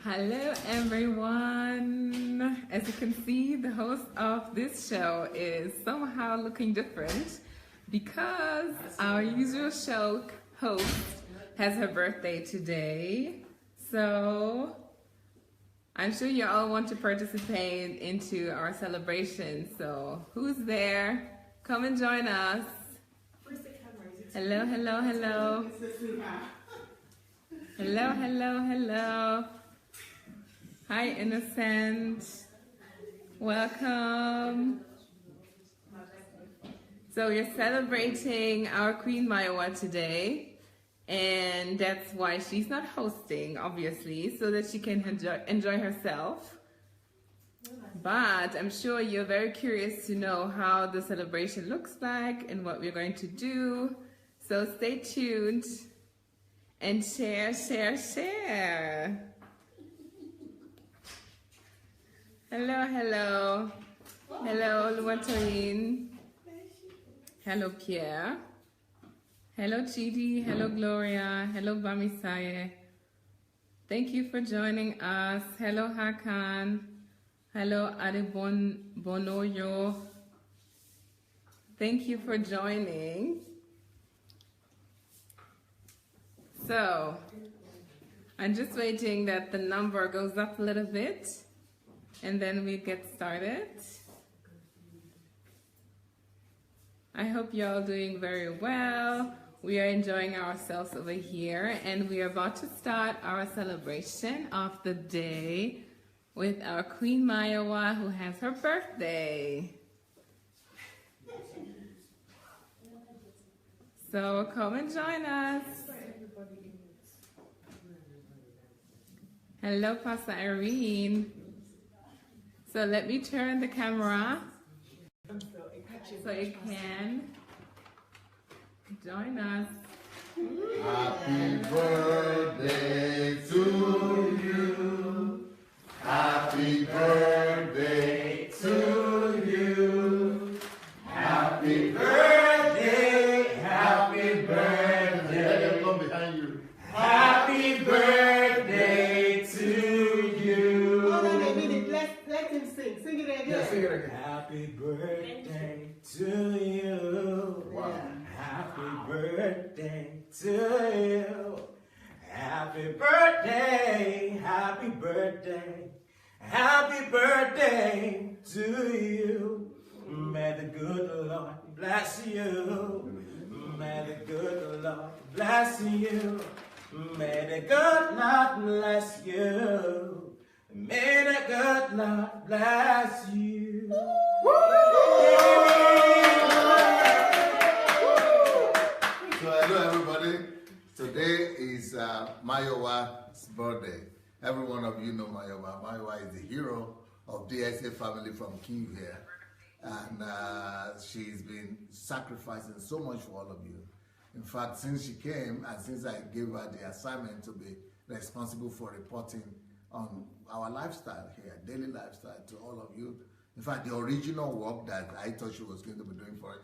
Hello everyone! As you can see, the host of this show is somehow looking different because our usual show host has her birthday today. So I'm sure you all want to participate into our celebration. So who's there? Come and join us. Hello, hello, hello. Hello, hello, hello. Hi, Innocent. Welcome. So we're celebrating our Queen MAYOWA today, and that's why she's not hosting, obviously, so that she can enjoy herself. But I'm sure you're very curious to know how the celebration looks like and what we're going to do. So stay tuned and share, share, share. Hello, hello. Hello, Luatoine. Hello, Pierre. Hello, Chidi. Hello, Gloria. Hello, Bamisaye. Thank you for joining us. Hello, Hakan. Hello, Adebonoyo. Thank you for joining. So, I'm just waiting that the number goes up a little bit, and then we get started. I hope you're all doing very well. We are enjoying ourselves over here, and we are about to start our celebration of the day with our Queen MAYOWA, who has her birthday. So come and join us. Hello, Pastor Irene. So let me turn the camera so you can join us. Happy birthday to you. Happy birthday to you. Happy birthday, happy birthday. Let them come behind you. Happy birthday to you. Oh, no, they need it. Let him sing. Sing it again. Yeah, sing it again. Happy birthday to you. Wow. Happy birthday to you. Happy birthday, happy birthday, happy birthday to you. May the good Lord bless you. May the good Lord bless you. May the good Lord bless you. May the good Lord bless you. So hello everybody. Today is MAYOWA's birthday. Every one of you know MAYOWA. MAYOWA is the hero of the DSA family from King here. And she's been sacrificing so much for all of you. In fact, since she came and since I gave her the assignment to be responsible for reporting on our lifestyle here, daily lifestyle to all of you. In fact, the original work that I thought she was going to be doing for her,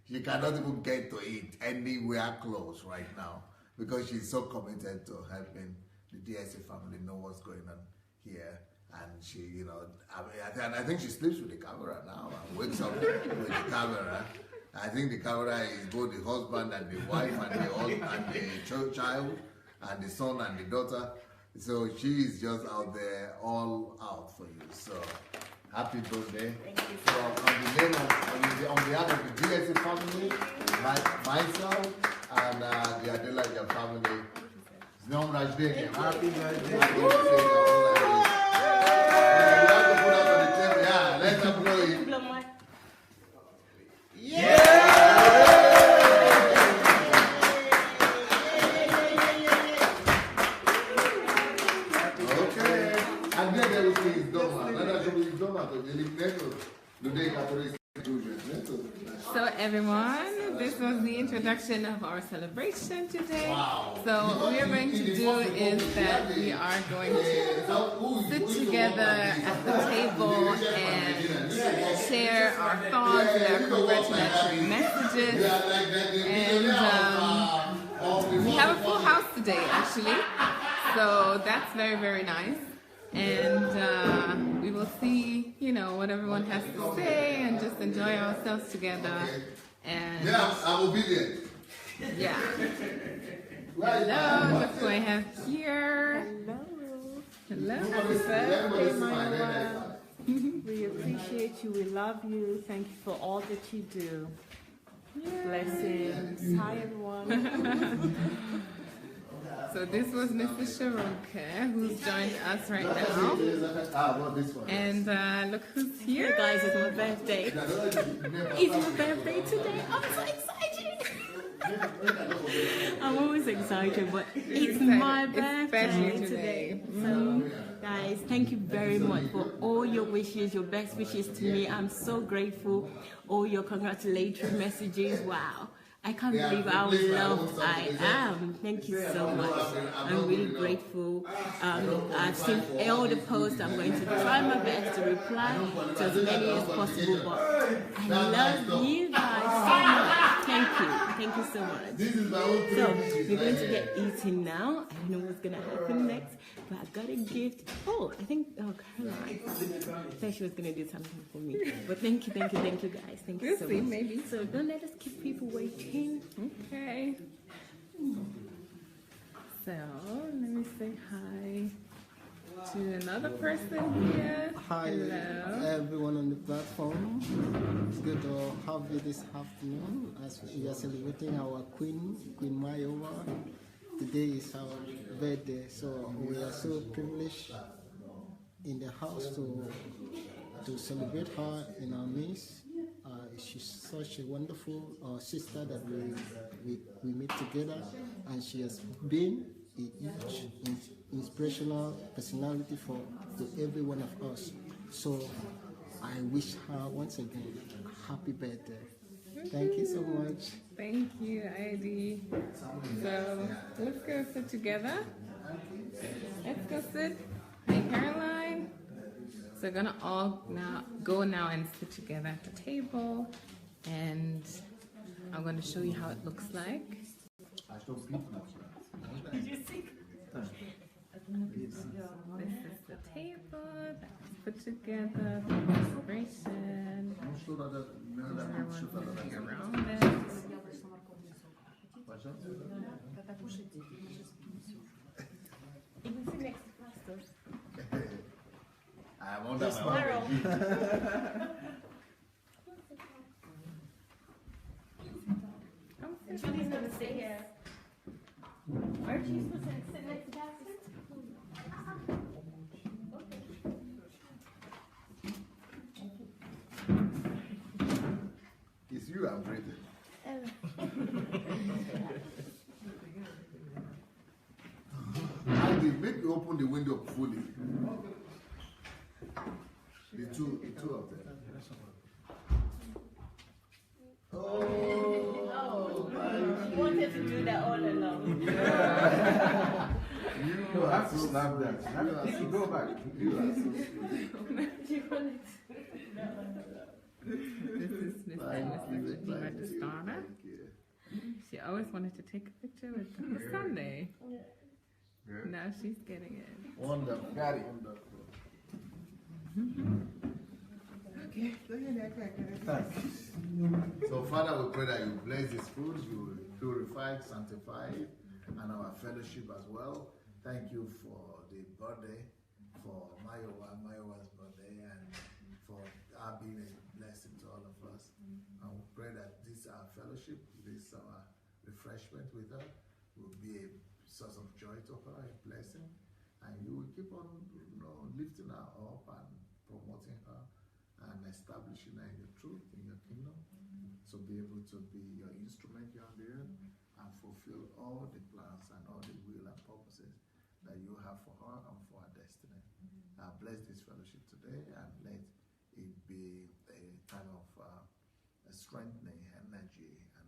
she cannot even get to it anywhere close right now because she's so committed to helping the DSA family know what's going on here. And she, you know, I think she sleeps with the camera now and wakes up with the camera. I think the camera is both the husband and the wife and the child and the son and the daughter. So she is just out there, all out for you. So happy birthday! Thank you. So on behalf of the DSA family, myself and the Adelaja family, happy birthday! Let's blow it. So everyone, this was the introduction of our celebration today. Wow. So what we are going to do is that we are going to sit together at the table and share our thoughts and our congratulatory messages. And we have a full house today, actually. So that's very, very nice. And we will see, you know, what everyone has to say and just enjoy ourselves together. And yeah, I will be there. Yeah. Hello, look who I have here. Hello. Hello. Happy birthday, MAYOWA. We appreciate you. We love you. Thank you for all that you do. Blessings. Hi, everyone. So this was Mr. Sharoka, who's joined us right now. And look who's here. Hey guys, it's my birthday. It's my birthday today. I'm so excited. I'm always excited, but it's my birthday today. So, guys, thank you very much for all your wishes, your best wishes to me. I'm so grateful. All your congratulatory messages. Wow. I can't believe how loved I am. Thank you so much. I'm really grateful. I've seen all the posts. I'm going to try my best to reply to as many as possible. But I love you guys so much. Thank you. Thank you so much. So we're going to get eating now. I don't know what's going to happen next, but I got a gift. Oh, I think, Caroline. I thought she was going to do something for me. But thank you guys. Thank you so much. Maybe. So don't let us keep people waiting. Okay. So let me say hi to another person here. Hi, hello. Everyone on the platform. It's good to have you this afternoon as we are celebrating our Queen MAYOWA. Today is our birthday, so we are so privileged in the house to celebrate her in our midst. She's such a wonderful sister that we meet together, and she has been a huge inspirational personality to every one of us. So I wish her once again happy birthday. Thank you so much. Thank you, ID. So let's go sit together. Let's go sit. Hi, Caroline. So we're gonna all go and sit together at the table, and I'm gonna show you how it looks like. This is the table that's put together, the decoration, everyone's sitting around it. You can sit next to pastors. I want that. Julie's gonna sit here. Aren't you supposed to sit next to pastors? It's you I'm breathing. Andy, make you open the window fully. The two of them. You wanted to do that all along. You have to snap that. Go back. This is Miss Adelaja's daughter. She always wanted to take a picture with Sandey. Now she's getting it. Wonderful. Got it. Okay, go ahead. So, Father, we pray that you bless this food, you purify, sanctify, and our fellowship as well. Thank you for the birthday, for MAYOWA's birthday, and for our being a blessing to all of us. And we pray that this our fellowship, this our refreshment with her, will be a source of joy to her, a blessing, and you will keep on, lifting her up and promoting her and establishing her in the truth in your kingdom. So be able to be your instrument here on the earth and fulfill all the plans and all the will and purposes that you have for her and for her destiny. Bless this fellowship today and let it be a time of strengthening, energy, and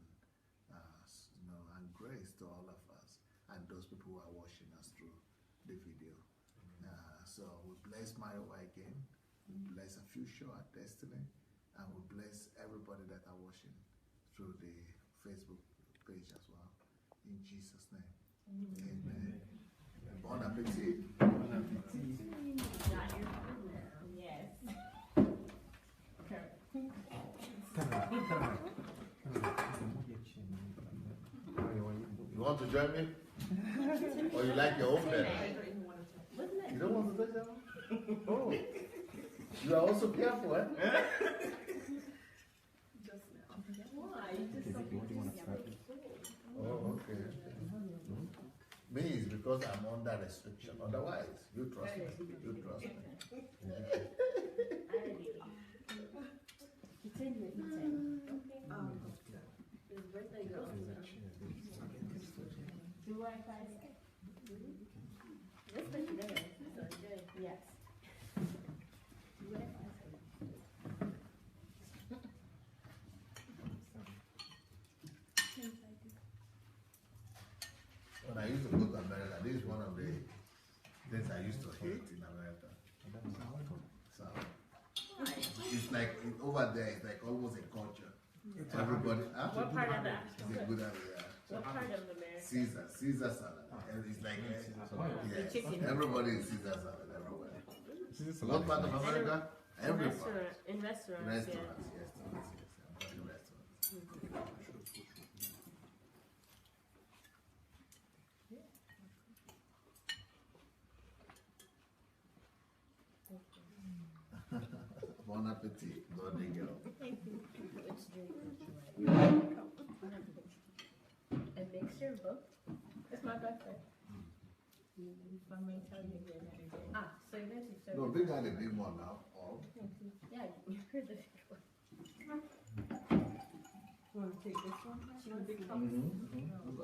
and grace to all of us and those people who are watching us through the video. So we bless MAYOWA again. We bless our future, our destiny, and we bless everybody that are watching through the Facebook page as well. In Jesus' name, amen. Bon appetit. Bon appetit. Yes. You want to join me? Or you like your own bed? You don't want to touch that one? Oh. You are also careful, eh? Oh, okay. Me is because I'm under restriction. Otherwise, you trust me. You trust me. Do Wi-Fi? Let's put it there. Yes. When I used to go to America, this is one of the things I used to hate in America. So it's like over there, it's like almost a culture. Everybody. What part of that? It's a good idea. What part of America? Caesar salad. And it's like yes, everybody is Caesar salad everywhere. What part of America? Every part. In restaurants. Restaurants, yes. I'm talking restaurants. Bon appetit, bloody girl. Thank you. Which drink would you like? A mixture of both? It's my birthday. If I may tell you again. So you're going to serve. No, big guy, the big one now. Oh. Thank you. Yeah, you heard the big one. You want to take this one? She would big cup.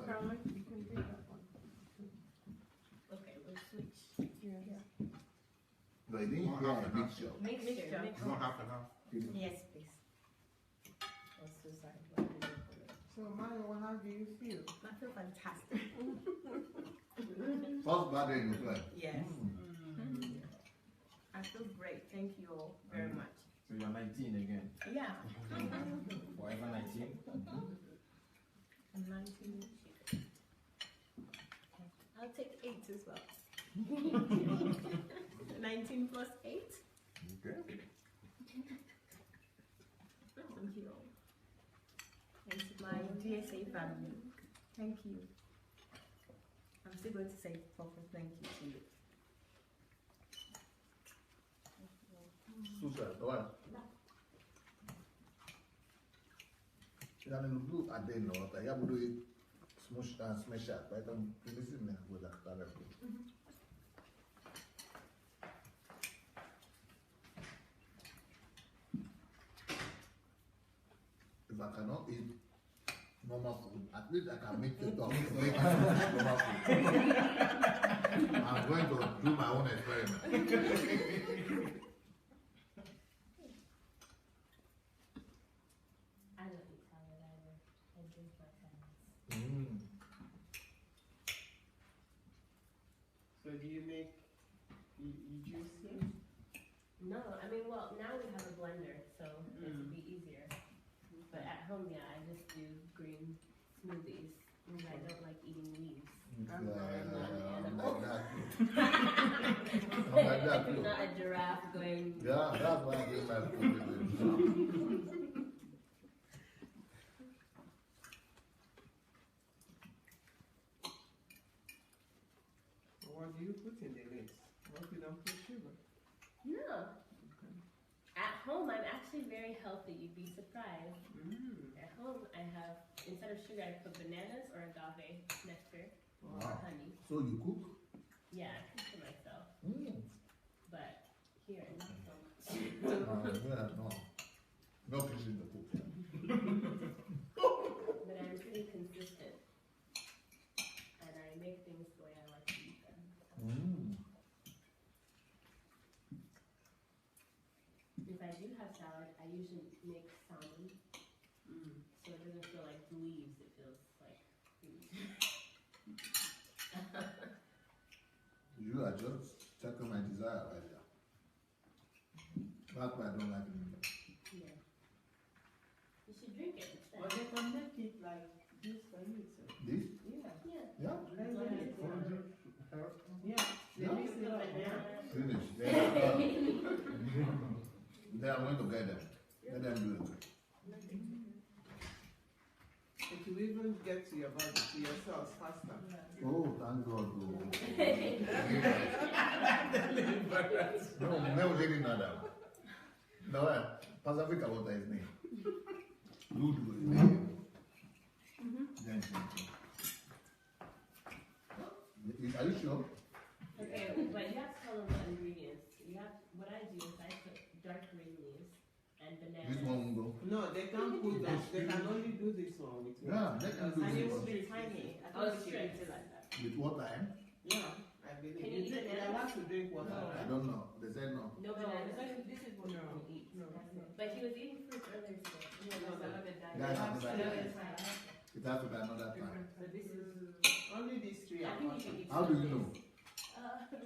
Caroline, you can take that one. Okay, we'll switch. Yeah. But it didn't hear a mixture. Mixture. Not half and half. Yes, please. I'm so sorry. So, Mayowa, how do you feel? I feel fantastic. First birthday in the club. Yes. I feel great. Thank you all very much. So you're 19 again. Yeah. Forever 19. I'm 19. I'll take 8 as well. 19 plus 8. Okay. Thank you all. And to my DSA family, thank you. I'm still going to say proper thank you to you. Super, go on. Я не люблю отдельно, а я буду их смешать, поэтому принеси мне какую-то тарелку. If I cannot eat normal food, at least I can make the dog make normal food. I'm going to do my own experiment. I don't eat salad either. I drink my salads. So, do you make you juice it? No, I mean, well, now we have a blender, so it would be easier. But at home, yeah, I just do green smoothies because I don't like eating leaves. I'm not an animal. Like that too. I'm not a giraffe going. Yeah, that's why I do my food. What do you put in the leaves? What you don't put sugar? No. At home, I'm actually very healthy. You'd be surprised. At home, I have, instead of sugar, I put bananas or agave nectar or honey. So you cook? Yeah, I cook for myself. But here, not so much. No. No fishing the cook. But I'm pretty consistent. And I make things the way I like to eat them. If I do have salad, I usually make salmon. So it doesn't feel like leaves, it feels like food. You are just checking my desire right there. That's why I don't like it. Yeah. You should drink it instead. But they can make it like this for you, so. This? Yeah. Yeah. Yeah. Blend it. Finish. Then I'm going to get them. Let them do it. It will even get to your body, to your cells faster. Oh, thank God. No, never did another. No, Pacific about his name. You do his name. Are you sure? Okay, but you have to follow the ingredients. You have what I do is I put dark green leaves and bananas. This one will go. No, they can't put that. They can only do this one with water. Yeah, they can do And it will this. be tiny. I thought we should eat it like that. With what time? Yeah, I believe. Can you eat it They now? want to drink water. I don't know. They said no. No bananas. This is what No. you eat. But he was eating fruit earlier today. He has another diet. That's Another another diet. It has to be another time. So this is. Only these three I are think you water. should eat. How do you know?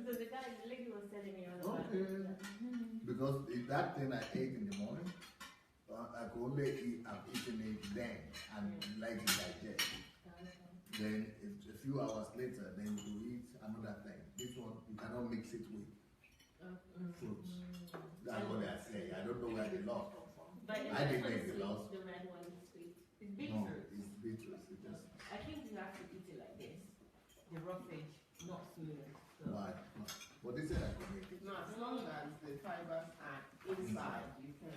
Because the guy, the lady was telling me all about Okay. it. Because if that thing I ate in the morning, I could only eat, I've eaten it then and like it digest. Then a few hours later, then you eat another thing. This one, you cannot mix it with fruits. That's what I say. I don't know where the loss come from. But I didn't this make the one's loss. sweet, the red one is sweet. It's No, beetroot. it's beetroot. It just, I think you have to eat it like this. The rough edge, not smooth. So. why? But they said I could make it. No, as long as the fibers are inside, you can.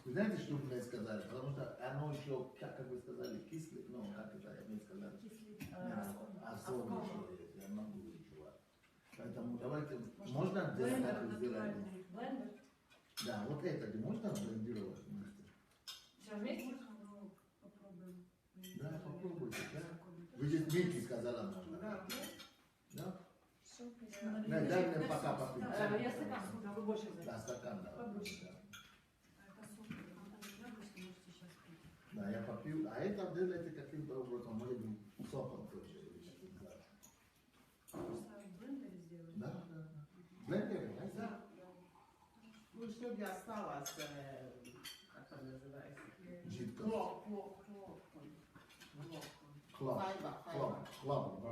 Знаете, что мне сказали? Потому что оно еще, как вы сказали, кислый, ну, как это мне сказали? Особо еще есть, я могу еще. Поэтому давайте, можно сделать так и сделать? Да, вот это, можно блендировать вместе? Сейчас вместе попробуем. Да, попробуйте, да. Вы же Мики сказала можно. Да. Да? Нет, дай мне пока попить. Я стакан, вы больше Да, стакан, да. Побольше. Да. Да, я попил, а это делайте каким-то образом, может быть, соком тоже. Да, да. Блендер, Да. Ну, чтобы осталось, как это называется? жидкость. Хлоп. Файбер, Хлоп, файбер. хлоп.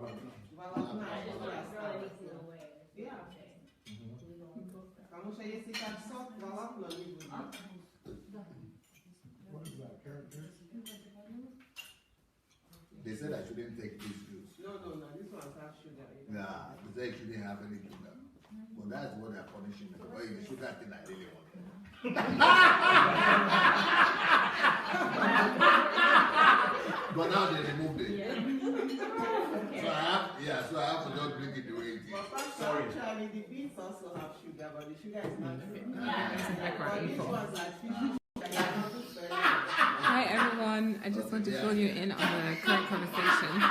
Волокна, I just чтобы want to throw осталось. anything away. Yeah. Okay. Потому что если как сок, волокна не будет. What is that, character? They said I shouldn't take this juice. No, this one has sugar. Yeah, they said it shouldn't have any sugar. But that's what they're punishing me. Well, the sugar thing I really want. But now they removed it. So I have to just drink it the way it is. But actually, the beans also have sugar, but the sugar is not sugar. But these ones are fishy sugar. Hi everyone, I just want to fill you in on the current conversation.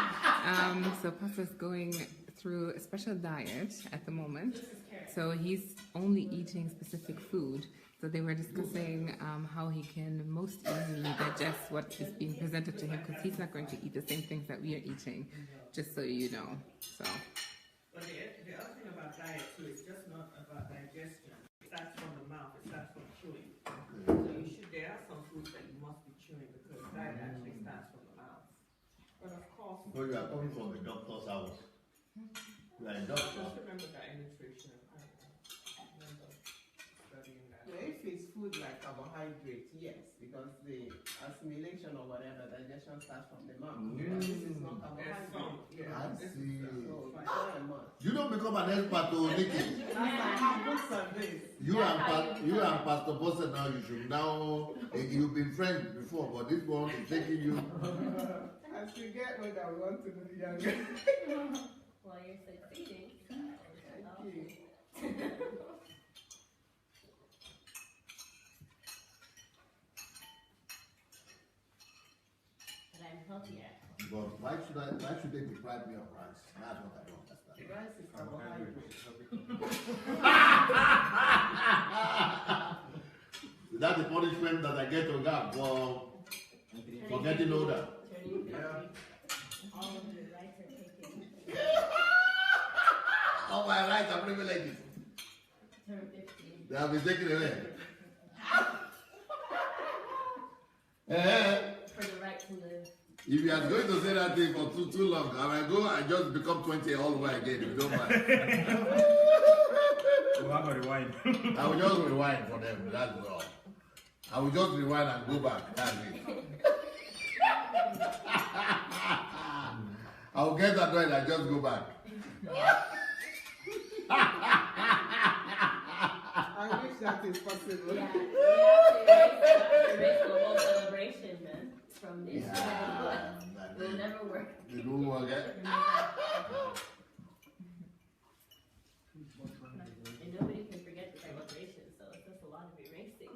So Pasta's going through a special diet at the moment. So he's only eating specific food. So they were discussing how he can most easily digest what is being presented to him because he's not going to eat the same things that we are eating, just so you know. So. But the other thing about diet too, it's just not about digestion. It starts from the mouth, it starts from chewing. So there are some foods that you must be chewing because diet actually starts from the mouth. But of course, So you are coming from the doctor's house. You are a doctor. just remember that in nutrition. I remember studying that. So if it's food like carbohydrate, yes, because the assimilation or whatever, digestion starts from the mouth. But this is not There's some, carbohydrate. yeah. I this see. is, So it's not a must. You don't become an expert, oh, Nikki. I have books on this. You and Pastor Bossa now, you should now, you've been friends before, but this one is taking you. As you get older, we want to be younger. Well, you're succeeding. Thank you. But I'm healthier. But why should they deprive me of rice? That's what I don't understand. Rice is carbohydrate. Is that the punishment that I get to get for getting older? Turning 50. Yeah. All of the rights are taken. All my rights are privileges. Turn 50. They have been taken away. For the right to live. If you are going to say that thing for too long, I might go and just become 20 all over again, if you don't mind. We'll have a rewind. I will just rewind for them, that's all. I will just rewind and go back, that's it. I will get annoyed and just go back. I wish that is possible. Yeah, we have to erase the whole celebration then from this. It will never work. It won't work, eh? And nobody can forget the celebration, so it's just a lot of erasing.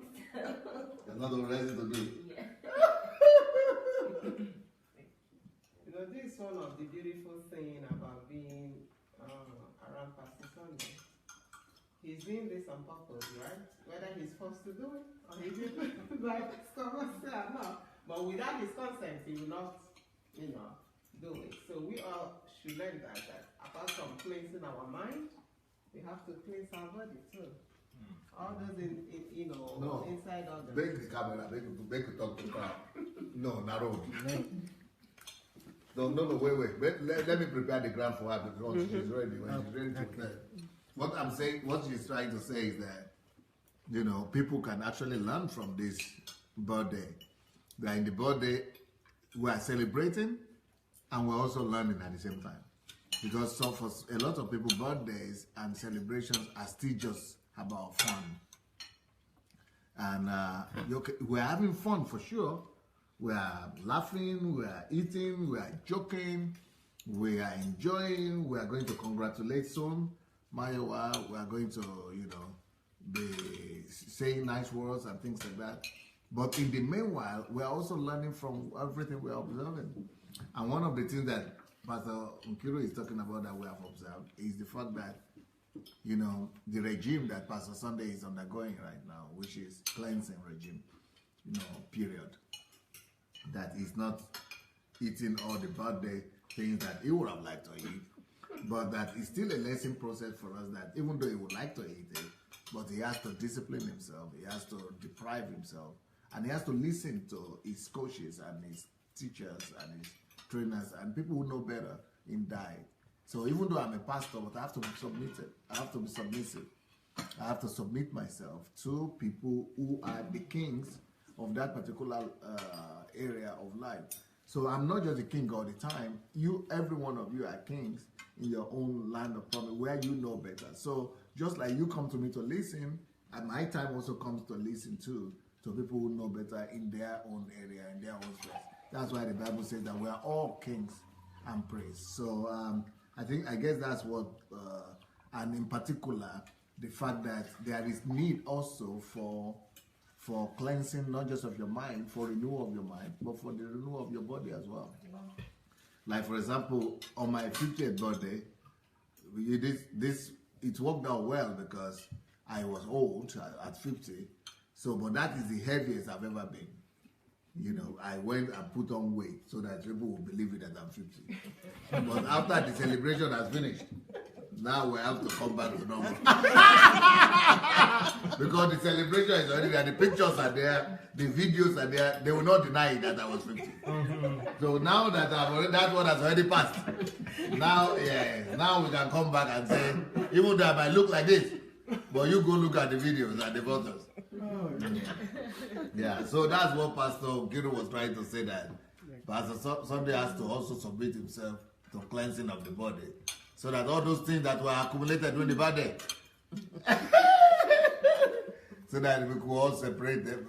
There's not already to do. Yeah. You know, this is one of the beautiful things about being around Pastor Sandey. He's doing this on purpose, right? Whether he's forced to do it or he didn't, like someone said, no. But without his consent, he will not, do it. So we all should learn that apart from cleansing our mind, we have to cleanse our body too. All those inside organs. Break the camera, make it talk to crowd. No, narrow. No, wait. Let me prepare the ground for her because she's ready. When she's ready to play. What I'm saying, what she's trying to say is that, people can actually learn from this birthday. That in the birthday, we are celebrating and we're also learning at the same time. Because for a lot of people, birthdays and celebrations are still just about fun. And we're having fun for sure. We are laughing, we are eating, we are joking, we are enjoying, we are going to congratulate soon. MAYOWA, we are going to, be saying nice words and things like that. But in the meanwhile, we are also learning from everything we are observing. And one of the things that Pastor Nkiro is talking about that we have observed is the fact that, the regime that Pastor Sandey is undergoing right now, which is cleansing regime, period. That he's not eating all the birthday things that he would have liked to eat, but that it's still a lesson process for us that even though he would like to eat it, but he has to discipline himself, he has to deprive himself, and he has to listen to his coaches and his teachers and his trainers and people who know better in diet. So even though I'm a pastor, but I have to be submitted. I have to be submissive. I have to submit myself to people who are the kings of that particular area of life. So I'm not just a king all the time. Every one of you are kings in your own land of promise where you know better. So just like you come to me to listen, and my time also comes to listen to people who know better in their own area, in their own space. That's why the Bible says that we are all kings and priests. So I guess that's what, and in particular, the fact that there is need also for cleansing, not just of your mind, for renewal of your mind, but for the renewal of your body as well. Like, for example, on my 50th birthday, it worked out well because I was old at 50. So, but that is the heaviest I've ever been. I went and put on weight so that people will believe it that I'm 50. But after the celebration has finished, now we have to come back to normal. Because the celebration is already there, the pictures are there, the videos are there, they will not deny that I was 50. So now that that one has already passed, now we can come back and say, even though I might look like this, but you go look at the videos and the photos. Yeah, so that's what Pastor Nkiro was trying to say, that Pastor Sandey has to also submit himself to cleansing of the body, so that all those things that were accumulated during the birthday, so that we could all separate them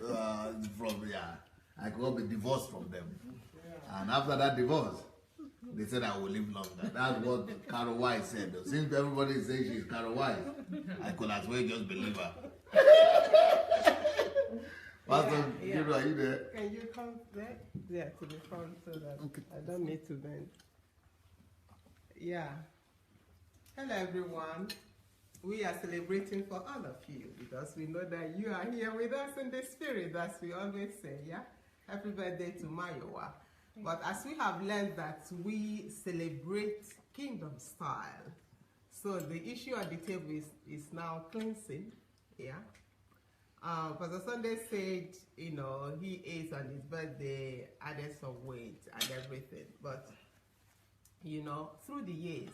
I could all be divorced from them. And after that divorce, they said I will live longer. That's what Carol Wise said. Since everybody says she's Carol Wise, I could as well just believe her. Pastor, Nkiro, are you there? Can you come there? Yeah, to the front so that I don't need to bend. Yeah. Hello, everyone. We are celebrating for all of you because we know that you are here with us in the spirit, as we always say, yeah? Happy birthday to MAYOWA. But as we have learned that we celebrate kingdom style, so the issue at the table is now cleansing, yeah? Pastor Sandey said, you know, he ate on his birthday, added some weight and everything. But, you know, through the years,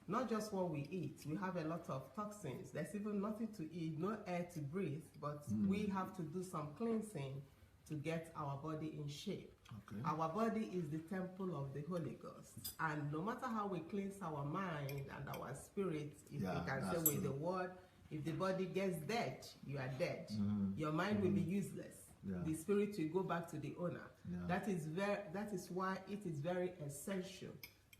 not just what we eat, we have a lot of toxins. There's even nothing to eat, no air to breathe, but we have to do some cleansing to get our body in shape. Okay. Our body is the temple of the Holy Ghost. And no matter how we cleanse our mind and our spirit, if we can say with the word, if the body gets dead, you are dead. Your mind will be useless. The spirit will go back to the owner. That is why it is very essential,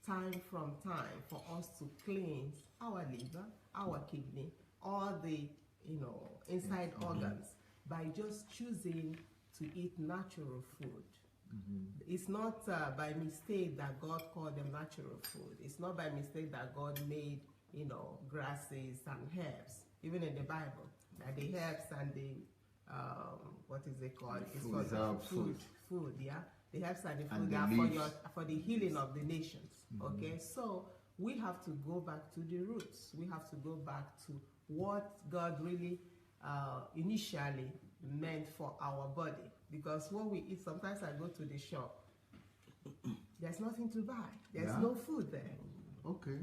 time from time, for us to cleanse our liver, our kidney, all the inside organs by just choosing to eat natural food. It's not by mistake that God called them natural food. It's not by mistake that God made grasses and herbs. Even in the Bible, that the herbs and the what is it called? It's for food. Yeah, the herbs and the food are for the healing of the nations. Okay, so we have to go back to the roots. We have to go back to what God really initially meant for our body. Because what we eat, sometimes I go to the shop, there's nothing to buy. There's no food there. Okay.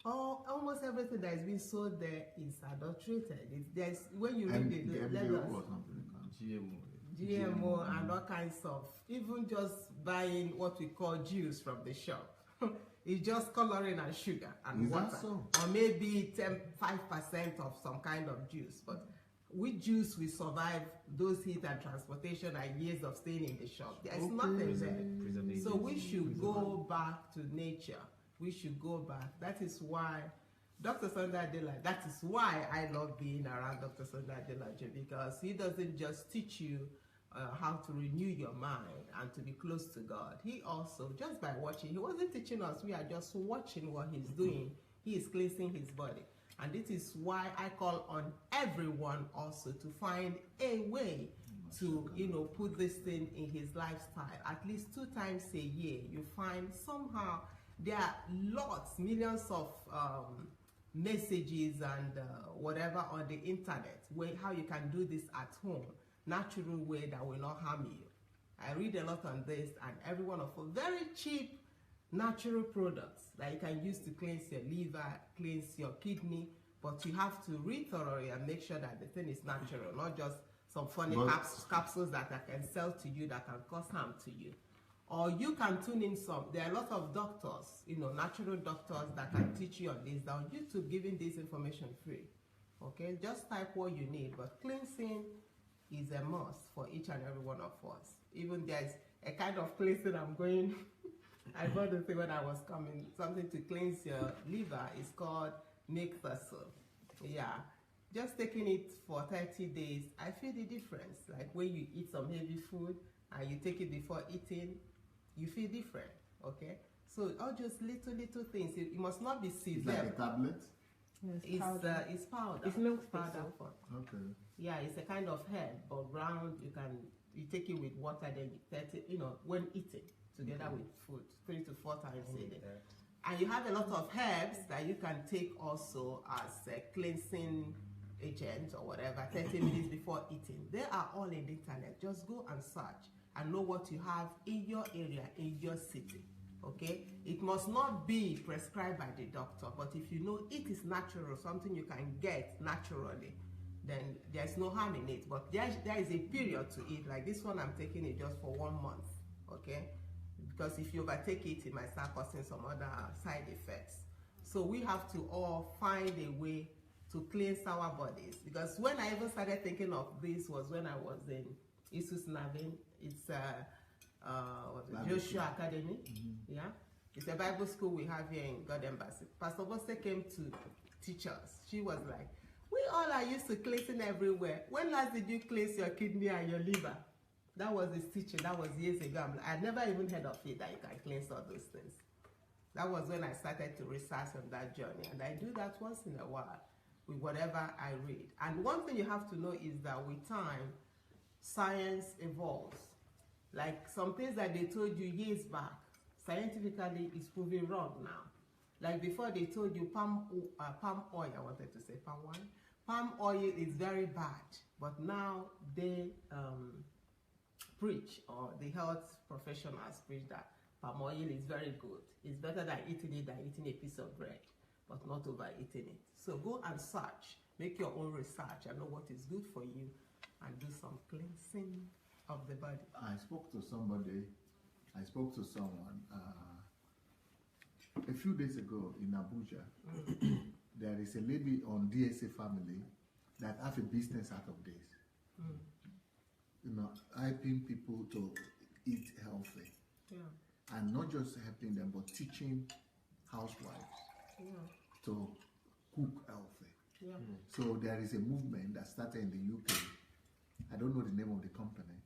Almost everything that is being sold there is adulterated. There's when you read the labels, GMO and all kinds of, even just buying what we call juice from the shop. It's just coloring and sugar and water, or maybe 5% of some kind of juice. But with juice, we survive those heat and transportation and years of staying in the shop. There's nothing there. So we should go back to nature. We should go back. That is why Dr. Sandei Adelaj, that is why I love being around Dr. Sandei Adelaj, because he doesn't just teach you how to renew your mind and to be close to God. He also, just by watching, he wasn't teaching us, we are just watching what he's doing. He is cleansing his body. And this is why I call on everyone also to find a way to, put this thing in his lifestyle. At least 2 times a year, you find somehow there are millions of messages and whatever on the internet, how you can do this at home, natural way that will not harm you. I read a lot on this, and every one of them very cheap natural products that you can use to cleanse your liver, cleanse your kidney, but you have to read thoroughly and make sure that the thing is natural, not just some funny capsules that I can sell to you that can cause harm to you. Or you can tune in some. There are a lot of doctors, natural doctors that can teach you on this. On YouTube, giving this information free. Okay, just type what you need. But cleansing is a must for each and every one of us. Even there's a kind of cleansing I'm going. I bought the thing when I was coming. Something to cleanse your liver is called make thistle. Yeah, just taking it for 30 days, I feel the difference. Like when you eat some heavy food and you take it before eating, you feel different, okay? So all just little things. It must not be severe. It's like a tablet? It's powder. It's powder. It's milk powder. Okay. Yeah, it's a kind of herb, but round. You take it with water, then when eating together with food, 3 to 4 times a day. And you have a lot of herbs that you can take also as a cleansing agent or whatever, 30 minutes before eating. They are all in the internet. Just go and search and know what you have in your area, in your city, okay? It must not be prescribed by the doctor, but if you know it is natural, something you can get naturally, then there's no harm in it. But there is a period to it. Like this one, I'm taking it just for 1 month, okay? Because if you overtake it, it might start causing some other side effects. So we have to all find a way to cleanse our bodies. Because when I even started thinking of this was when I was in Isus Navin. It's Joshua Academy. Yeah, it's a Bible school we have here in God Embassy. Pastor Bose came to teach us. She was like, we all are used to cleansing everywhere. When last did you cleanse your kidney and your liver? That was his teaching. That was years ago. I never even heard of it, that you can cleanse all those things. That was when I started to research on that journey. And I do that once in a while with whatever I read. And one thing you have to know is that with time, science evolves. Like some things that they told you years back, scientifically is proving wrong now. Like before they told you palm oil, I wanted to say palm wine, palm oil is very bad, but now they preach, or the health professionals preach, that palm oil is very good. It's better than eating it than eating a piece of bread, but not overeating it. So go and search, make your own research, and know what is good for you, and do some cleansing of the body. I spoke to someone a few days ago in Abuja. There is a lady on DSA family that have a business out of this. You know, helping people to eat healthy. Yeah. And not just helping them, but teaching housewives to cook healthy. Yeah. So there is a movement that started in the UK. I don't know the name of the company,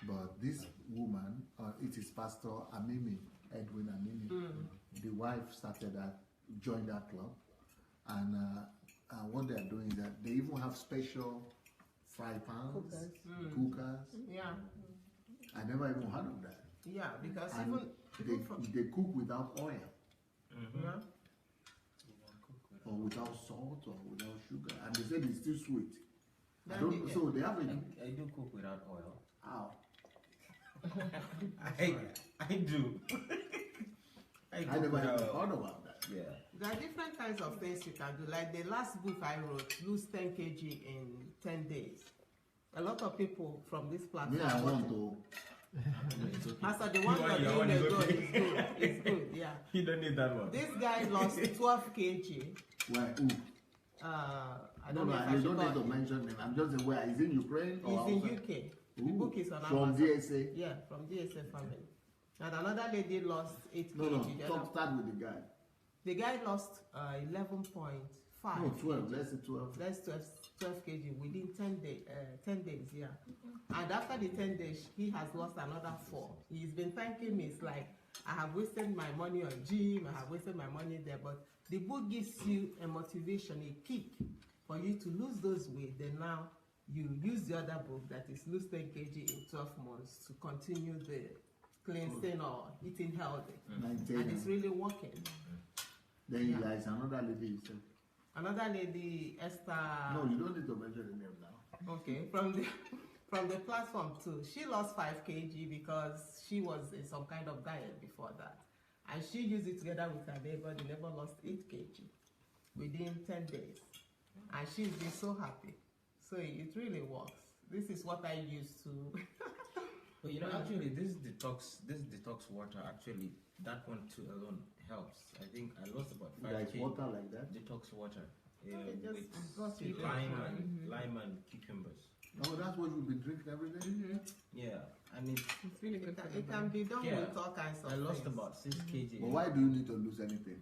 but this woman, it is Pastor Amimi, Edwin Amimi. The wife started that, joined that club, and what they are doing is that they even have special fry pans, cookers. Yeah. I never even heard of that. Yeah, because And they cook without oil, yeah. or without salt, or without sugar, and they said it's still sweet. Then So they have a. I do cook without oil. How? I do. I I never even without- heard about that. Yeah. There are different kinds of things you can do. Like the last book I wrote, Lose 10 kg in 10 days. A lot of people from this platform. Me, I want to. Master, the one you're Your one doing is is good. okay. It's good. It's good, yeah. You don't need that one. This guy lost 12 kg. Where? Who? I No, don't no, know if I you should don't need to call it. mention name. I'm just saying where. Is it Ukraine or He's in outside? UK. The Ooh, book is on from Amazon. DSA. Yeah, from DSA family. And another lady lost 8 No, kg. no. The other- Start with the guy. The guy lost 11.5. No, 12. Let's say 12. That's 12 kg within 10 days, yeah. And after the 10 days, he has lost another 4. He's been thanking me. It's like, I have wasted my money on gym, I have wasted my money there. But the book gives you a motivation, a kick for you to lose those weight. Then now you use the other book that is Lose 10 kg in 12 months to continue the cleansing or eating healthy. And it's really working. Then there is another lady you said. Another lady, Esther. No, you don't need to mention the name now. Okay, from the platform too. She lost 5 kg because she was in some kind of diet before that. And she used it together with her neighbor. The neighbor lost 8 kg within 10 days. And she's been so happy. So it really works. This is what I used to. But you know, actually, this detox water, actually, that one too alone helps. I think I lost about 5 Like kg. water like that. Detox water. It just got With you lime and cucumbers. Oh, that's what you've been drinking every day? Yeah, I mean, It's really good. It can be done Yeah. with all kinds of I lost things. about 6 kg. But why do you need to lose anything?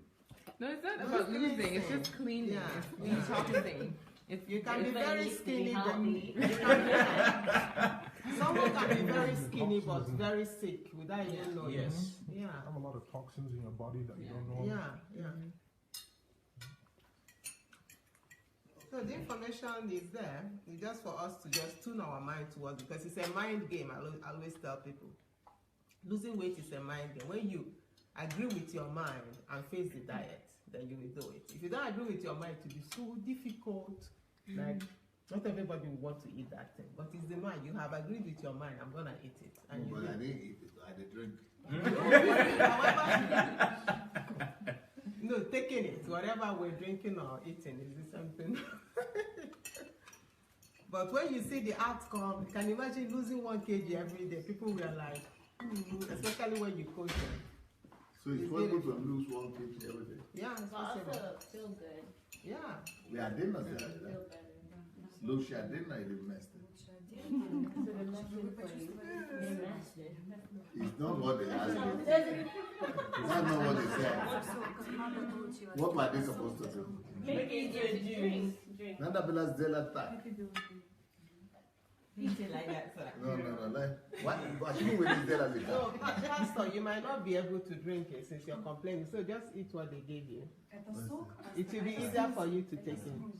No, it's not No, about it's losing. cleansing. It's just cleaning. Yeah, It's yeah. detoxing. You can be It's very like skinny, but healthy. you can be, someone can be very skinny but very sick without even knowing. Yes. Yeah. Have a lot of toxins in your body that you don't know. Yeah, yeah. So the information is there. It's just for us to just tune our mind towards, because it's a mind game. I always tell people, losing weight is a mind game. When you agree with your mind and face the diet, then you will do it. If you don't agree with your mind, it will be so difficult. Like, not everybody will want to eat that thing, but it's the mind. You have agreed with your mind, I'm gonna eat it, and you But I do. didn't eat it. I did drink. No, taking it, whatever we're drinking or eating, is it something? But when you see the outcome, you can imagine losing 1 kg every day. People were like, especially when you coach them. So it's It's possible to beautiful. lose 1 kg every day. Yeah, it's So I possible. feel good. Yeah. We are dinner Feel there. better. Low share dinner, it messed it. So the message for you, they matched it. It's not what they asked you. That's not what they said. What were they supposed to do? Make it drink. Nanda Belas de la Ta. Eat it like that, sir. No. Like, what? You will de la No, Lita. Pastor, you might not be able to drink it since you're complaining. So just eat what they gave you. It will be easier for you to take in.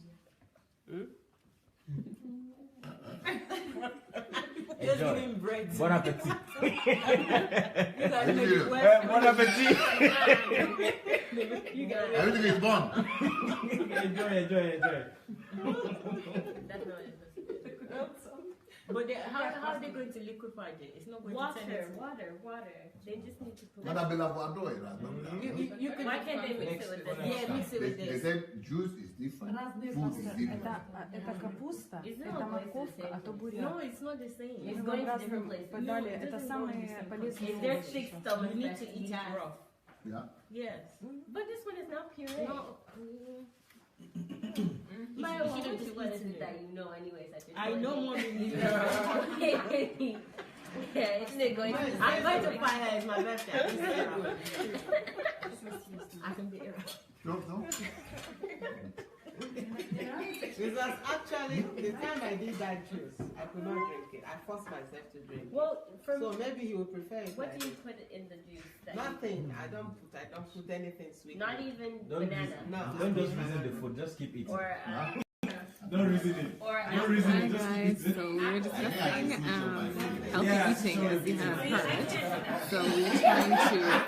Just give him bread. Bon appetit. Bon appetit. Everything is born. Enjoy. how are they going to liquefy it? It's not going to turn it. Water. They just need to put You Why can't they mix it with this? Yeah, mix it with They this. said juice is different, food is different. Это капуста, It's это not морковка, а то буряк. No, it's not the same. It's going to different places. Подали, это самые полезные If there's овощи. thick stomach, You need to eat it raw. Yeah. Yes. But this one is not puree. No. Maya, You what should is have it eaten that it. you know anyways at this I point? know more than you. Yeah, isn't it going to I'm going to buy her. It's my birthday. I can be it. No. Because actually, the time I did that juice, I could not drink it. I forced myself to drink it. Well, So maybe he would prefer it. what like do you this. put in the juice? That Nothing. I don't put anything sweet. Not in it. even Don't banana. No. Don't just reason the food, just keep eating. Or Don't reason it. or Don't reason Hi it, just keep guys, eating. so we're discussing healthy Yeah, eating as you have I heard. can't. So we're trying to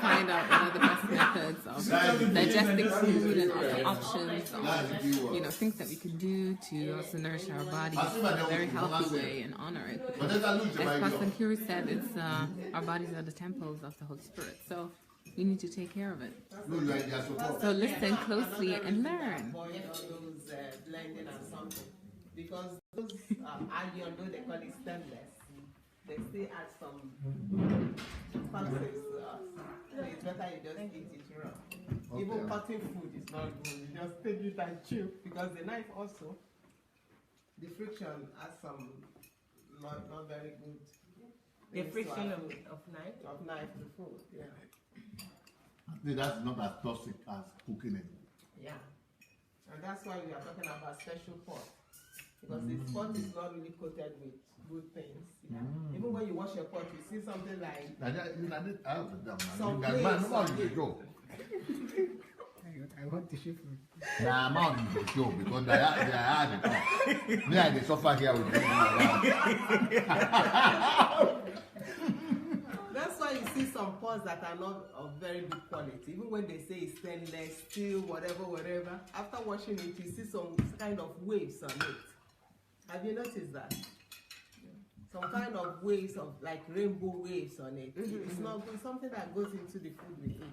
find out what are the best methods of digesting food and also options of things that we can do to also nourish our bodies in a very healthy way and honor it. Because as Pastor Kiri said, it's our bodies are the temples of the Holy Spirit. So we need to take care of it. So listen closely and learn. Avoid all those blending and something. Because those iron, though they call it stainless, they still add some toxins to us. So it's better you just eat it raw. Even cutting food is not good. You just take it and chew. Because the knife also, the friction has some not very good. The things to friction our of food. knife. Of knife to food, yeah. That's not as toxic as cooking it. Yeah. And that's why we are talking about special pot. Because the pot is not really coated with good things. Yeah. Even when you wash your pot, you see something like some glaze on it. I want to shift food. Nah, I'm out in the show because they are the me and they suffer here with them. That's why you see some pots that are not of very good quality. Even when they say it's stainless, steel, whatever. After washing it, you see some kind of waves on it. Have you noticed that? Some kind of waves of like rainbow waves on it. It's not good. Something that goes into the food we eat.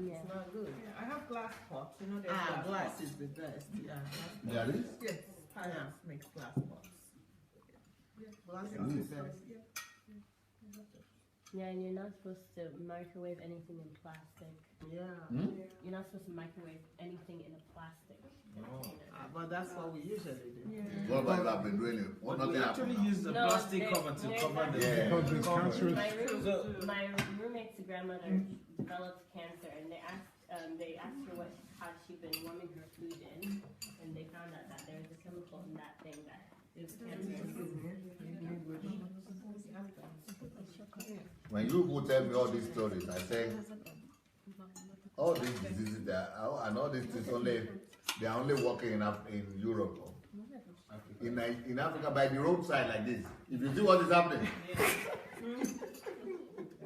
Yeah. It's not good. Yeah, I have glass pots. You know, there's Glass is the best. Yeah. There is? Yes. Pineapple makes glass pots. Glass is the best. Yeah, and you're not supposed to microwave anything in plastic. Yeah. You're not supposed to microwave anything in a plastic container. But that's what we usually do. What about you have been doing it? What But we nothing actually happened? use the No, plastic there- cover to there's cover the Yeah. Because it's cancerous. My roommate's grandmother developed cancer, and they asked her how she'd been warming her food in, and they found out that there was a chemical in that thing that is cancerous. When you go tell me all these stories, I say all these diseases and all these things they are only working in Europe. In Africa, by the roadside like this, if you see what is happening,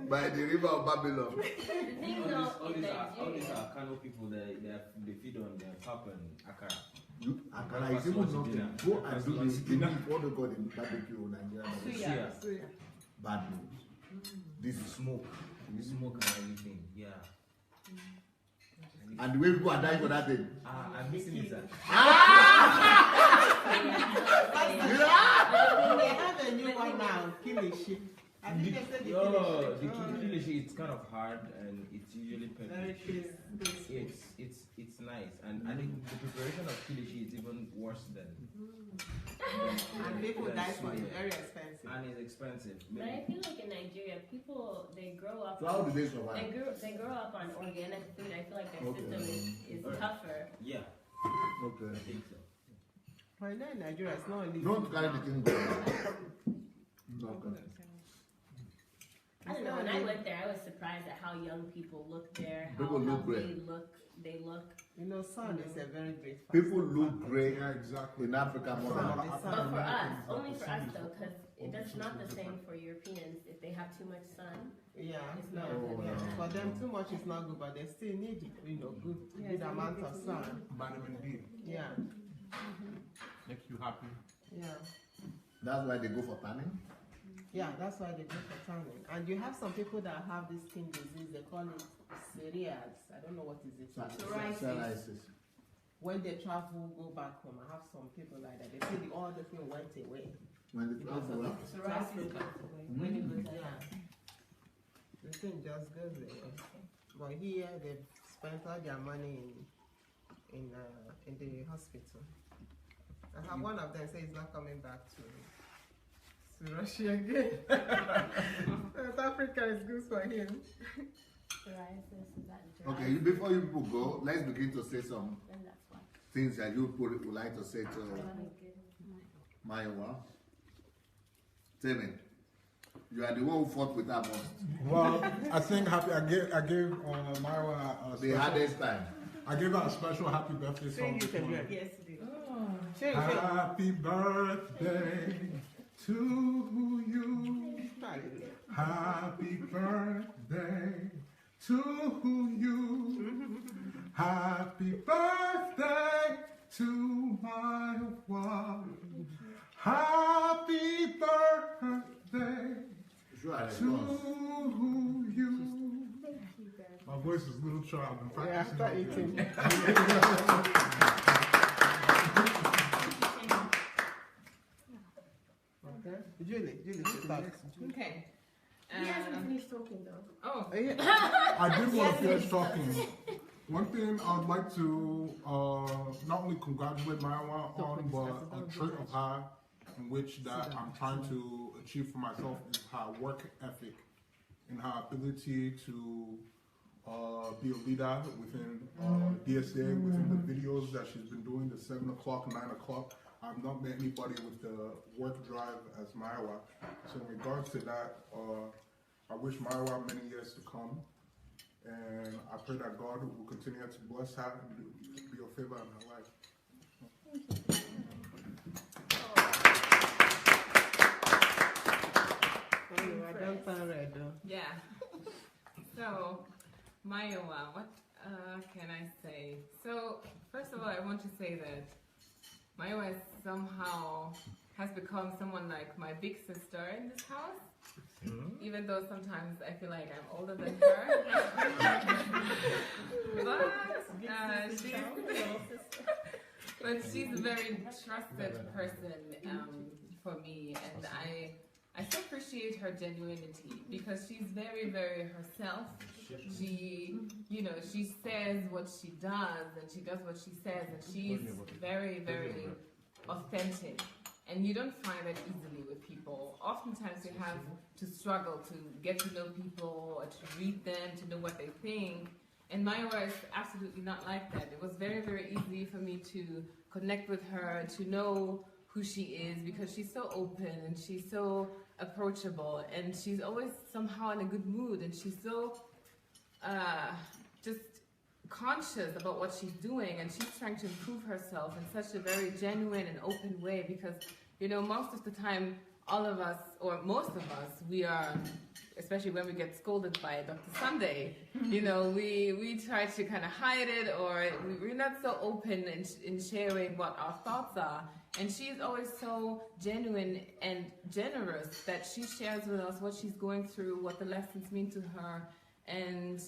by the river of Babylon. All these are Kano people. They feed on pap and akara. Akara is even nothing. Go and do this. They need what they call in barbecue in Nigeria. Bad news. This is smoke. We smoke and everything. Yeah. And the way people are dying for that thing. I'm missing it, sir. They have a new one now, kilishi. I think they said the kilishi, it's kind of hard and it's usually peppery. It's nice, and I think the preparation of kilishi is even worse than. And people die for it, very expensive. And it's expensive. But I feel like in Nigeria, people they grow up. So how do they survive? They grow up on organic food. I feel like their system is tougher. Yeah. Okay. I think so. Right now in Nigeria, it's not only. Don't carry the thing I don't know. When I went there, I was surprised at how young people look there. How People look healthy great. they look. You know, sun is a very great factor. People look great in Africa more than But for us, only for us though, because that's not the same for Europeans. If they have too much sun, Yeah, it's no, not good. yeah. For them, too much is not good, but they still need, good amount of sun. Vitamin D Yeah, makes you happy. yeah. That's why they go for tanning. Yeah, that's why they go for tanning. And you have some people that have this skin disease, they call it psoriasis. I don't know what is it. Psoriasis. When they travel, go back home. I have some people like that. They say all the thing went away. When they travel, Psoriasis goes away. When you go to the thing just goes away. But here they've spent all their money in the hospital. I have one of them say he's not coming back to Russia again. South Africa is good for him. psoriasis, is that okay, before you people go, let's begin to say some things that you would like to say to MAYOWA. Tell me, you are the one who fought with her most. Well, I think I gave MAYOWA the hardest time. I gave her a special happy birthday song. Yes, you did. Happy birthday to you. Happy birthday to you. Happy birthday to MAYOWA. Happy birthday to you. My voice is a little sharp. I've been practicing. After eating. Okay. Julie, start. Okay. He hasn't finished talking though. Oh. I did want to finish talking. One thing I'd like to not only congratulate MAYOWA on, but a trait of her in which that I'm trying to achieve for myself is her work ethic and her ability to be a leader within DSA, within the videos that she's been doing, the 7 o'clock, 9 o'clock. I've not met anybody with the work drive as MAYOWA. So in regards to that, I wish MAYOWA many years to come. And I pray that God will continue to bless her and be a favor in her life. Yeah. So, MAYOWA, what can I say? So, first of all, I want to say that MAYOWA somehow has become someone like my big sister in this house. Even though sometimes I feel like I'm older than her. But she's a very trusted person for me, and I so appreciate her genuinity because she's very, very herself. She, she says what she does and she does what she says, and she's very, very authentic. And you don't find that easily with people. Oftentimes you have to struggle to get to know people or to read them, to know what they think. And MAYOWA is absolutely not like that. It was very, very easy for me to connect with her, to know who she is, because she's so open and she's so approachable and she's always somehow in a good mood, and she's so just conscious about what she's doing, and she's trying to improve herself in such a very genuine and open way, because most of the time all of us, or most of us, we are, especially when we get scolded by Dr. Sandey, we try to kind of hide it, or we're not so open in sharing what our thoughts are. And she's always so genuine and generous that she shares with us what she's going through, what the lessons mean to her. And,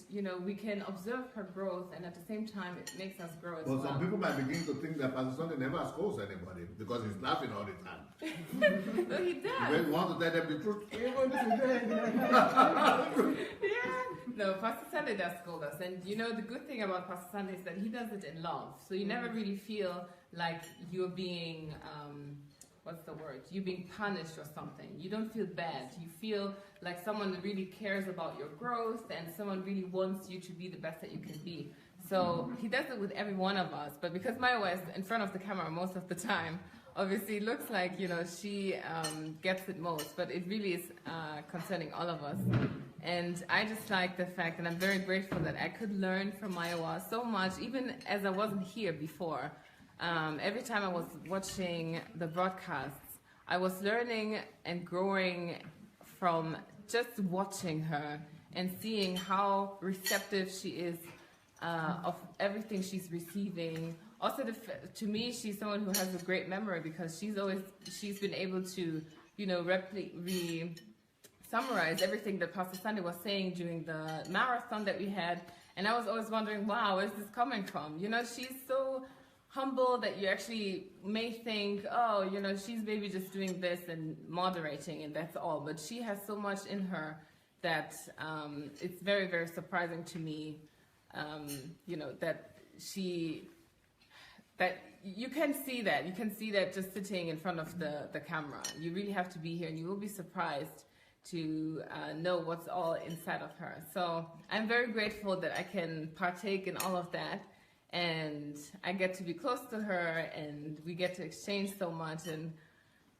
we can observe her growth, and at the same time, it makes us grow as well. Well, some people might begin to think that Pastor Sandey never scolds anybody because he's laughing all the time. But he does. When you want to tell them the truth. Yeah. No, Pastor Sandey does scold us. And, the good thing about Pastor Sandey is that he does it in love. So you never really feel like you're being... what's the word? You being punished or something. You don't feel bad. You feel like someone really cares about your growth and someone really wants you to be the best that you can be. So he does it with every one of us. But because MAYOWA is in front of the camera most of the time, obviously it looks like, she gets it most. But it really is concerning all of us. And I just like the fact, and I'm very grateful that I could learn from MAYOWA so much, even as I wasn't here before. Every time I was watching the broadcasts, I was learning and growing from just watching her and seeing how receptive she is of everything she's receiving. Also, to me, she's someone who has a great memory because she's been able to, summarize everything that Pastor Sandey was saying during the marathon that we had. And I was always wondering, wow, where's this coming from? You know, she's so humble that you actually may think, oh, you know, she's maybe just doing this and moderating and that's all. But she has so much in her that it's very, very surprising to me, you know, that you can see that. You can see that just sitting in front of the camera. You really have to be here and you will be surprised to know what's all inside of her. So I'm very grateful that I can partake in all of that, and I get to be close to her and we get to exchange so much. And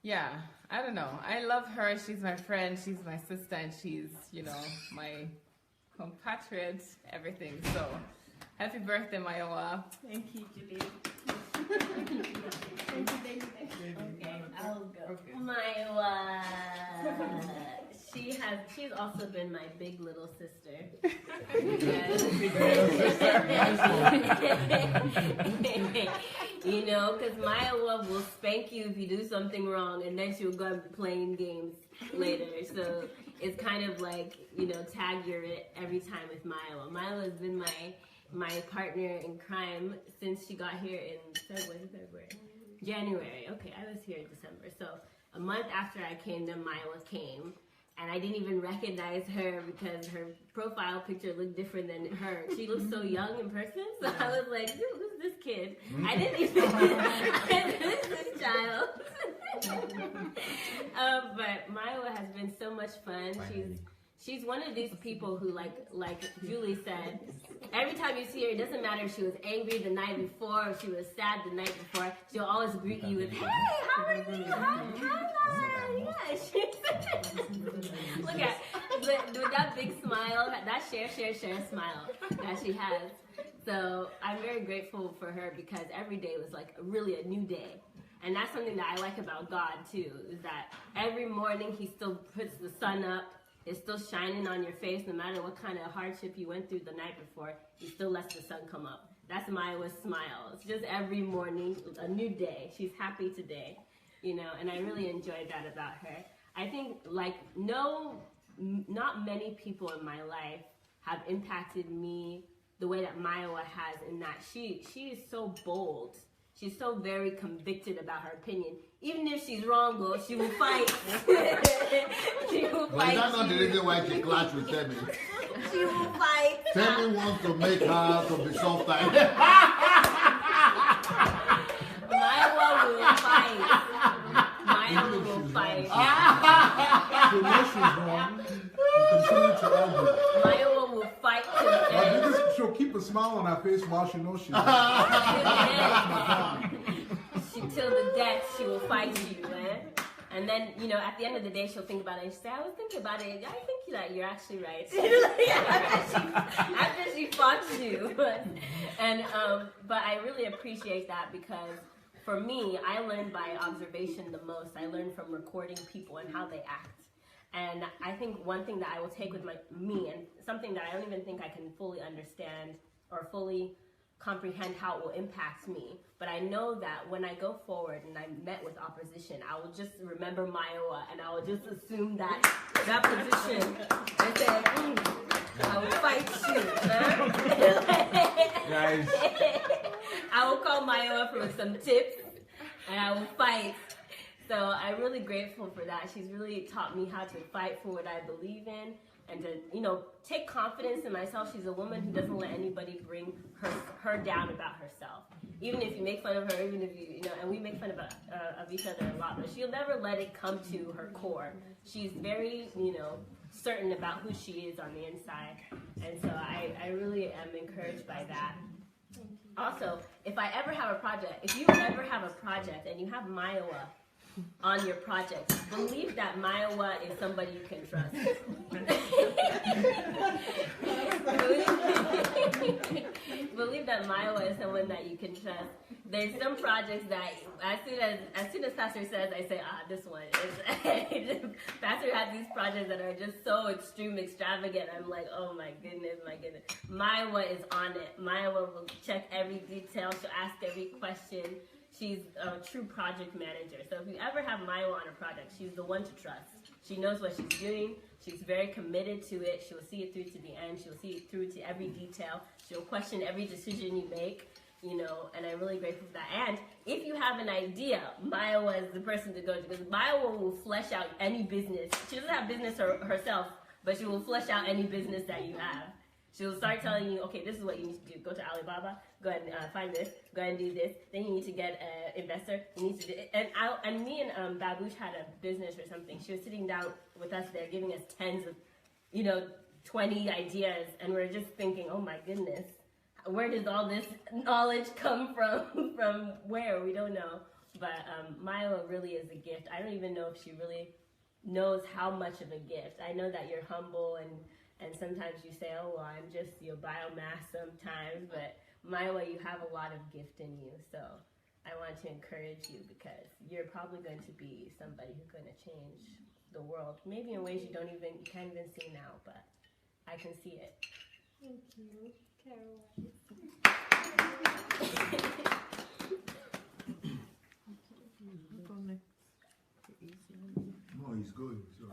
yeah, I don't know, I love her. She's my friend, she's my sister, and she's, you know, my compatriot, everything. So happy birthday, Mayowa. Thank you, Julie. Thank you. Okay, I'll go. Okay. Mayowa. She's also been my big little sister. You know, because Mayowa will spank you if you do something wrong, and then she'll go and be playing games later. So it's kind of like, you know, tag your it every time with Mayowa. Mayowa has been my partner in crime since she got here in January. Okay, I was here in December. So a month after I came, then Mayowa came. And I didn't even recognize her because her profile picture looked different than her. She looked so young in person. So I was like, who's this kid? I didn't even who's this child? But Mayowa has been so much fun. She's one of these people who, like Julie said, every time you see her, it doesn't matter if she was angry the night before or she was sad the night before, she'll always greet you with, hey, how are you? Yeah, look at, with that big smile, that share smile that she has. So I'm very grateful for her because every day was like really a new day. And that's something that I like about God too, is that every morning he still puts the sun up. It's still shining on your face no matter what kind of hardship you went through the night before. He still lets the sun come up. That's Mayowa's smile. It's just every morning, a new day. She's happy today, you know, and I really enjoyed that about her. I think, like, not many people in my life have impacted me the way that Mayowa has, in that she is so bold. She's so very convicted about her opinion. Even if she's wrong, though, she will fight. She will fight. But that's not the reason why she clashed with Temi. She will fight. Temi wants to make her to be soft time. Mayowa will fight. Mayowa will fight. She knows she's wrong. Continue to argue. Mayowa will fight to the end. She'll keep a smile on her face while she knows she's wrong. Till the death, she will fight you, eh? And then, you know, at the end of the day, she'll think about it and she'll say, I was thinking about it. I think that you're actually right. After she fought you. And, but I really appreciate that because for me, I learned by observation the most. I learned from recording people and how they act. And I think one thing that I will take with me, and something that I don't even think I can fully understand or fully comprehend how it will impact me, but I know that when I go forward and I'm met with opposition, I will just remember Mayowa and I will just assume that position and say, I will fight you. Guys. I will call Mayowa for some tips and I will fight. So I'm really grateful for that. She's really taught me how to fight for what I believe in and to, you know, take confidence in myself. She's a woman who doesn't let anybody bring her down about herself. Even if you make fun of her, even if you know, and we make fun of each other a lot, but she'll never let it come to her core. She's very, you know, certain about who she is on the inside. And so I really am encouraged by that. Also, if you ever have a project and you have Mayowa on your project, believe that Mayowa is somebody you can trust. Believe that Mayowa is someone that you can trust. There's some projects that as soon as Pastor says, I say, this one is. Pastor has these projects that are just so extravagant. I'm like, oh my goodness. Mayowa is on it. Mayowa will check every detail. She'll ask every question. she's a true project manager. So if you ever have MAYOWA on a project, she's the one to trust. She knows what she's doing. She's very committed to it. She'll see it through to the end. She'll see it through to every detail. She'll question every decision you make, you know, and I'm really grateful for that. And if you have an idea, MAYOWA is the person to go to, because MAYOWA will flesh out any business. She doesn't have business herself, but she will flesh out any business that you have. She'll start telling you, okay, this is what you need to do. Go to Alibaba, go ahead and find this, go ahead and do this. Then you need to get an investor. You need to do it. And me and Babush had a business or something. She was sitting down with us there, giving us tens of, 20 ideas. And we're just thinking, oh my goodness, where does all this knowledge come from? From where? We don't know. But MAYOWA really is a gift. I don't even know if she really knows how much of a gift. I know that you're humble and sometimes you say, oh, well, I'm just your biomass sometimes, but MAYOWA, you have a lot of gift in you. So I want to encourage you because you're probably going to be somebody who's going to change the world, maybe in ways you can't even see now, but I can see it. Thank you, Caroline. No, he's going. So.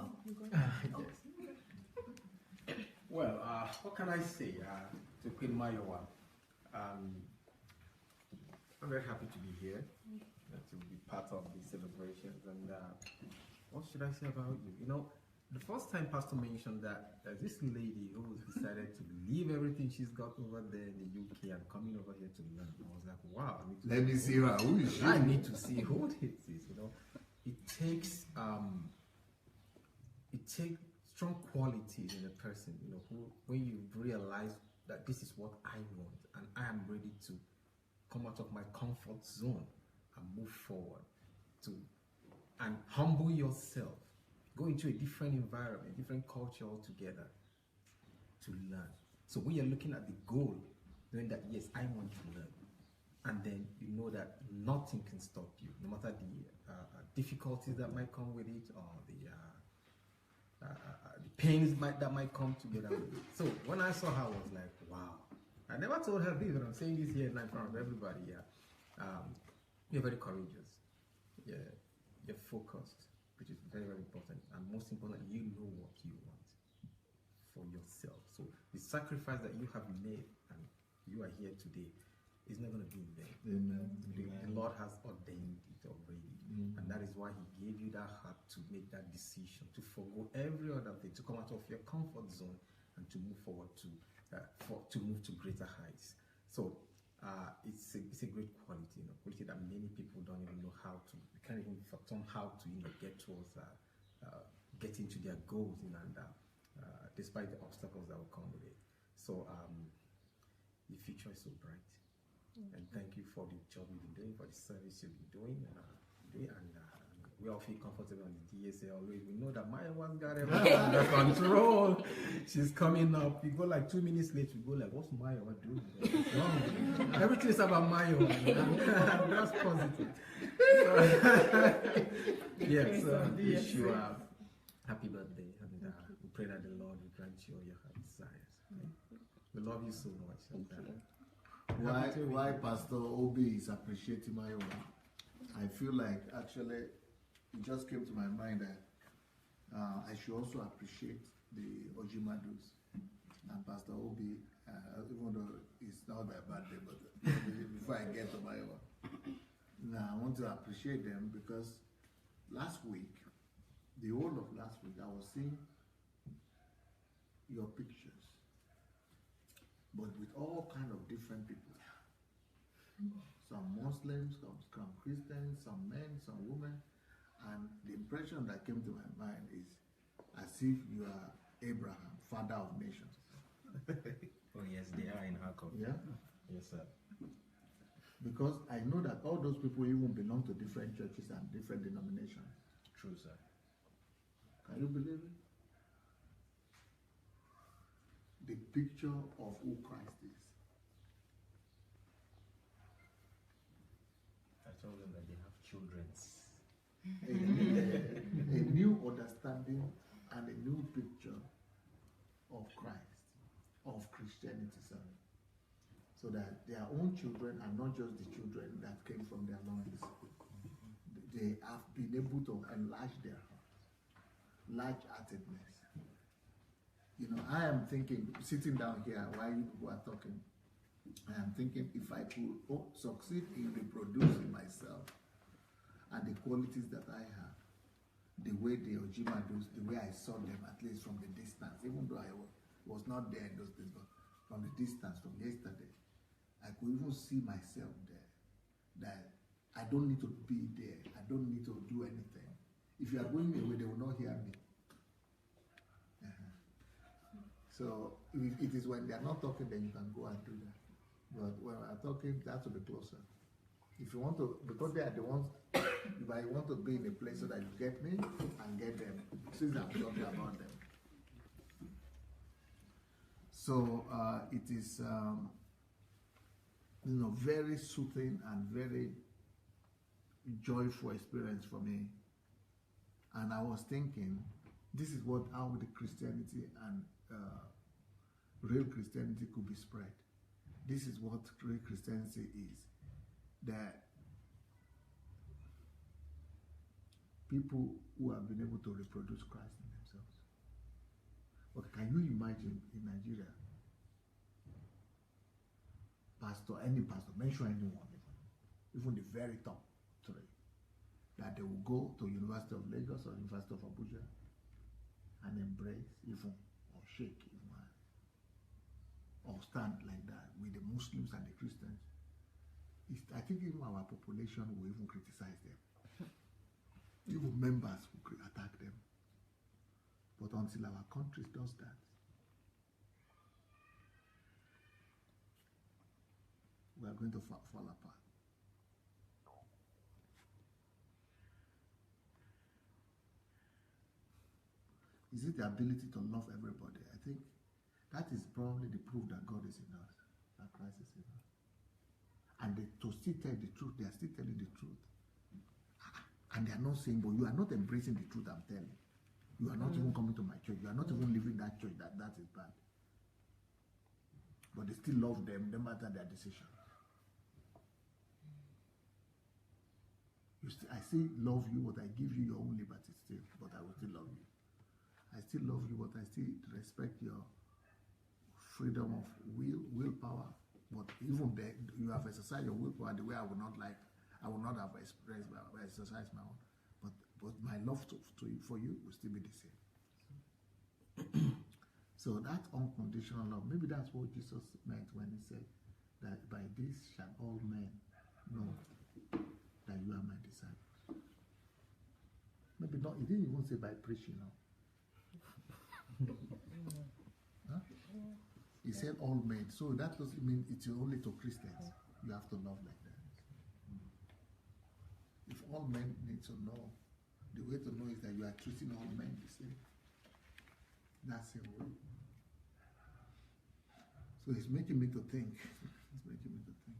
Well, what can I say to Queen MAYOWA? I'm very happy to be here, to be part of the celebrations. And what should I say about you? The first time Pastor mentioned that there's this lady who decided to leave everything she's got over there in the UK and coming over here to learn. I was like, wow. Let me see her. Who is she? I need to see who it is. It takes strong qualities in a person, who, when you realize that this is what I want and I am ready to come out of my comfort zone and move forward and humble yourself, go into a different environment, different culture altogether to learn. So when you're looking at the goal, knowing that, yes, I want to learn, and then you know that nothing can stop you, no matter the difficulties that might come with it or the pains that might come together with it. So when I saw her, I was like, wow. I never told her this, but I'm saying this here in front of everybody. You're very courageous. You're focused, which is very, very important. And most importantly, you know what you want for yourself. So the sacrifice that you have made and you are here today is not going to be in vain. Amen. The Lord has ordained it already. And that is why He gave you that heart to make that decision, to forgo every other thing, to come out of your comfort zone and to move forward to move to greater heights. So it's a great quality, quality that many people don't even know how to. They can't even fathom how to get towards getting to their goals, and despite the obstacles that will come with it. So the future is so bright. And thank you for the job you've been doing, for the service you've been doing. And we all feel comfortable on the DSA always. We know that MAYOWA's got everything under control. She's coming up. You go like 2 minutes late, you go like, what's MAYOWA doing? What's wrong? Everything is about MAYOWA. That's positive. So wish you a happy birthday. And we pray that the Lord will grant you all your heart desires. Okay? We love you so much. And, why Pastor Obi is appreciating MAYOWA? I feel like actually it just came to my mind that I should also appreciate the Ojimadus and Pastor Obi, even though it's not their birthday, but before I get to MAYOWA. Now I want to appreciate them because last week, the whole of last week, I was seeing your pictures, but with all kind of different people. Some Muslims, some Christians, some men, some women, and the impression that came to my mind is as if you are Abraham, father of nations. Oh yes, they are in Hakov. Yeah? Yes, sir. Because I know that all those people even belong to different churches and different denominations. True, sir. Can you believe it? The picture of who Christ is. I told them that they have children. A new understanding and a new picture of Christ, of Christianity, sorry. so that their own children are not just the children that came from their loins. They have been able to enlarge their heart, large-heartedness. You know, I am thinking, sitting down here while you people are talking, I am thinking if I could succeed in reproducing myself and the qualities that I have, the way the Ojimadus, the way I saw them, at least from the distance, even though I was not there in those days, but from the distance, from yesterday, I could even see myself there, that I don't need to be there, I don't need to do anything. If you are going away, they will not hear me. So it is when they are not talking, then you can go and do that. But when we are talking, that will be closer. If you want to, because they are the ones, if I want to be in a place so that you get me and get them, since I'm talking about them. So it is, you know, very soothing and very joyful experience for me. And I was thinking, this is what how the Christianity and real Christianity could be spread. This is what real Christianity is. That people who have been able to reproduce Christ in themselves. But can you imagine in Nigeria, pastor, any pastor, mention anyone, even the very top three, that they will go to University of Lagos or University of Abuja and embrace even or shake even or stand like that with the Muslims and the Christians. I think even our population will even criticize them. Even members will attack them. But until our country does that, we are going to fall apart. Is it the ability to love everybody? I think that is probably the proof that God is in us, that Christ is in us. And to still tell the truth, they are still telling the truth. And they are not saying, but you are not embracing the truth I'm telling. You are not even coming to my church. You are not even leaving that church. That is bad. But they still love them, no matter their decision. I still love you, but I give you your own liberty still, but I will still love you. I still love you, but I still respect your freedom of willpower. But even there, you have exercised your willpower the way I would not like. I would not have expressed exercised my own. But my love for you will still be the same. So that unconditional love, maybe that's what Jesus meant when he said that by this shall all men know that you are my disciples. Maybe not, he didn't even say by preaching, no. Huh? He said all men. So that doesn't mean it's only to Christians. You have to love like that. If all men need to know, the way to know is that you are treating all men the same. That's the way. So it's making me to think. It's making me to think.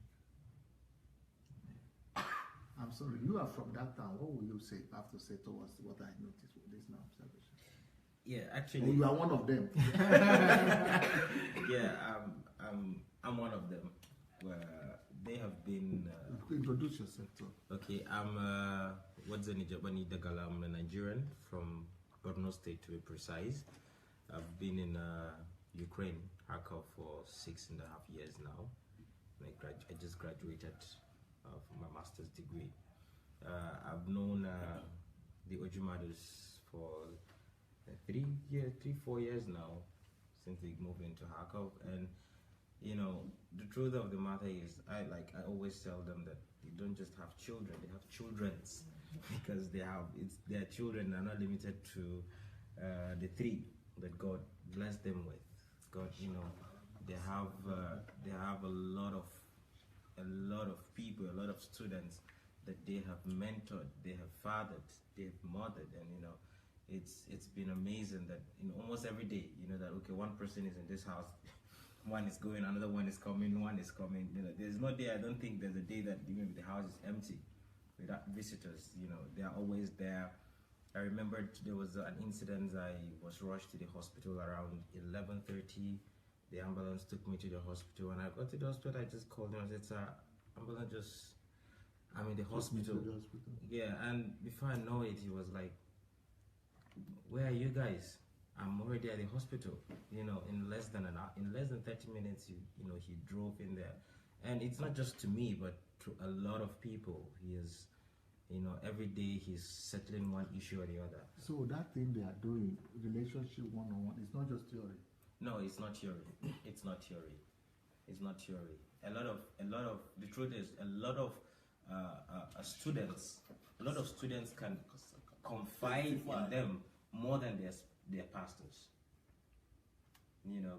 I'm sorry, you are from that town. What will you say, have to say towards what I noticed with this now observation? Yeah, actually. Oh, you are one of them. Yeah, I'm one of them. Where they have been. Introduce yourself, too. Okay, I'm I'm a Nigerian from Borno State, to be precise. I've been in Ukraine, Kharkov, for 6.5 years now. I just graduated from my master's degree. I've known the Ojimadus for 4 years now, since they moved into Kharkov. And you know, the truth of the matter is, I always tell them that you don't just have children; they have childrens, because their children are not limited to the 3 that God blessed them with. God, you know, they have a lot of people, a lot of students that they have mentored, they have fathered, they have mothered, and you know, it's been amazing that almost every day, you know, that okay, one person is in this house, one is going, another one is coming, one is coming. You know, there's no day, I don't think there's a day that even the house is empty without visitors. You know, they are always there. I remember there was an incident. I was rushed to the hospital around 11:30 the ambulance took me to the hospital. When I got to the hospital, I just called him. I said, "Sir, ambulance I'm in the hospital." Yeah, and before I know it, he was like, "Where are you guys?" "I'm already at the hospital." You know, in less than 30 minutes, he drove in there. And it's not just to me, but to a lot of people. He is, every day he's settling one issue or the other. So that thing they are doing, relationship one-on-one, it's not just theory. No, it's not theory. It's not theory. It's not theory. A lot of the truth is a lot of students can confide in them more than their pastors.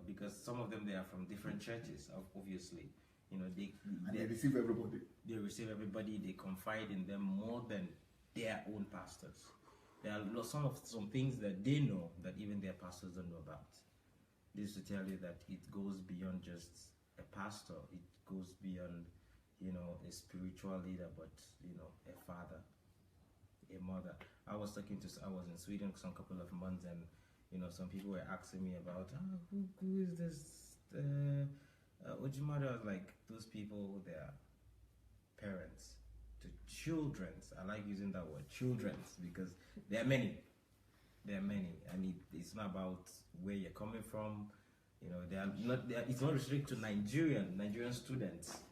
Because some of them, they are from different churches, obviously. They receive everybody. They receive everybody. They confide in them more than their own pastors. There are some things that they know that even their pastors don't know about. This is to tell you that it goes beyond just a pastor. It goes beyond, a spiritual leader, but a father, a mother. I was in Sweden some couple of months, and some people were asking me about who is this Ojimada. I was like, those people, they are parents to children's. I like using that word, children's, because there are many. There are many, and it's not about where you're coming from. It's not restricted to Nigerian students.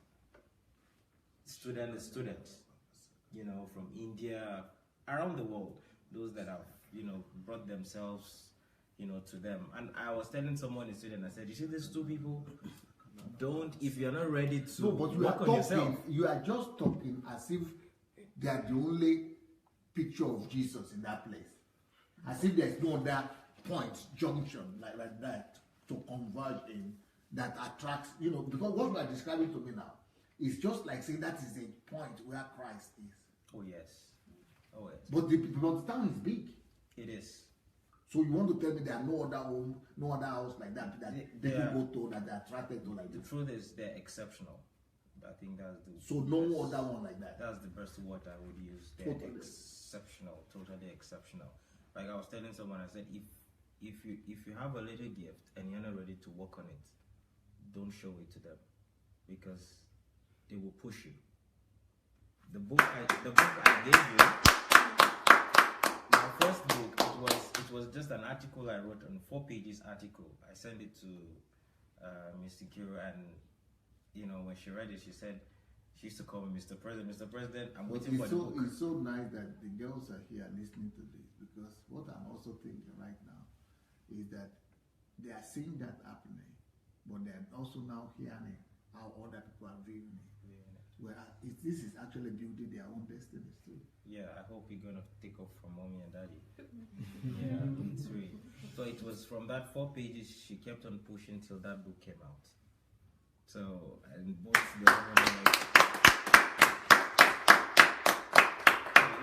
Students, from India, around the world, those that have, brought themselves, to them. And I was telling someone in Sweden, I said, you see these two people? If you're not ready to work on yourself. You are just talking as if they are the only picture of Jesus in that place. As if there's no other point, junction, like that, to converge in, that attracts, because what you are describing to me now is just like saying that is a point where Christ is. Oh, yes. Oh, yes. But the town is big. It is. So you want to tell me there are no other home, no other house like that people go to, that they're attracted to like this? The truth is they're exceptional. I think that's the... So no other one like that? That's the best word I would use. They're exceptional, totally exceptional. Like I was telling someone, I said, if you have a little gift and you're not ready to work on it, don't show it to them, because they will push you. The book I gave you, my first book, it was just an article I wrote, on 4 pages article. I sent it to Mr. Kiro, and when she read it, she said, she used to call me Mr. President. Mr. President, I'm waiting for the book. It's so nice that the girls are here listening to this, because what I'm also thinking right now is that they are seeing that happening, but they're also now hearing how other people are viewing it. This is actually building their own destinies too. Yeah, I hope we're gonna take off from mommy and daddy. Yeah, it's real. So it was from that 4 pages she kept on pushing till that book came out. So, and both they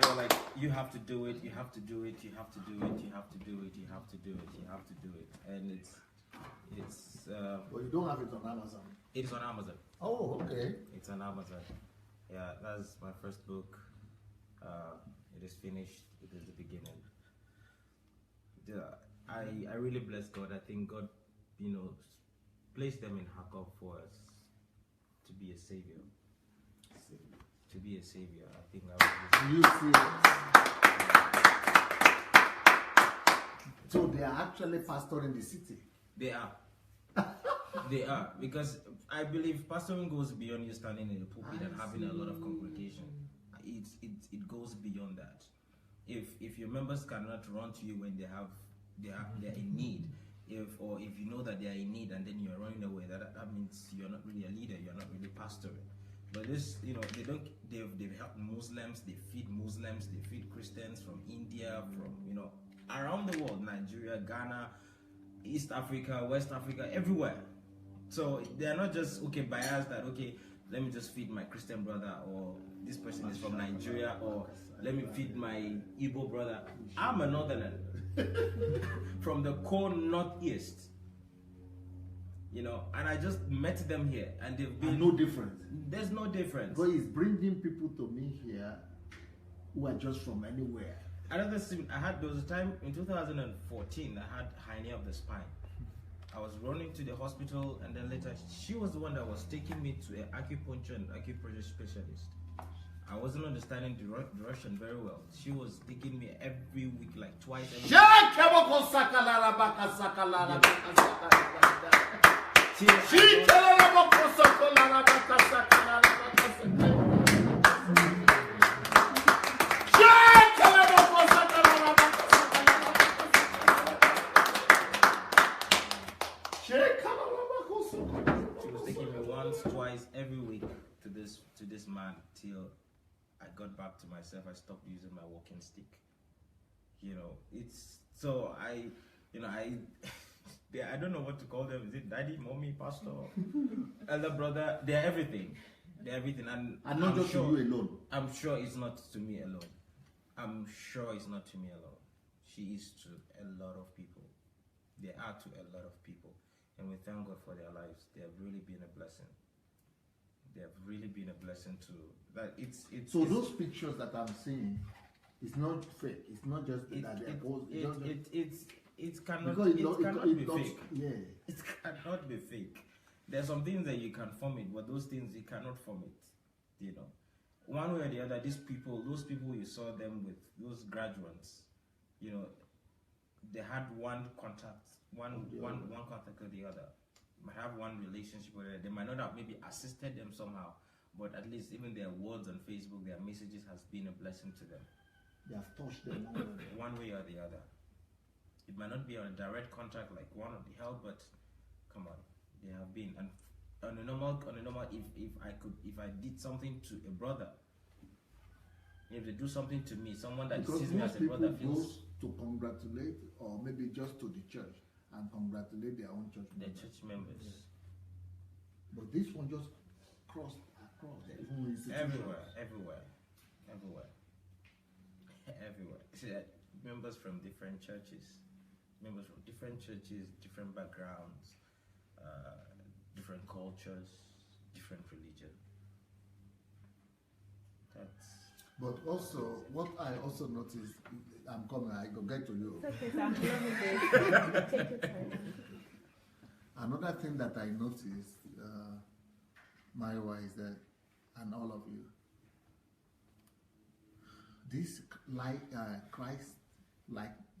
were like, you have to do it, you have to do it, you have to do it, you have to do it, you have to do it, you have to do it. And it's but you don't have it on Amazon. It's on Amazon. Oh, okay. It's on Amazon. Yeah, that's my first book. It is finished. It is the beginning. I really bless God. I think God, placed them in Hakov for us to be a savior. To be a savior. I think So they are actually pastoring the city. They are. They are, because I believe pastoring goes beyond you standing in the pulpit and having a lot of congregation. It goes beyond that. If your members cannot run to you when they're in need, if you know that they are in need and then you're running away, that means you're not really a leader, you're not really pastoring. But this, they've helped Muslims, they feed Christians from India, from around the world, Nigeria, Ghana, East Africa, West Africa, everywhere. So they are not just biased that let me just feed my Christian brother, or this person is from Nigeria, or let me feed my Igbo brother. I'm a northerner from the core northeast, and I just met them here, and they've been no difference. There's no difference. God is bringing people to me here who are just from anywhere. Another thing, there was a time in 2014 I had hernia of the spine. I was running to the hospital, and then later she was the one that was taking me to an acupuncture and acupressure specialist. I wasn't understanding the Russian very well. She was taking me every week, like twice every week. She was taking me once, twice every week to this man till I got back to myself. I stopped using my walking stick. You know, it's so I don't know what to call them. Is it daddy, mommy, pastor, elder brother? They're everything. They're everything, and not just to you alone. I'm sure it's not to me alone. I'm sure it's not to me alone. She is to a lot of people. They are to a lot of people, and we thank God for their lives. They have really been a blessing. They have really been a blessing to that. It's those pictures that I'm seeing, it's not fake. It's not just that they're posed. It cannot be fake. Yeah, it cannot be fake. There's some things that you can form it, but those things you cannot form it. You know, one way or the other, those people you saw them with, those graduates, you know, they had one contact with the other. Might have one relationship with it. They might not have maybe assisted them somehow, but at least even their words on Facebook, their messages has been a blessing to them. They have touched them one way or the other. It might not be on a direct contact like one of the help, but come on, they have been. And on a normal, if I did something to a brother, if they do something to me, someone that sees me as a brother feels to congratulate, or maybe just to the church and congratulate their own church members. Church members. Yes. But this one just crossed across everywhere. See, members from different churches, different backgrounds, different cultures, different religion. But also, what I also noticed, I'm coming, I go get to you. It's okay, so I'm loving this. Take your time. Another thing that I noticed, MAYOWA, is that, and all of you, this Christ likeness,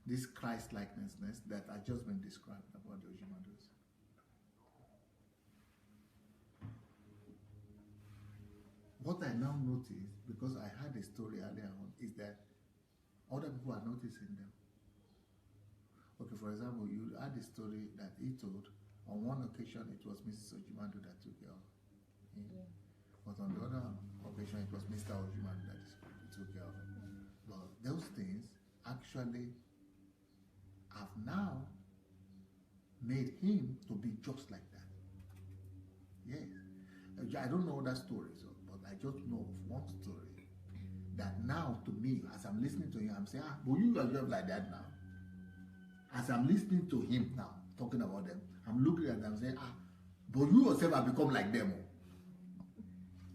this Christ likeness that has just been described about the Ojimados. What I now notice, because I had a story earlier on, is that other people are noticing them. Okay, for example, you had a story that he told. On one occasion, it was Mrs. Ojimado that took care of him. Yeah. But on the other occasion, it was Mr. Ojimado that took care of him. But those things actually have now made him to be just like that. Yes. I don't know that story, but I just know of one story that now, to me, as I'm listening to him, I'm saying, but you are just like that now. As I'm listening to him now, talking about them, I'm looking at them saying, but you yourself have become like them.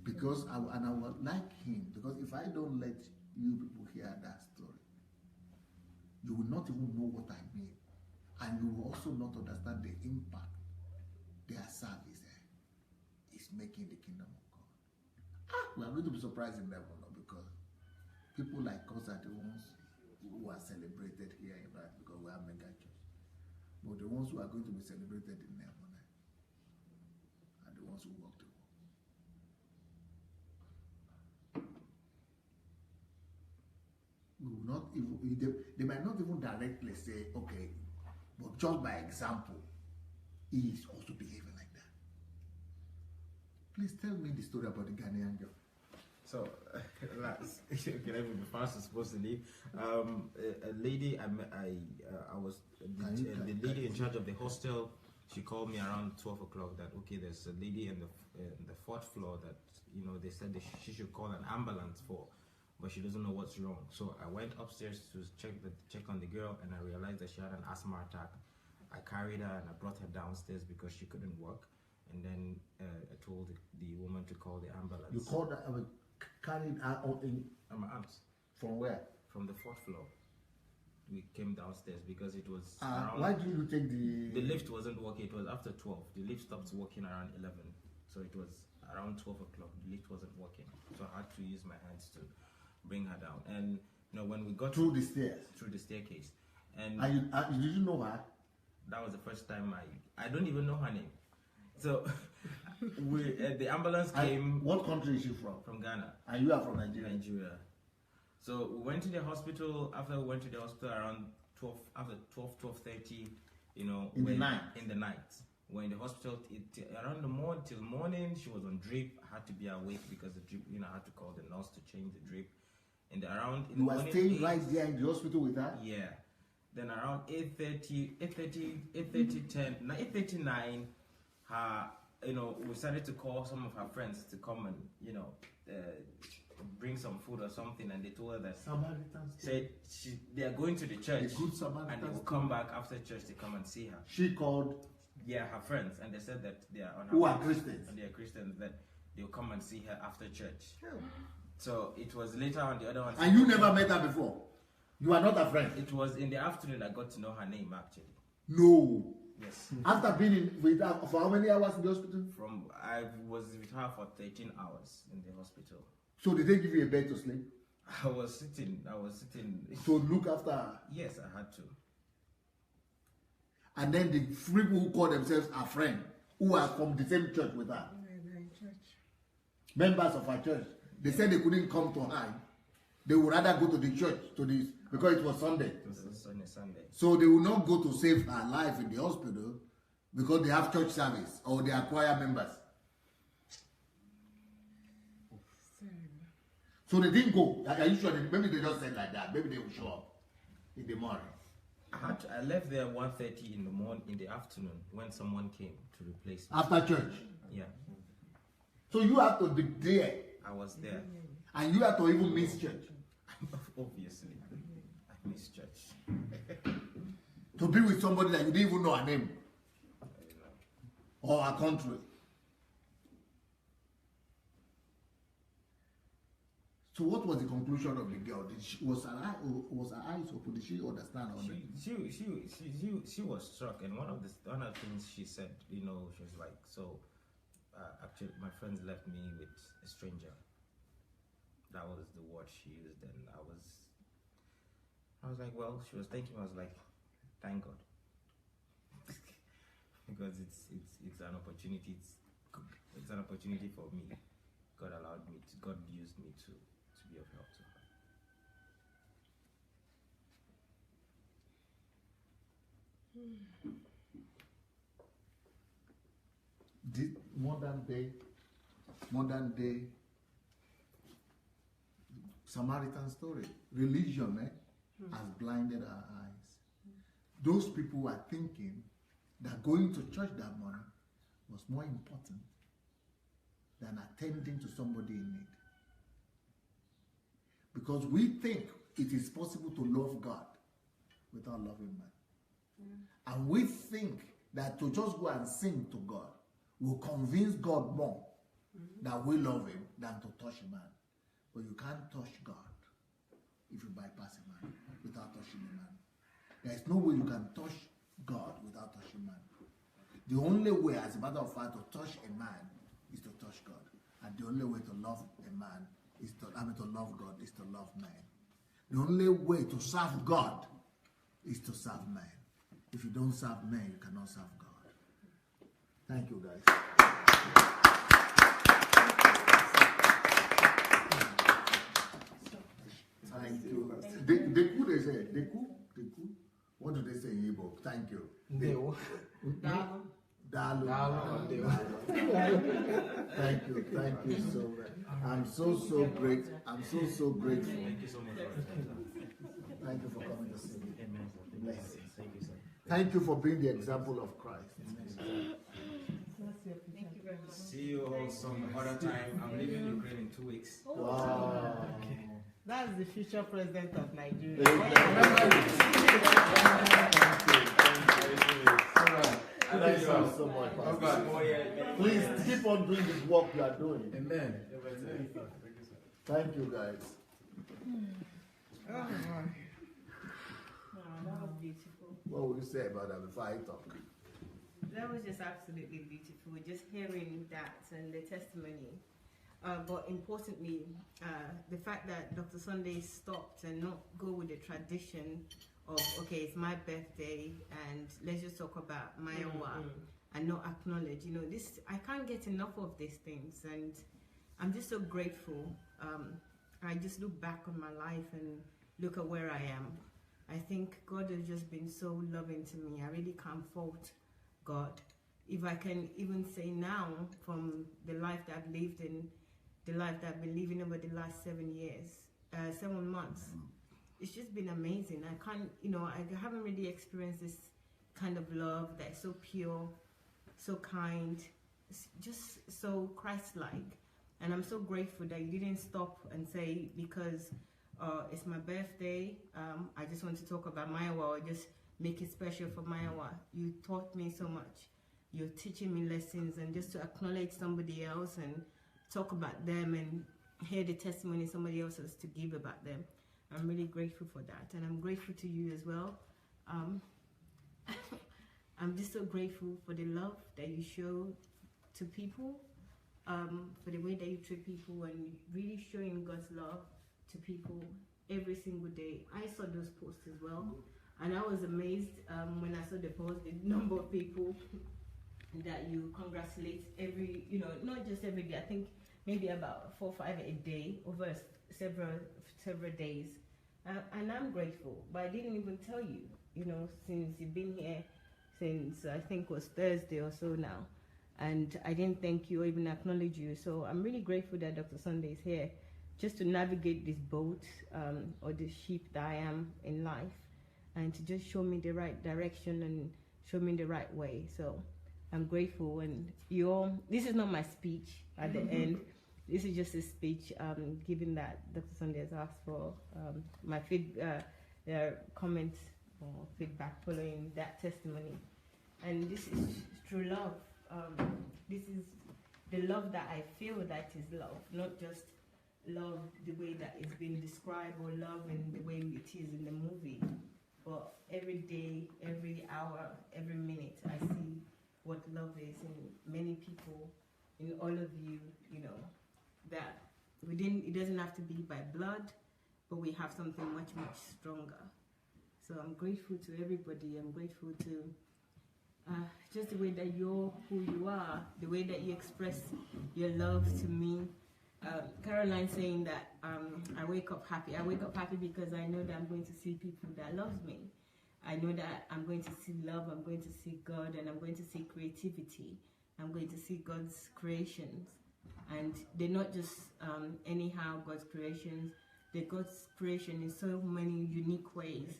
Because I would like him, because if I don't let you people hear that story, you will not even know what I mean. And you will also not understand the impact their service is making the kingdom of God. We are going to be surprised in heaven, because people like us are the ones who are celebrated here in life, because we are mega church. But the ones who are going to be celebrated in heaven are the ones who walk the walk. We will not even, they might not even directly say, okay, but just by example, he is also behaving like that. Please tell me the story about the Ghanaian girl. So, okay, let me be fast. I'm supposed to leave. A lady, I was the lady in charge of the hostel. She called me around 12 o'clock that okay, there's a lady in the fourth floor that they said she should call an ambulance for, but she doesn't know what's wrong. So I went upstairs to check on the girl, and I realized that she had an asthma attack. I carried her and I brought her downstairs because she couldn't walk, and then I told the woman to call the ambulance. You called her? Carried her out in my aunt. From where? From the fourth floor. we came downstairs because it was why didn't you take the lift wasn't working. It was after 12. The lift stopped working around 11, so it was around 12 o'clock. The lift wasn't working, so I had to use my hands to bring her down. And you know, when we got through the stairs, through the staircase, and did you know her? That was the first time I don't even know her name. So the ambulance came. What country is she from? From Ghana. And you are from Nigeria. Nigeria. So we went to the hospital. After we went to the hospital around 12, after 12:30, you know, in the night. We're in the hospital around the morning till morning. She was on drip. I had to be awake because the drip. You know, I had to call the nurse to change the drip. You were staying right there in the hospital with her. Yeah. Then around 8:39, her, you know, we started to call some of her friends to come and, you know, bring some food or something, and they told her that they are going to the church, and they will come back after church to come and see her. She called. Yeah, her friends, and they said that they are on her. Who are Christians? And they are Christians, that they will come and see her after church. So it was later on the other one. And you never met her before? You are not a friend? It was in the afternoon I got to know her name, actually. No. Yes. After being with her for how many hours in the hospital? I was with her for 13 hours in the hospital. So did they give you a bed to sleep? I was sitting. To look after her? Yes, I had to. And then the people who call themselves her friend, who are from the same church with her, members of her church, they said they couldn't come to her. They would rather go to the church because it was Sunday. It was Sunday. So they will not go to save her life in the hospital because they have church service or they are choir members. So they didn't go. Like, are you sure? Maybe they just said like that. Maybe they will show up in the morning. I left there 1:30 in the morning, in the afternoon, when someone came to replace me. After church? Yeah. So you have to be there. I was there. And you have to even miss church. Obviously. I miss church. To be with somebody that you didn't even know her name. Or her country. So what was the conclusion of the girl? Was her eyes open? Did she understand all that? She was struck, and one of the things she said, you know, she was like, so actually my friends left me with a stranger. That was the word she used, and I was like, well, she was thinking, I was like, thank God. Because it's an opportunity. It's an opportunity for me. God used me to be of help to her. This modern day Samaritan story, religion has blinded our eyes. Those people are thinking that going to church that morning was more important than attending to somebody in need. Because we think it is possible to love God without loving man. And we think that to just go and sing to God will convince God more that we love him than to touch a man. But you can't touch God if you bypass a man without touching a man. There is no way you can touch God without touching man. The only way, as a matter of fact, to touch a man is to touch God. And the only way to love a man is to love God is to love man. The only way to serve God is to serve man. If you don't serve man, you cannot serve God. Thank you, guys. Thank you. They say. What do they say in Igbo? Thank you. Dalu. Thank you so much. I'm so great. I'm so grateful. Thank you so much. Thank you for coming to see me. Bless you. Thank you, sir. Thank you for being the example of Christ. Thank you very much. See you all some other time. I'm leaving Ukraine in 2 weeks. Wow. Okay. That's the future president of Nigeria. Thank you so much. Please keep on doing this work you are doing. Amen. Thank you, guys. Oh, beautiful. What would you say about that before I talk? That was just absolutely beautiful. Just hearing that and the testimony. But importantly, the fact that Dr. Sandei stopped and not go with the tradition of, okay, it's my birthday and let's just talk about MAYOWA and not acknowledge, you know, this, I can't get enough of these things, and I'm just so grateful. I just look back on my life and look at where I am. I think God has just been so loving to me. I really can't fault God. If I can even say now, from the life that I've lived in, the life that I've been living over the last 7 years, 7 months, it's just been amazing. I can't, you know, I haven't really experienced this kind of love that's so pure, so kind, just so Christ-like. And I'm so grateful that you didn't stop and say, because it's my birthday, I just want to talk about MAYOWA, or just make it special for MAYOWA. You taught me so much. You're teaching me lessons, and just to acknowledge somebody else and talk about them and hear the testimony somebody else has to give about them. I'm really grateful for that, and I'm grateful to you as well. I'm just so grateful for the love that you show to people, for the way that you treat people, and really showing God's love to people every single day. I saw those posts as well, and I was amazed when I saw the post, the number of people that you congratulate every, you know, not just every day, I think maybe about 4 or 5 a day over several days. And I'm grateful, but I didn't even tell you, you know, since you've been here since I think it was Thursday or so now, and I didn't thank you or even acknowledge you. So I'm really grateful that Dr. Sandei is here just to navigate this boat, or the ship that I am in life, and to just show me the right direction and show me the right way. So I'm grateful, and this is not my speech at the end. This is just a speech, given that Dr. Sandei has asked for my comments or feedback following that testimony. And this is true love. This is the love that I feel that is love, not just love the way that it's been described, or love in the way it is in the movie. But every day, every hour, every minute, I see what love is in many people, in all of you, you know, that it doesn't have to be by blood, but we have something much, much stronger. So I'm grateful to everybody. I'm grateful to just the way that you're who you are, the way that you express your love to me. Caroline saying that I wake up happy. I wake up happy because I know that I'm going to see people that love me. I know that I'm going to see love, I'm going to see God, and I'm going to see creativity. I'm going to see God's creations. And they're not just anyhow God's creations. They're God's creation in so many unique ways.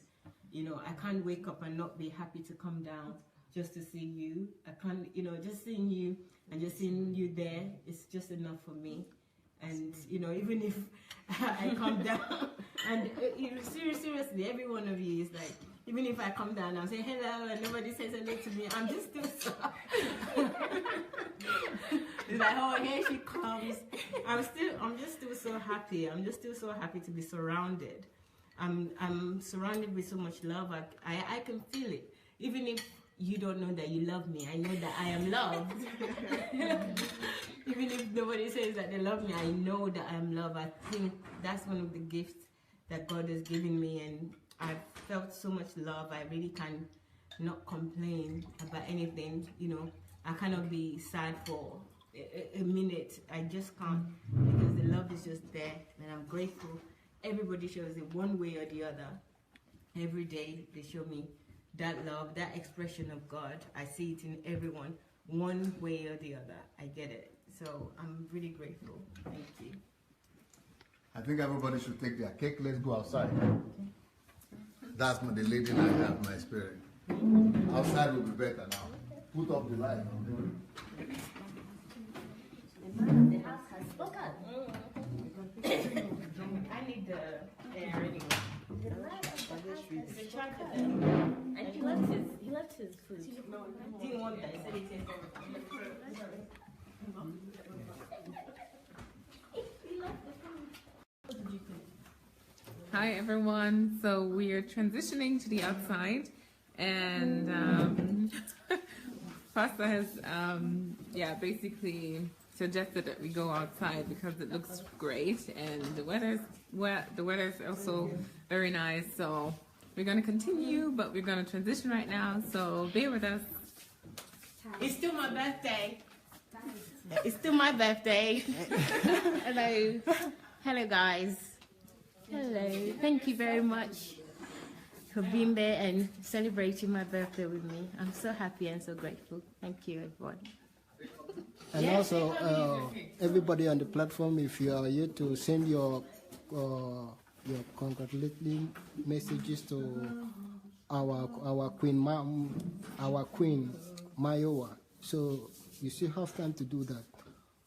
You know, I can't wake up and not be happy to come down just to see you. I can't, you know, just seeing you and just seeing you there is just enough for me. And, you know, even if I come down, and seriously, every one of you is like, even if I come down and say hello and nobody says hello to me, I'm just still so it's like, oh, here she comes. I'm just still so happy. I'm just still so happy to be surrounded. I'm surrounded with so much love. I can feel it. Even if you don't know that you love me, I know that I am loved. Even if nobody says that they love me, I know that I am loved. I think that's one of the gifts that God has given me, and I've felt so much love. I really can not complain about anything. You know, I cannot be sad for a minute. I just can't, because the love is just there, and I'm grateful. Everybody shows it one way or the other. Every day they show me that love, that expression of God. I see it in everyone, one way or the other. I get it. So I'm really grateful. Thank you. I think everybody should take their cake. Let's go outside. That's the leading I have in my spirit. Outside will be better now. Put up the light. The house has spoken. I need the air anyway. The charger there. And he left his food. Didn't want that. He said he tasted everything. Hi everyone, so we are transitioning to the outside. And Pastor has, basically suggested that we go outside because it looks great and the weather is also very nice. So we're going to continue, but we're going to transition right now. So bear with us. It's still my birthday. It's still my birthday. Hello. Hello, guys. Hello. Thank you very much for being there and celebrating my birthday with me. I'm so happy and so grateful. Thank you, everyone. And also, everybody on the platform, if you are here to send your congratulating messages to our queen MAYOWA. So you still have time to do that.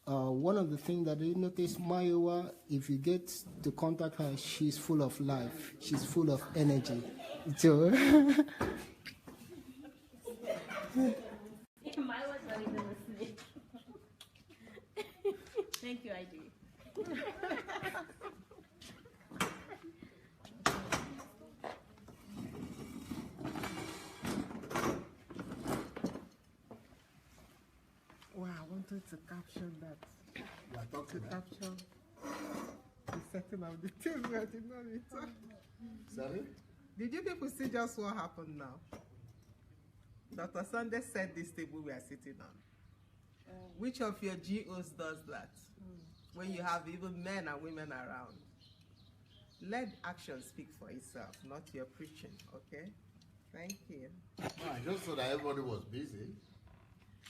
One of the things that you notice, MAYOWA, if you get to contact her, she's full of life. She's full of energy. So MAYOWA's not even listening. Thank you, I do. Wow, I wanted to capture that. To capture the setting of the table. I did not return. Sorry? Did you people see just what happened now? Dr. Sandey said this table we are sitting on. Which of your GOs does that? When you have even men and women around. Let action speak for itself, not your preaching, okay? Thank you. No, I just thought that everybody was busy.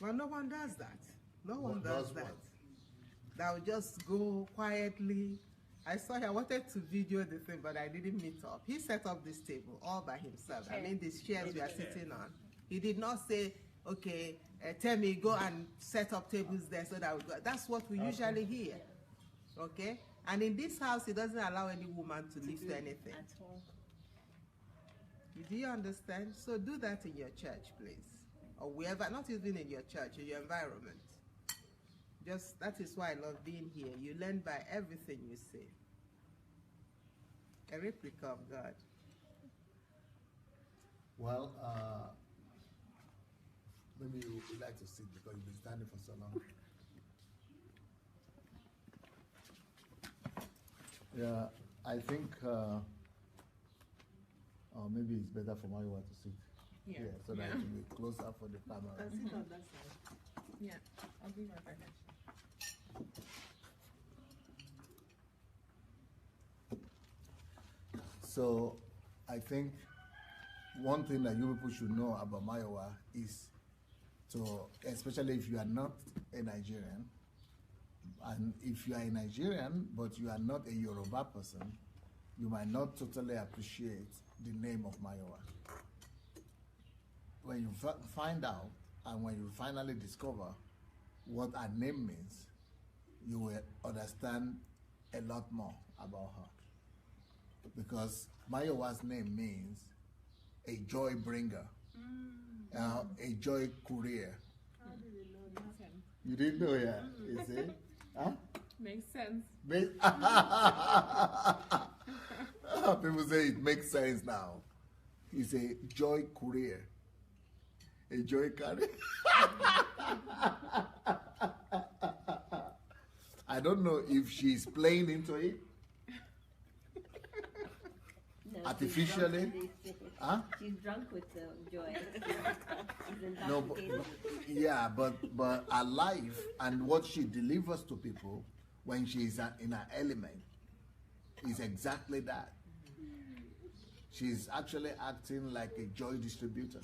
Well, no one does that. No one does that. What? That will just go quietly. I saw I wanted to video the thing, but I didn't meet up. He set up this table all by himself. I mean, these chairs we are sitting on. He did not say, okay, tell me, go and set up tables there so that we go. That's what we usually hear. Okay? And in this house, he doesn't allow any woman to lift anything. At all. Do you understand? So do that in your church, please. Or wherever, not even in your church, in your environment. Just, that is why I love being here. You learn by everything you say. A replica of God. Well, maybe you would like to sit because you've been standing for so long. Yeah, I think maybe it's better for MAYOWA to sit here so that it will be closer for the camera. Sit on that side. Yeah, I'll be right back. So I think one thing that you people should know about MAYOWA is to, especially if you are not a Nigerian, and if you are a Nigerian but you are not a Yoruba person, you might not totally appreciate the name of MAYOWA. When you find out and when you finally discover what her name means, you will understand a lot more about her. Because MAYOWA's name means a joy bringer, a joy courier. How did you know that? You didn't know, yeah? You see? Huh? Makes sense. People say it makes sense now. It's a joy courier. A joy carrier. I don't know if she's playing into it. No, artificially. Huh? She's drunk with the joy. No, but her life and what she delivers to people when she is in her element is exactly that. She's actually acting like a joy distributor.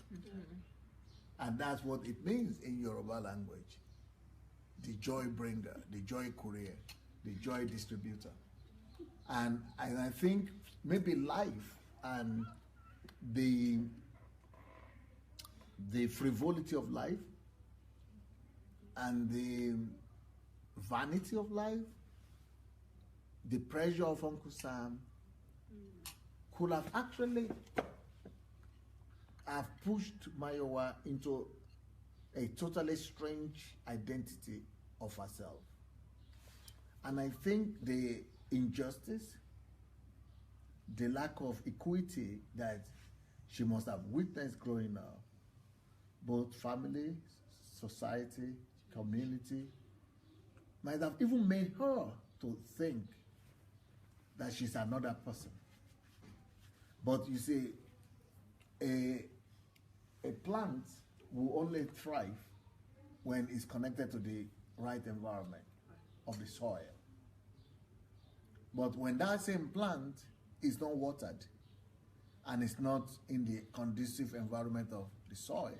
And that's what it means in Yoruba language. The joy bringer, the joy courier, the joy distributor. And I think maybe life and the frivolity of life and the vanity of life, the pressure of Uncle Sam could have actually have pushed MAYOWA into a totally strange identity of herself. And I think the injustice, the lack of equity that she must have witnessed growing up, both family, society, community, might have even made her to think that she's another person. But you see, a plant will only thrive when it's connected to the right environment of the soil. But when that same plant is not watered and it's not in the conducive environment of the soil,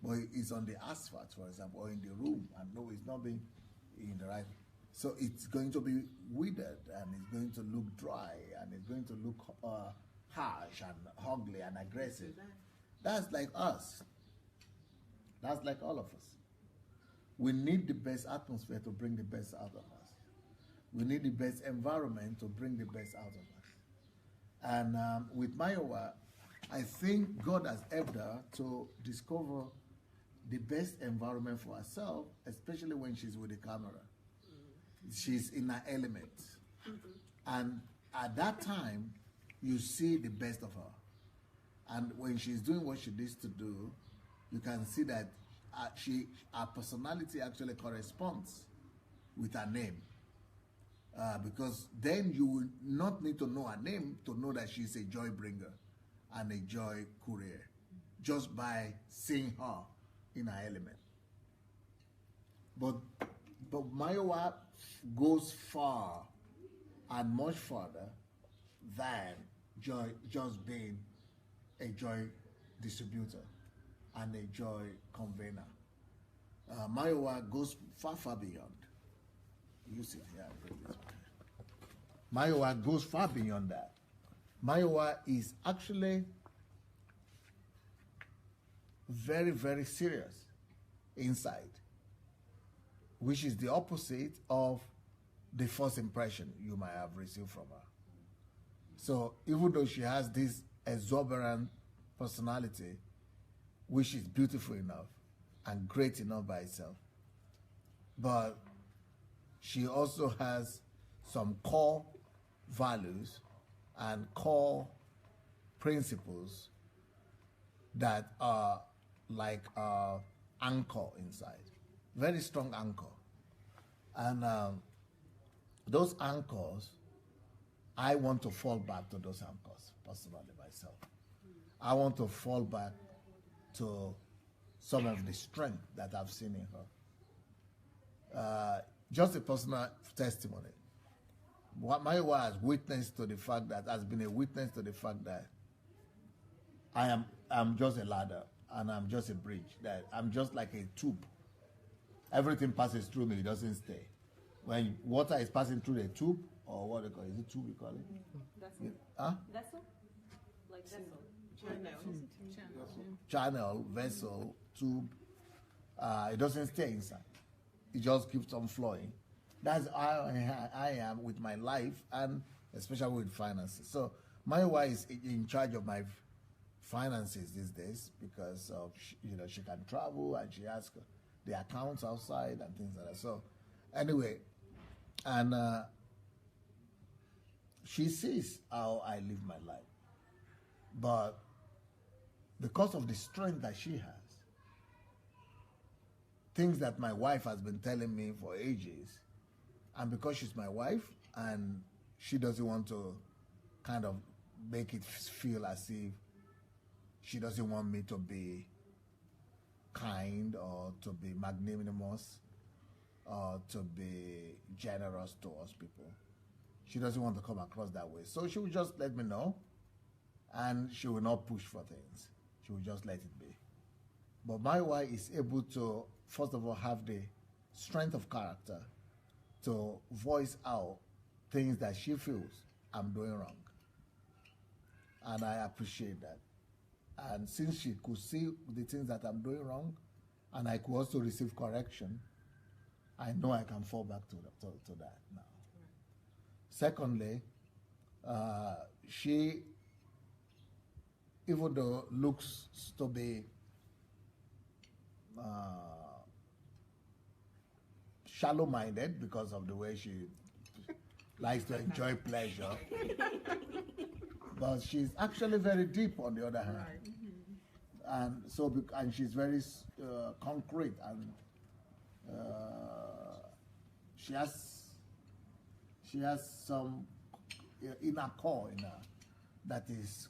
but it's on the asphalt, for example, or in the room, and no, it's not being in the right, so it's going to be withered, and it's going to look dry, and it's going to look harsh and ugly and aggressive. That's like us. That's like all of us. We need the best atmosphere to bring the best out of us. We need the best environment to bring the best out of us. And with MAYOWA, I think God has helped her to discover the best environment for herself, especially when she's with the camera. She's in her element. And at that time, you see the best of her. And when she's doing what she needs to do, you can see that her personality actually corresponds with her name. Because then you will not need to know her name to know that she's a joy bringer and a joy courier, just by seeing her in her element. But MAYOWA goes far and much further than just being a joy distributor and a joy convener. MAYOWA goes far, far beyond. You see, yeah, MAYOWA goes far beyond that. MAYOWA is actually very, very serious inside, which is the opposite of the first impression you might have received from her. So even though she has this exuberant personality, which is beautiful enough and great enough by itself, but she also has some core values and core principles that are like anchor inside, very strong anchor. And those anchors, I want to fall back to those anchors personally myself. I want to fall back to some of the strength that I've seen in her. Just a personal testimony. MAYOWA has witnessed to the fact that, has been a witness to the fact that I'm just a ladder and I'm just a bridge, that I'm just like a tube. Everything passes through me, it doesn't stay. When water is passing through the tube, or what they call it, is it tube you call it? Vessel. Huh? Vessel? Like vessel. Channel, vessel, tube, it doesn't stay inside. It just keeps on flowing. That's how I am with my life, and especially with finances. So MAYOWA is in charge of my finances these days because of, she can travel and she has the accounts outside and things like that. So anyway, and she sees how I live my life. But because of the strength that she has, things that my wife has been telling me for ages, and because she's my wife and she doesn't want to kind of make it feel as if she doesn't want me to be kind or to be magnanimous or to be generous towards people. She doesn't want to come across that way. So she will just let me know, and she will not push for things. She will just let it be. But MAYOWA is able to, first of all, have the strength of character to voice out things that she feels I'm doing wrong. And I appreciate that. And since she could see the things that I'm doing wrong, and I could also receive correction, I know I can fall back to that now. Secondly, she, even though looks to be shallow-minded because of the way she likes to enjoy pleasure, but she's actually very deep on the other hand. And so, and she's very concrete, and she has some inner core in her that is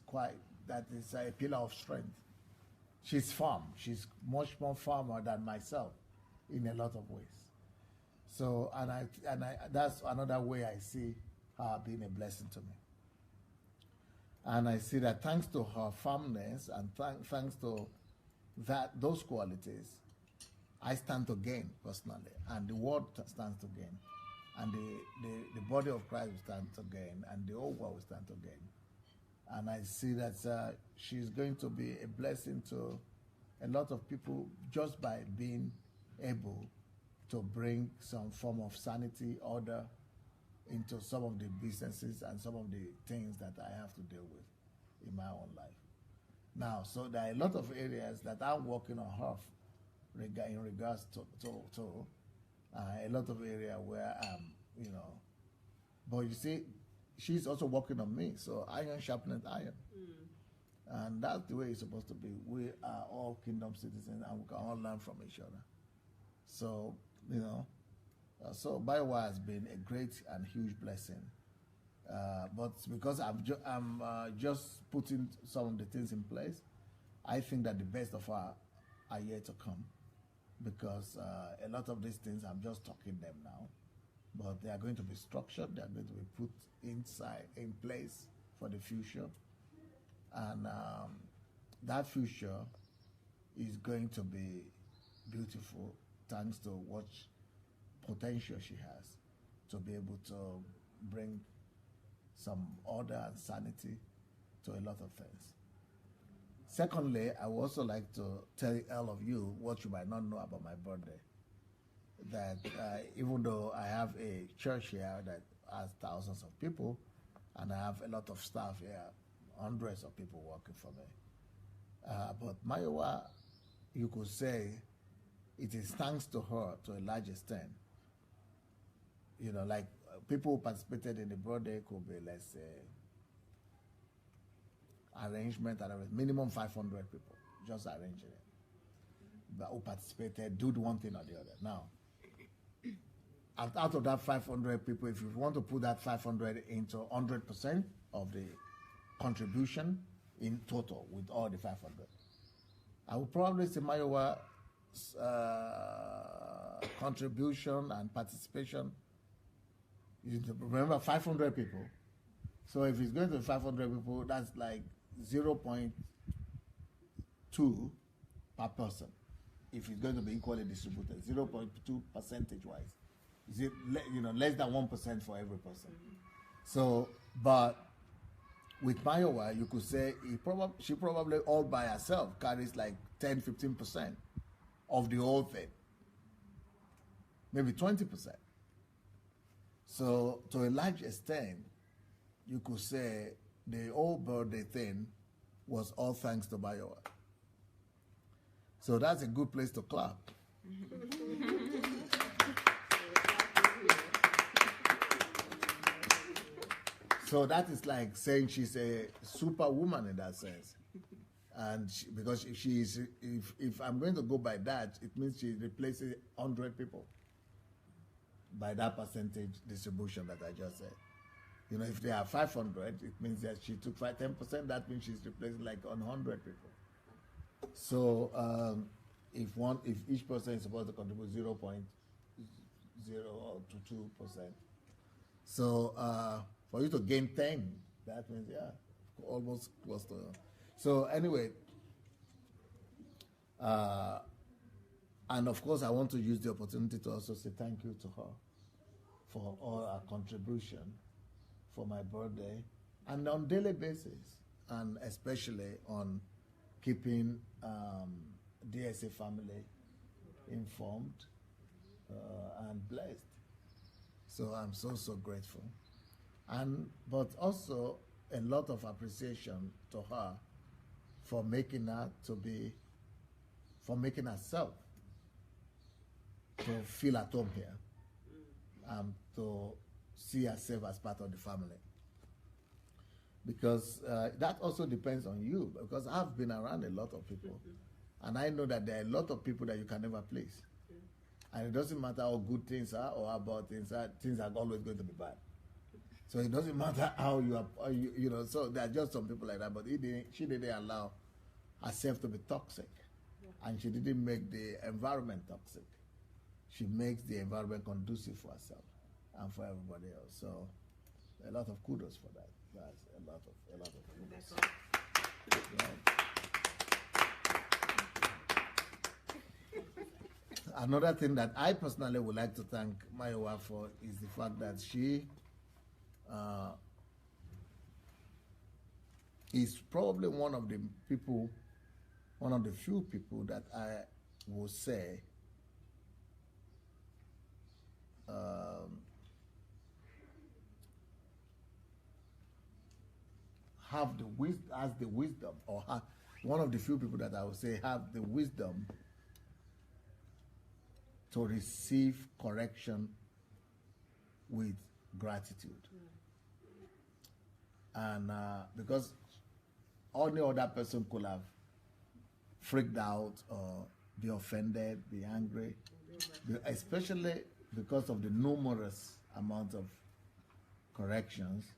a pillar of strength. She's firm. She's much more firmer than myself in a lot of ways. So, and that's another way I see her being a blessing to me. And I see that thanks to her firmness and thanks to those qualities, I stand to gain personally, and the world stands to gain, and the body of Christ will stand to gain, and the whole world will stand to gain. And I see that she's going to be a blessing to a lot of people just by being able to bring some form of sanity, order into some of the businesses and some of the things that I have to deal with in my own life. Now, so there are a lot of areas that I'm working on her in regards to a lot of areas where I'm, but you see, she's also working on me, so iron sharpened iron. And that's the way it's supposed to be. We are all kingdom citizens, and we can all learn from each other. So, so MAYOWA has been a great and huge blessing. But because I'm just putting some of the things in place, I think that the best of her are yet to come. Because a lot of these things, I'm just talking them now. But they are going to be structured, they are going to be put in place for the future. And that future is going to be beautiful thanks to what potential she has to be able to bring some order and sanity to a lot of things. Secondly, I would also like to tell all of you what you might not know about my birthday. That even though I have a church here that has thousands of people, and I have a lot of staff here, hundreds of people working for me. But MAYOWA, you could say, it is thanks to her to a large extent. Like people who participated in the birthday could be, let's say, arrangement and minimum 500 people, just arranging it. But who participated, do one thing or the other. Now, out of that 500 people, if you want to put that 500 into 100% of the contribution in total with all the 500, I would probably say MAYOWA's contribution and participation. Remember, 500 people. So if it's going to be 500 people, that's like 0.2 per person. If it's going to be equally distributed, 0.2 percentage-wise. Is it less than 1% for every person? So, but with MAYOWA, you could say she probably all by herself carries like 10-15% of the whole thing, maybe 20%. So, to a large extent, you could say the whole birthday thing was all thanks to MAYOWA. So that's a good place to clap. So that is like saying she's a superwoman in that sense. And because if I'm going to go by that, it means she replaces 100 people by that percentage distribution that I just said. If there are 500, it means that she took 10%, that means she's replacing like 100 people. So if each person is supposed to contribute 0.02%, so for you to gain 10, that means almost close to. So anyway, and of course I want to use the opportunity to also say thank you to her for all her contribution for my birthday, and on daily basis, and especially on keeping DSA family informed and blessed. So I'm so grateful. But also a lot of appreciation to her for making herself to feel at home here, to see herself as part of the family. because that also depends on you, because I've been around a lot of people and I know that there are a lot of people that you can never please. And it doesn't matter how good things are or how bad things are always going to be bad. So it doesn't matter how you are, you know, so there are just some people like that, but she didn't allow herself to be toxic. And she didn't make the environment toxic. She makes the environment conducive for herself and for everybody else. So a lot of kudos for that. That's a lot of kudos. Another thing that I personally would like to thank MAYOWA for is the fact that she is probably one of the few people that I will say has the wisdom, or one of the few people that I would say have the wisdom to receive correction with gratitude. And because any other person could have freaked out or be offended, be angry, especially because of the numerous amount of corrections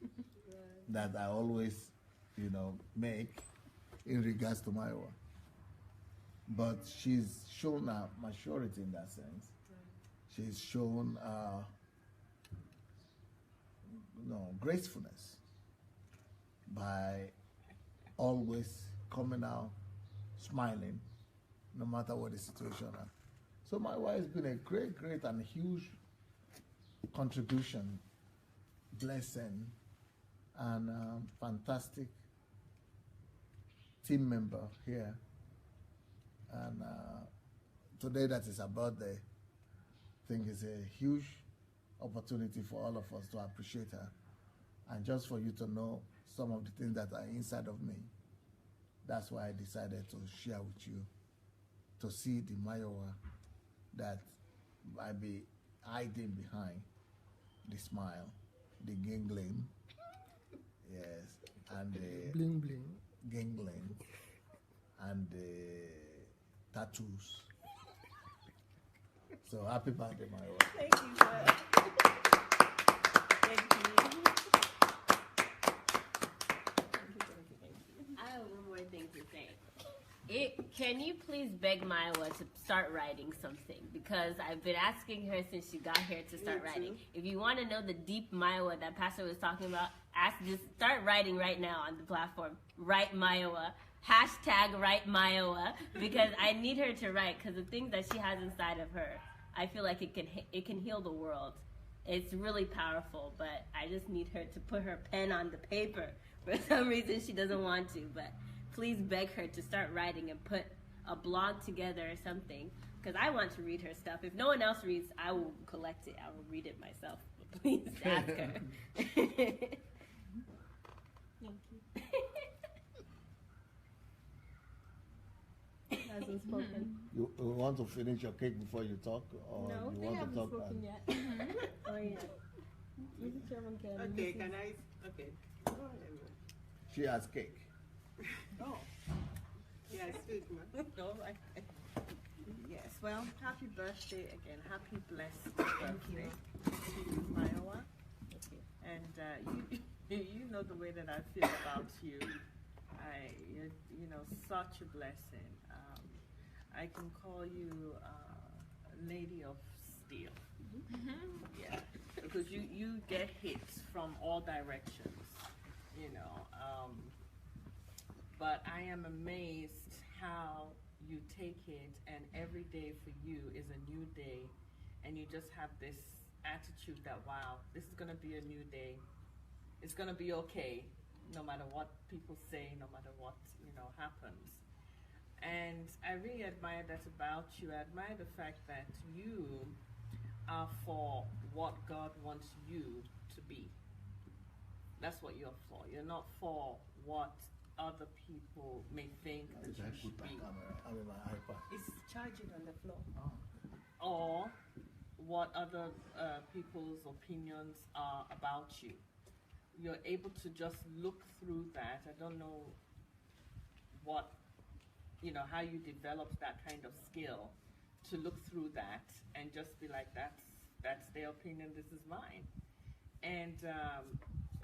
that I always, you know, make in regards to MAYOWA. But she's shown a maturity in that sense. She's shown, gracefulness by always coming out smiling, no matter what the situation is. So MAYOWA has been a great and huge contribution, blessing, and fantastic team member here. And today that is her birthday, I think it's a huge opportunity for all of us to appreciate her. And just for you to know some of the things that are inside of me, that's why I decided to share with you, to see the MAYOWA that I be hiding behind the smile, the gingling, yes, and the bling bling, gingling, and the tattoos. So happy birthday, MAYOWA. Thank you, sir. Thank you. I have one more thing to say. Can you please beg MAYOWA to start writing something? Because I've been asking her since she got here to start writing. If you want to know the deep MAYOWA that Pastor was talking about, just start writing right now on the platform. Write MAYOWA. Hashtag write MAYOWA. Because I need her to write, because the things that she has inside of her, I feel like it can heal the world. It's really powerful, but I just need her to put her pen on the paper. For some reason, she doesn't want to, but please beg her to start writing and put a blog together or something, because I want to read her stuff. If no one else reads, I will collect it. I will read it myself. But please ask her. Thank you. Hasn't spoken. You want to finish your cake before you talk, or No, you they want to haven't talk? spoken yet. Oh yeah. Okay, can I? Okay. Go ahead, man. She has cake. Oh. Yeah, speak, man. All right. Yes, well, happy birthday again. Happy blessed birthday to MAYOWA. And you know the way that I feel about you. You know, such a blessing. I can call you Lady of Steel. Yeah, because you get hits from all directions, you know. But I am amazed how you take it, and every day for you is a new day, and you just have this attitude that, wow, this is going to be a new day. It's going to be okay, no matter what people say, no matter what, you know, happens. And I really admire that about you. I admire the fact that you are for what God wants you to be. That's what you're for. You're not for what other people may think that you should be. It's charging on the floor. Or what other people's opinions are about you. you're able to just look through that. I don't know what, how you developed that kind of skill to look through that and just be like, that's their opinion, this is mine. And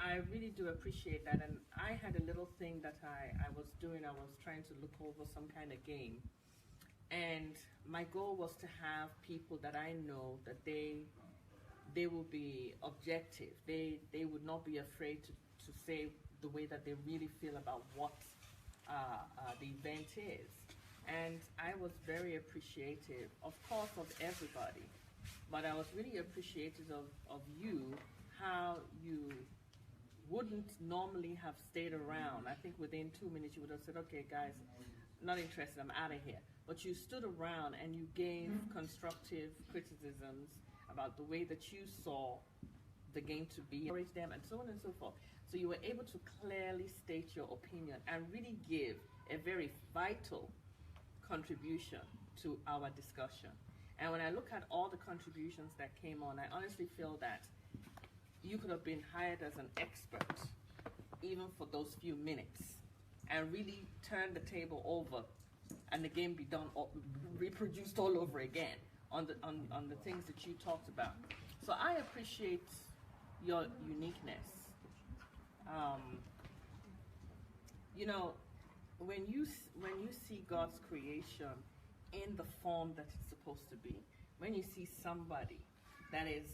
I really do appreciate that. And I had a little thing that I was doing. I was trying to look over some kind of game. And my goal was to have people that I know that they will be objective. They would not be afraid to say the way that they really feel about what the event is. And I was very appreciative, of course, of everybody. But I was really appreciative of you, how you wouldn't normally have stayed around. I think within 2 minutes you would have said, okay, guys, not interested, I'm out of here. But you stood around and you gave constructive criticisms about the way that you saw the game to be, encourage them, and so on and so forth. So you were able to clearly state your opinion and really give a very vital contribution to our discussion. And when I look at all the contributions that came on, I honestly feel that you could have been hired as an expert, even for those few minutes, and really turn the table over and the game be done, reproduced all over again on the things that you talked about. So I appreciate your uniqueness. When you see God's creation in the form that it's supposed to be, when you see somebody that is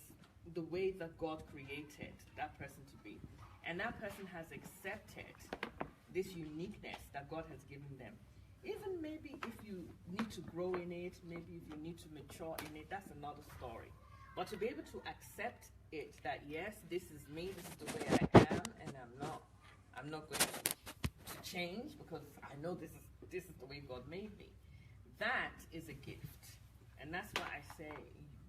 the way that God created that person to be, and that person has accepted this uniqueness that God has given them, even maybe if you need to grow in it, maybe if you need to mature in it, that's another story. But to be able to accept it, that yes, this is me, this is the way I am, and I'm not going to change because I know this is the way God made me. That is a gift. And that's why I say,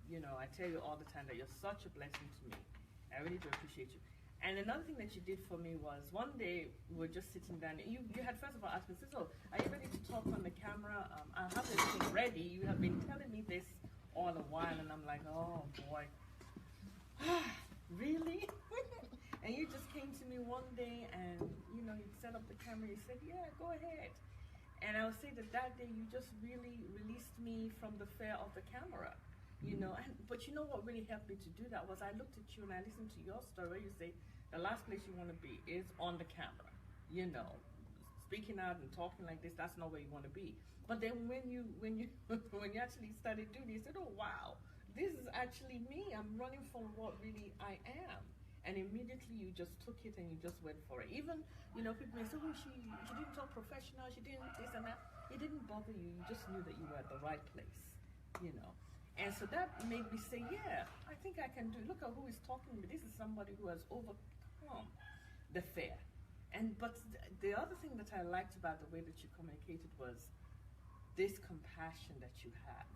I tell you all the time that you're such a blessing to me. I really do appreciate you. And another thing that you did for me was, one day we were just sitting down. You had first of all asked me, so are you ready to talk on the camera? I have everything ready. You have been telling me this all a while, and I'm like, oh boy, really? And you just came to me one day, and you set up the camera. You said, yeah, go ahead. And I would say that day you just really released me from the fear of the camera. But you know what really helped me to do that was I looked at you and I listened to your story where you say the last place you want to be is on the camera. Speaking out and talking like this, that's not where you want to be. But then when you actually started doing it, you said, oh wow, this is actually me. I'm running from what really I am. And immediately you just took it and you just went for it. Even, people may say, oh, she didn't talk professional, she didn't this and that. It didn't bother you. You just knew that you were at the right place, And so that made me say, yeah, I think I can do it. Look at who is talking to me. This is somebody who has overcome the fear. But the other thing that I liked about the way that you communicated was this compassion that you have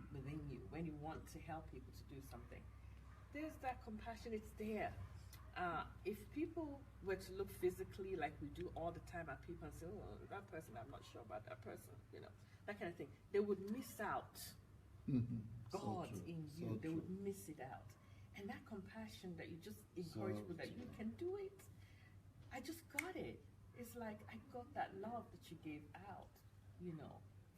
within you when you want to help people to do something. There's that compassion, it's there. If people were to look physically like we do all the time at people and say, oh, that person, I'm not sure about that person, that kind of thing, they would miss out. God in you, they would miss it out. And that compassion that you just encourage people that you can do it, I just got it. It's like I got that love that you gave out,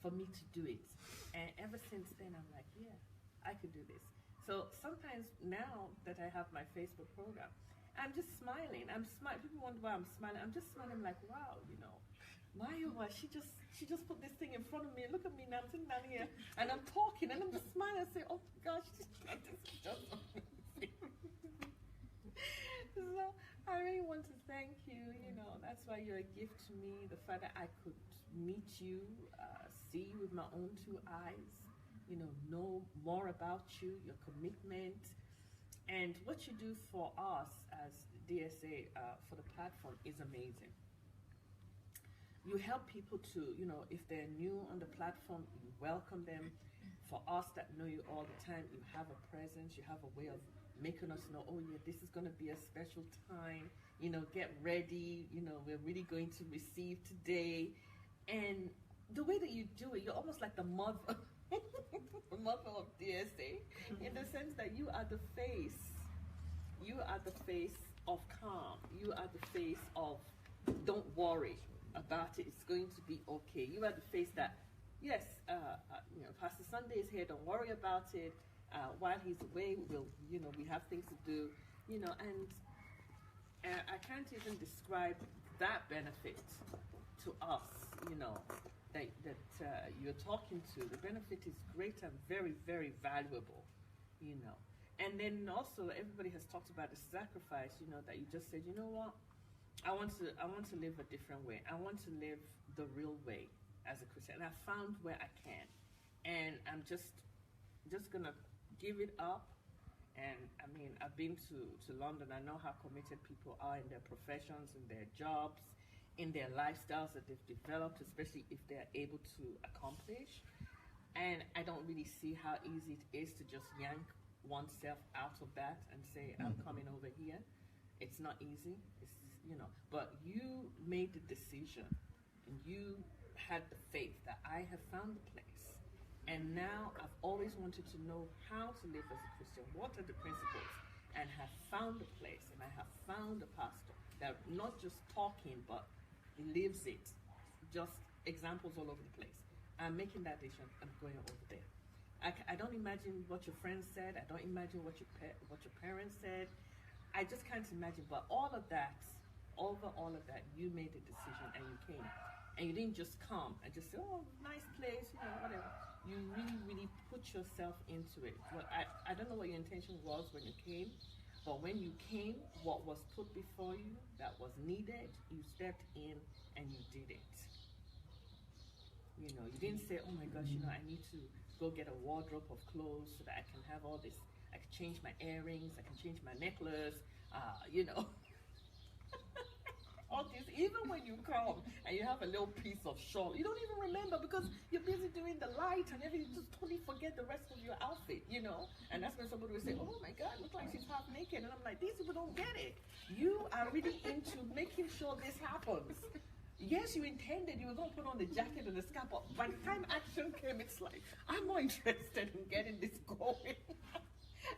for me to do it. And ever since then, I'm like, yeah, I could do this. So sometimes now that I have my Facebook program, I'm just smiling. I'm smiling. People wonder why I'm smiling. I'm just smiling like, wow, MAYOWA, she just put this thing in front of me. Look at me now, I'm sitting down here and I'm talking and I'm just smiling. I say, oh my gosh, this is just amazing. So I really want to thank you. That's why you're a gift to me. The fact that I could meet you, see you with my own two eyes, know more about you, your commitment, and what you do for us as DSA for the platform is amazing. You help people to, if they're new on the platform, you welcome them. For us that know you all the time, you have a presence, you have a way of making us know, oh yeah, this is going to be a special time, get ready, we're really going to receive today. And the way that you do it, you're almost like the mother, the mother of DSA, in the sense that you are the face. You are the face of calm. You are the face of don't worry about it. It's going to be okay. You are the face that, yes, Pastor Sandey is here. Don't worry about it. While he's away, we have things to do, and I can't even describe that benefit to us, that you're talking to. The benefit is great and very, very valuable, And then also everybody has talked about the sacrifice, that you just said, you know what, I want to live a different way. I want to live the real way as a Christian. And I found where I can, and I'm just gonna give it up. And I mean, I've been to London. I know how committed people are in their professions, in their jobs, in their lifestyles that they've developed, especially if they're able to accomplish. And I don't really see how easy it is to just yank oneself out of that and say, I'm coming over here. It's not easy. But you made the decision, and you had the faith that I have found the place. And now I've always wanted to know how to live as a Christian. What are the principles? And have found a place, and I have found a pastor that not just talking, but lives it. Just examples all over the place. I'm making that decision. I'm going over there. I don't imagine what your friends said. I don't imagine what your parents said. I just can't imagine. But all of that, you made a decision and you came. And you didn't just come and just say, oh, nice place, whatever. You really, really put yourself into it. Well, I don't know what your intention was when you came, but when you came, what was put before you that was needed, you stepped in and you did it. You didn't say, oh my gosh, I need to go get a wardrobe of clothes so that I can have all this. I can change my earrings, I can change my necklace, all this. Even when you come and you have a little piece of shawl, you don't even remember because you're busy doing the light and everything. You just totally forget the rest of your outfit, And that's when somebody will say, oh my God, looks like she's half naked. And I'm like, these people don't get it. You are really into making sure this happens. Yes, you intended you were going to put on the jacket and the scarf, but by the time action came, it's like, I'm more interested in getting this going.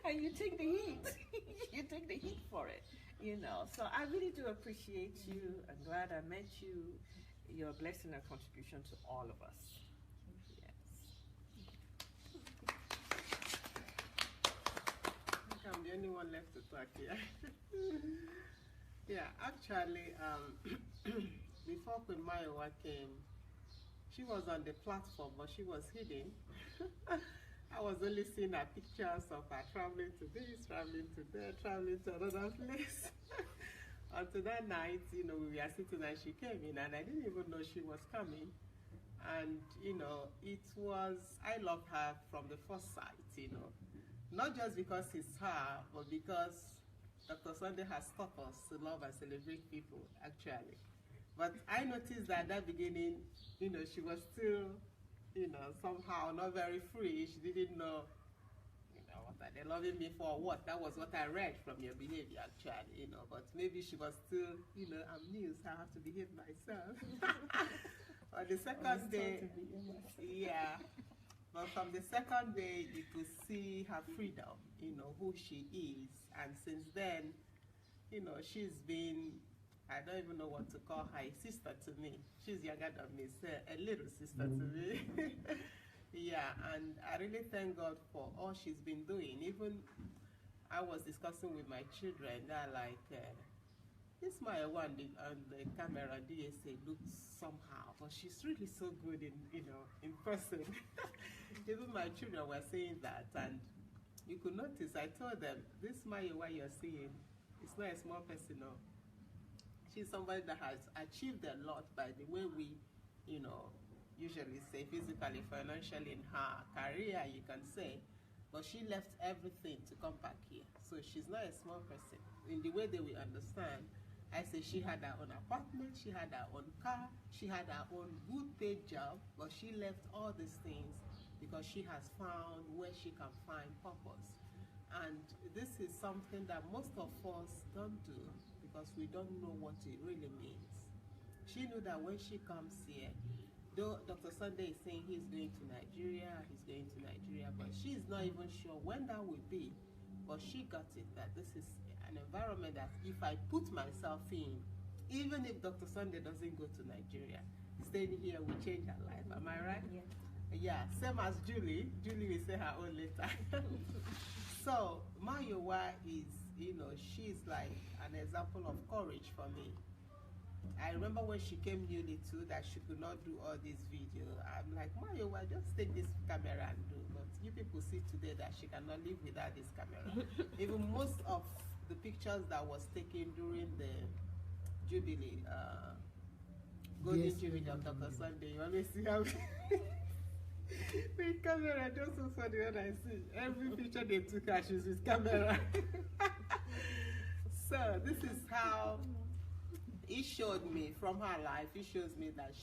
And you take the heat. You take the heat for it, So I really do appreciate you. I'm glad I met you. You're a blessing and contribution to all of us. Yes. I think I'm the only one left to talk here. Yeah, actually, before Queen MAYOWA came, she was on the platform, but she was hidden. I was only seeing her pictures of her traveling to this, traveling to there, traveling to another place. Until that night, we were sitting and she came in, and I didn't even know she was coming. And, it was, I loved her from the first sight, Not just because it's her, but because Dr. Sandey has taught us to love and celebrate people, actually. But I noticed that at that beginning, she was still, somehow not very free. She didn't know, what are they loving me for what? That was what I read from your behavior, actually, But maybe she was still, I'm new, so I have to behave myself. On the second day, yeah. But from the second day, you could see her freedom, who she is. And since then, she's been, I don't even know what to call her, a sister to me. She's younger than me, so a little sister to me. Yeah, and I really thank God for all she's been doing. Even I was discussing with my children, they're like, this MAYOWA on the camera, DSA looks somehow, but she's really so good in person. Even my children were saying that, and you could notice, I told them, this MAYOWA you're seeing, it's not a small person, no. She's somebody that has achieved a lot by the way we, usually say physically, financially in her career, you can say, but she left everything to come back here. So she's not a small person. In the way that we understand, I say she had her own apartment, she had her own car, she had her own good paid job, but she left all these things because she has found where she can find purpose. And this is something that most of us don't do because we don't know what it really means. She knew that when she comes here, though Dr. Sandey is saying he's going to Nigeria, but she's not even sure when that will be. But she got it, that this is an an environment that if I put myself in, even if Dr. Sandey doesn't go to Nigeria, staying here will change her life. Am I right? Yeah. Yeah, same as Julie. Julie will say her own later. So MAYOWA is, she's like an example of courage for me. I remember when she came newly too, that she could not do all these videos. I'm like, MAYOWA, just take this camera and do. But you people see today that she cannot live without this camera. Even most of the pictures that was taken during the Jubilee, Golden Jubilee of Dr. Sandey, you always see how with camera, just so funny when I see every picture they took her, she's with camera. So this is how it showed me from her life. It shows me that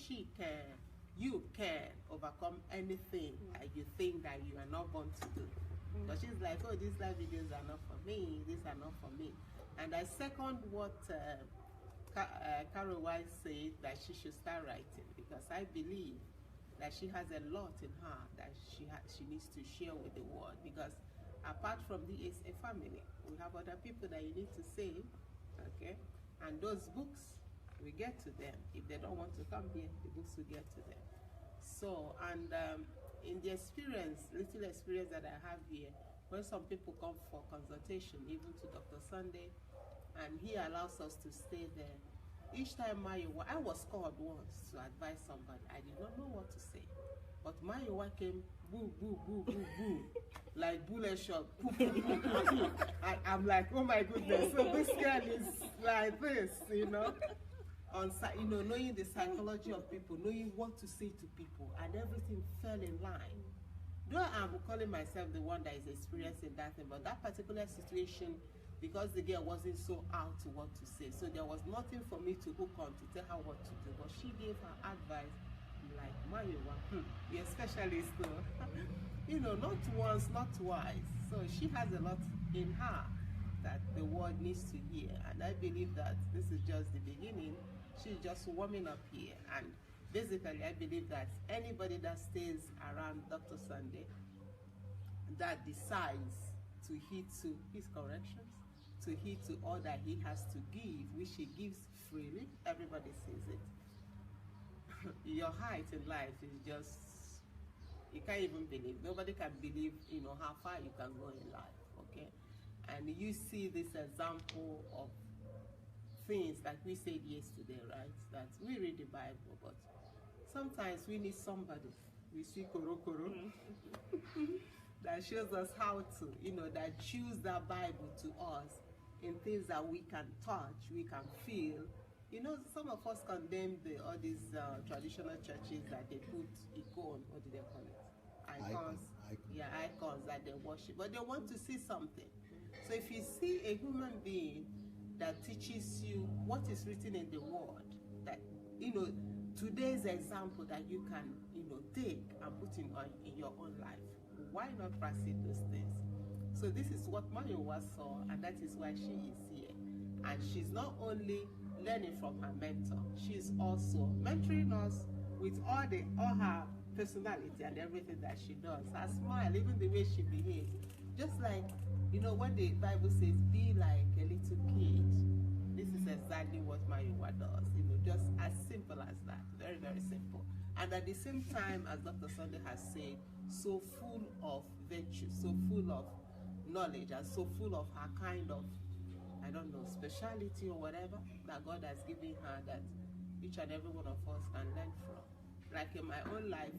you can overcome anything that you think that you are not born to do. But she's like, oh, these live videos are not for me, these are not for me. And I second what Carol White said, that she should start writing, because I believe that she has a lot in her that she needs to share with the world, because apart from the SA family, we have other people that you need to save, okay? And those books, we get to them. If they don't want to come here, the books will get to them. So, and in the experience, little experience that I have here, when some people come for consultation, even to Dr. Sandey, and he allows us to stay there, each time MAYOWA, I was called once to advise somebody. I did not know what to say. But MAYOWA came, boo, boo, boo, boo, boo, like bullet shot. I'm like, oh my goodness, so this girl is like this, knowing the psychology of people, knowing what to say to people, and everything fell in line. Though I'm calling myself the one that is experiencing that thing, but that particular situation, because the girl wasn't so out to what to say, so there was nothing for me to hook on to tell her what to do. But she gave her advice, like, MAYOWA, you're a specialist though. Not once, not twice. So she has a lot in her that the world needs to hear. And I believe that this is just the beginning. She's just warming up here. And basically, I believe that anybody that stays around Dr. Sandey, that decides to heed to his corrections, to heed to all that he has to give, which he gives freely, everybody sees it. Your height in life is just, you can't even believe. Nobody can believe, how far you can go in life, okay? And you see this example of things like we said yesterday, right? That we read the Bible, but sometimes we need somebody. We see Koro that shows us how to, that choose that Bible to us in things that we can touch, we can feel. Some of us condemn all these traditional churches that they put icon, what do they call it? Icons. Yeah, icons that they worship, but they want to see something. So if you see a human being that teaches you what is written in the Word, that, today's example that you can, take and put in your own life, why not practice those things? So this is what MAYOWA saw, and that is why she is here. And she's not only learning from her mentor, she's also mentoring us with all her personality and everything that she does. Her smile, even the way she behaves. Just like, when the Bible says, be like a little kid, this is exactly what MAYOWA does. Just as simple as that. Very, very simple. And at the same time, as Dr. Sandey has said, so full of virtue, so full of knowledge, and so full of her kind of, speciality or whatever that God has given her, that each and every one of us can learn from. Like in my own life,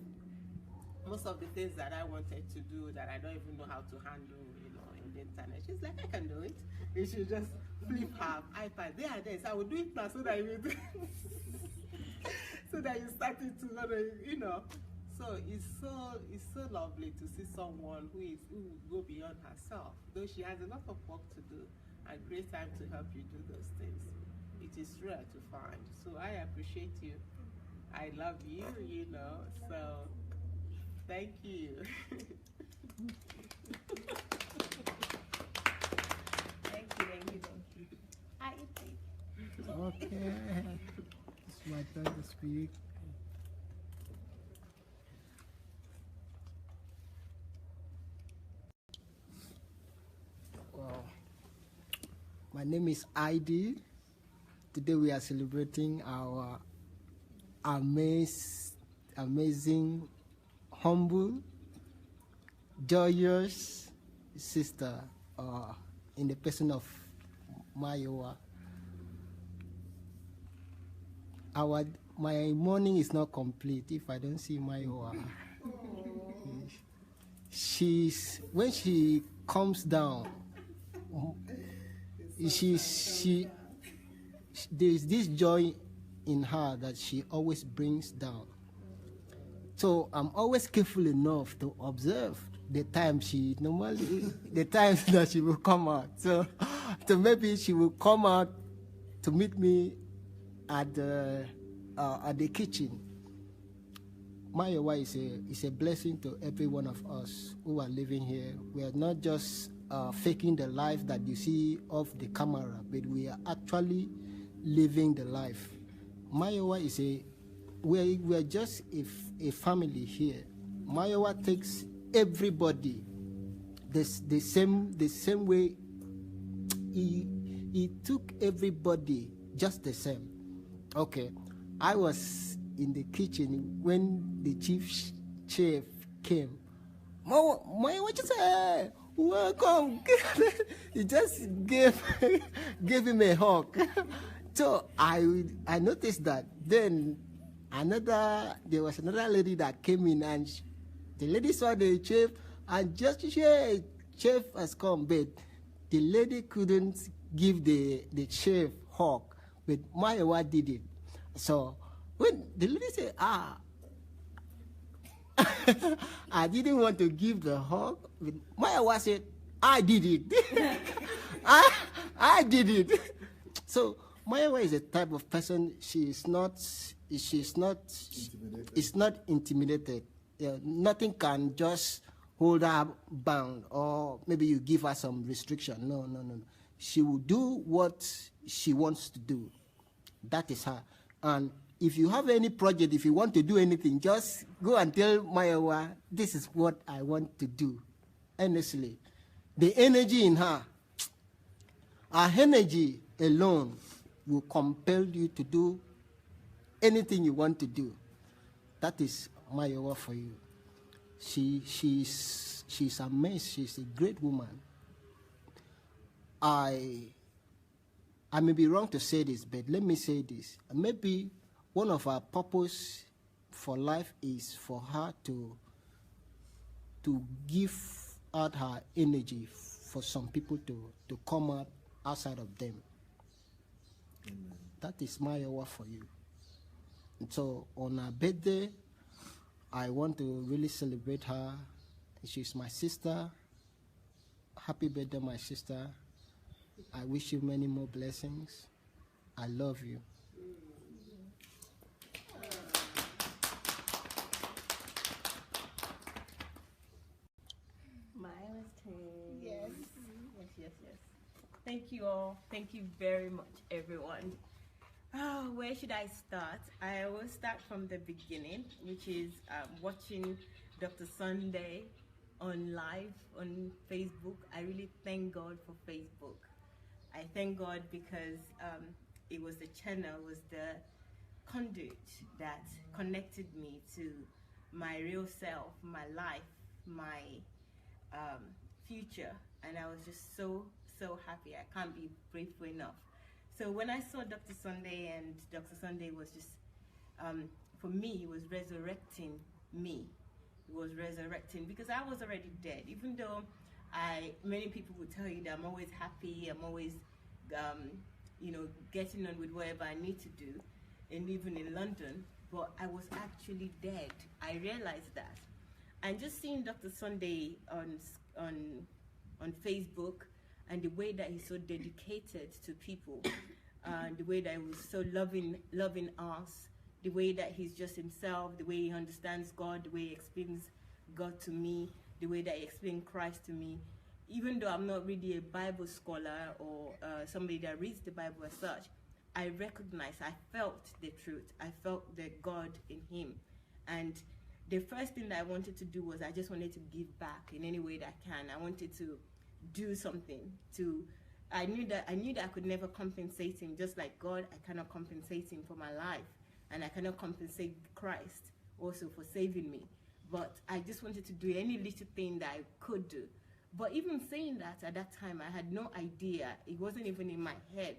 most of the things that I wanted to do that I don't even know how to handle, in the internet, she's like, I can do it. You should just flip her iPad. There. So I will do it now so that you do so that you started to learn, So it's so lovely to see someone who will go beyond herself, though she has a lot of work to do and great time to help you do those things. It is rare to find. So I appreciate you. I love you, so thank you. Thank you. Okay. It's my turn to speak. Well, My name is Heidi. Today we are celebrating our amazing, humble, joyous sister in the person of MAYOWA. My morning is not complete if I don't see MAYOWA. When she comes down, there's this joy in her that she always brings down. So I'm always careful enough to observe the times that she will come out. So maybe she will come out to meet me at the kitchen. MAYOWA is a blessing to every one of us who are living here. We are not just faking the life that you see off the camera, but we are actually living the life. MAYOWA we are just a family here. MAYOWA takes everybody the same way. He took everybody just the same. Okay, I was in the kitchen when the chief chef came. MAYOWA just said, "Welcome." He just gave him a hug. So I noticed that. Then there was another lady that came in, and the lady saw the chef and just chef has come, but the lady couldn't give the chef hug, but MAYOWA did it. So when the lady said, I didn't want to give the hug, but MAYOWA said, I did it. I did it. So MAYOWA is a type of person. She's not intimidated. Nothing can just hold her bound, or maybe you give her some restriction. No. She will do what she wants to do. That is her. And if you have any project, if you want to do anything, just go and tell MAYOWA, this is what I want to do. Honestly, the energy in her energy alone will compel you to do anything you want to do. That is MAYOWA for you. She's amazing. She's a great woman. I may be wrong to say this, but let me say this. Maybe one of our purpose for life is for her to give out her energy for some people to come out outside of them. Amen. That is MAYOWA for you. And so on her birthday, I want to really celebrate her. She's my sister. Happy birthday, my sister. I wish you many more blessings. I love you. MAYOWA's turn. Yes. Thank you all. Thank you very much, everyone. Oh, where should I start? I will start from the beginning, which is watching Dr. Sandei on live on Facebook. I really thank God for Facebook. I thank God because it was the channel, was the conduit that connected me to my real self, my life, my future, and I was just so happy. I can't be grateful enough. So when I saw Dr. Sandei, and Dr. Sandei was just, for me, it was resurrecting me. It was resurrecting because I was already dead. Even though many people would tell you that I'm always happy, I'm always, getting on with whatever I need to do, and even in London, but I was actually dead. I realized that. And just seeing Dr. Sandei on Facebook, and the way that he's so dedicated to people, the way that he was so loving us, the way that he's just himself, the way he understands God, the way he explains God to me, the way that he explained Christ to me. Even though I'm not really a Bible scholar or somebody that reads the Bible as such, I recognized, I felt the truth. I felt the God in him. And the first thing that I wanted to do was I just wanted to give back in any way that I can. I wanted to do something to I knew that I could never compensate him, just like God, I cannot compensate him for my life, and I cannot compensate Christ also for saving me. But I just wanted to do any little thing that I could do. But even saying that, at that time, I had no idea. It wasn't even in my head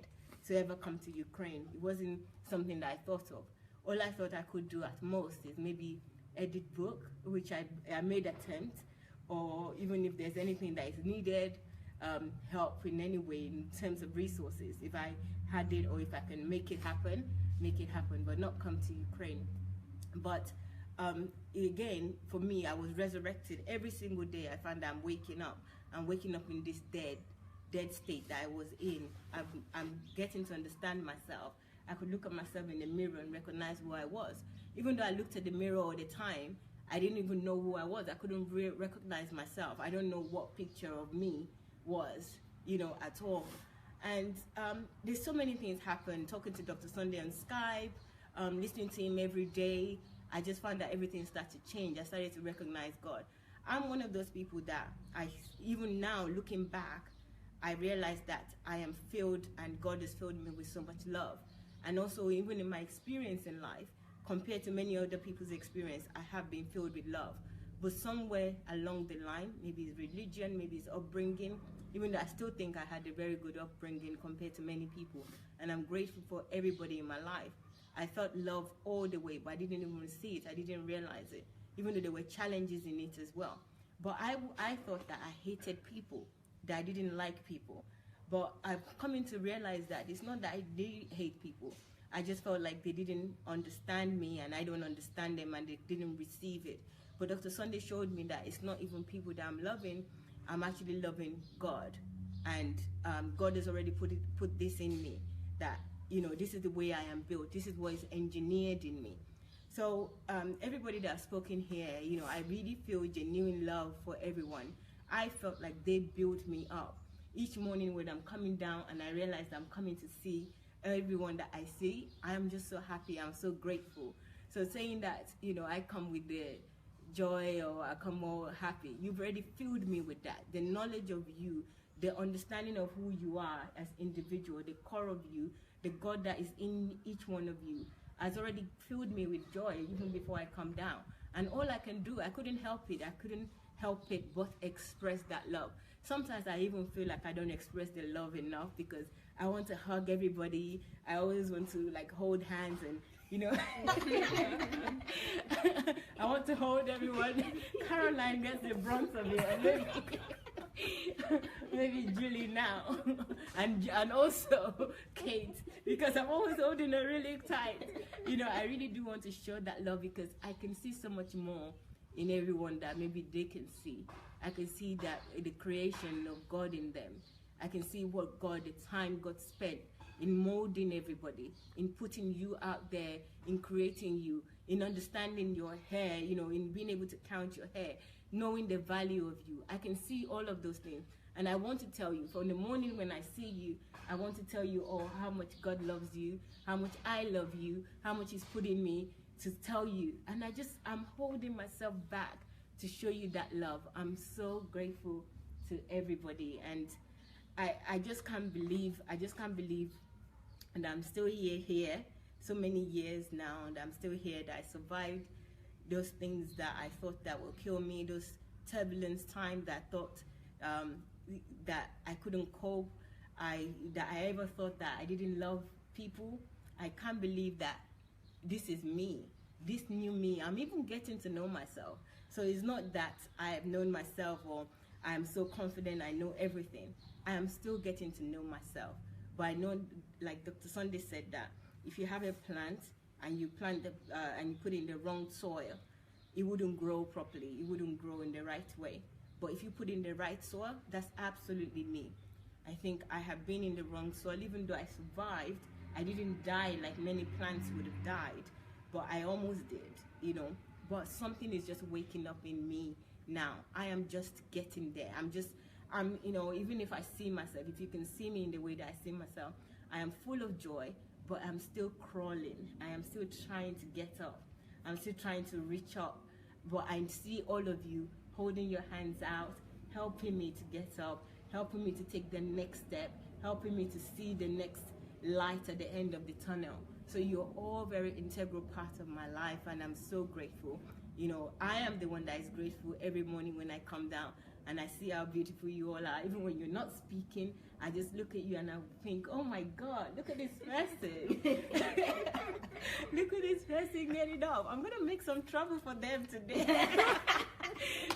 to ever come to Ukraine. It wasn't something that I thought of. All I thought I could do at most is maybe edit book, which I made attempt, or even if there's anything that is needed, help in any way in terms of resources. If I had it, or if I can make it happen, but not come to Ukraine. But again, for me, I was resurrected every single day. I found that I'm waking up in this dead state that I was in. I'm getting to understand myself. I could look at myself in the mirror and recognize who I was. Even though I looked at the mirror all the time, I didn't even know who I was. I couldn't recognize myself. I don't know what picture of me was, at all. And there's so many things happen. Talking to Dr. Sandey on Skype, listening to him every day, I just found that everything started to change. I started to recognize God. I'm one of those people that even now, looking back, I realize that I am filled, and God has filled me with so much love. And also, even in my experience in life, compared to many other people's experience, I have been filled with love. But somewhere along the line, maybe it's religion, maybe it's upbringing, even though I still think I had a very good upbringing compared to many people. And I'm grateful for everybody in my life. I felt love all the way, but I didn't even see it. I didn't realize it, even though there were challenges in it as well. But I thought that I hated people, that I didn't like people. But I've come to realize that it's not that I did hate people. I just felt like they didn't understand me, and I don't understand them, and they didn't receive it. But Dr. Sandey showed me that it's not even people that I'm loving. I'm actually loving God. And God has already put this in me, that this is the way I am built. This is what is engineered in me. So everybody that's spoken here, I really feel genuine love for everyone. I felt like they built me up. Each morning when I'm coming down and I realize I'm coming to see everyone that I see, I am just so happy. I'm so grateful. So saying that, I come with the joy, or I come more happy, you've already filled me with that. The knowledge of you, the understanding of who you are as individual, the core of you, the God that is in each one of you has already filled me with joy even before I come down. And all I can do, I couldn't help it. I couldn't help it but express that love. Sometimes I even feel like I don't express the love enough, because I want to hug everybody. I always want to hold hands and, I want to hold everyone. Caroline gets the brunt of it, and maybe Julie now, and also Kate, because I'm always holding her really tight. I really do want to show that love, because I can see so much more in everyone that maybe they can see. I can see that the creation of God in them. I can see what the time God spent in molding everybody, in putting you out there, in creating you, in understanding your hair, in being able to count your hair, knowing the value of you. I can see all of those things. And I want to tell you, from the morning when I see you, I want to tell you how much God loves you, how much I love you, how much He's put in me to tell you. And I'm holding myself back to show you that love. I'm so grateful to everybody. And I just can't believe, and I'm still here, so many years now, and I'm still here, that I survived those things that I thought that would kill me, those turbulence times that I thought that I couldn't cope, that I ever thought that I didn't love people. I can't believe that this is me, this new me. I'm even getting to know myself. So it's not that I have known myself, or I am so confident I know everything. I am still getting to know myself. But I know, like Dr. Sandey said, that if you have a plant and you plant and you put it in the wrong soil, it wouldn't grow properly. It wouldn't grow in the right way. But if you put it in the right soil, that's absolutely me. I think I have been in the wrong soil. Even though I survived, I didn't die like many plants would have died, but I almost did, But something is just waking up in me now. I am just getting there. Even if I see myself, if you can see me in the way that I see myself, I am full of joy, but I'm still crawling. I am still trying to get up. I'm still trying to reach up. But I see all of you holding your hands out, helping me to get up, helping me to take the next step, helping me to see the next light at the end of the tunnel. So you're all very integral part of my life, and I'm so grateful. You know, I am the one that is grateful every morning when I come down and I see how beautiful you all are. Even when you're not speaking, I just look at you and I think, oh my God, look at this person. Look at this person getting up. I'm going to make some trouble for them today.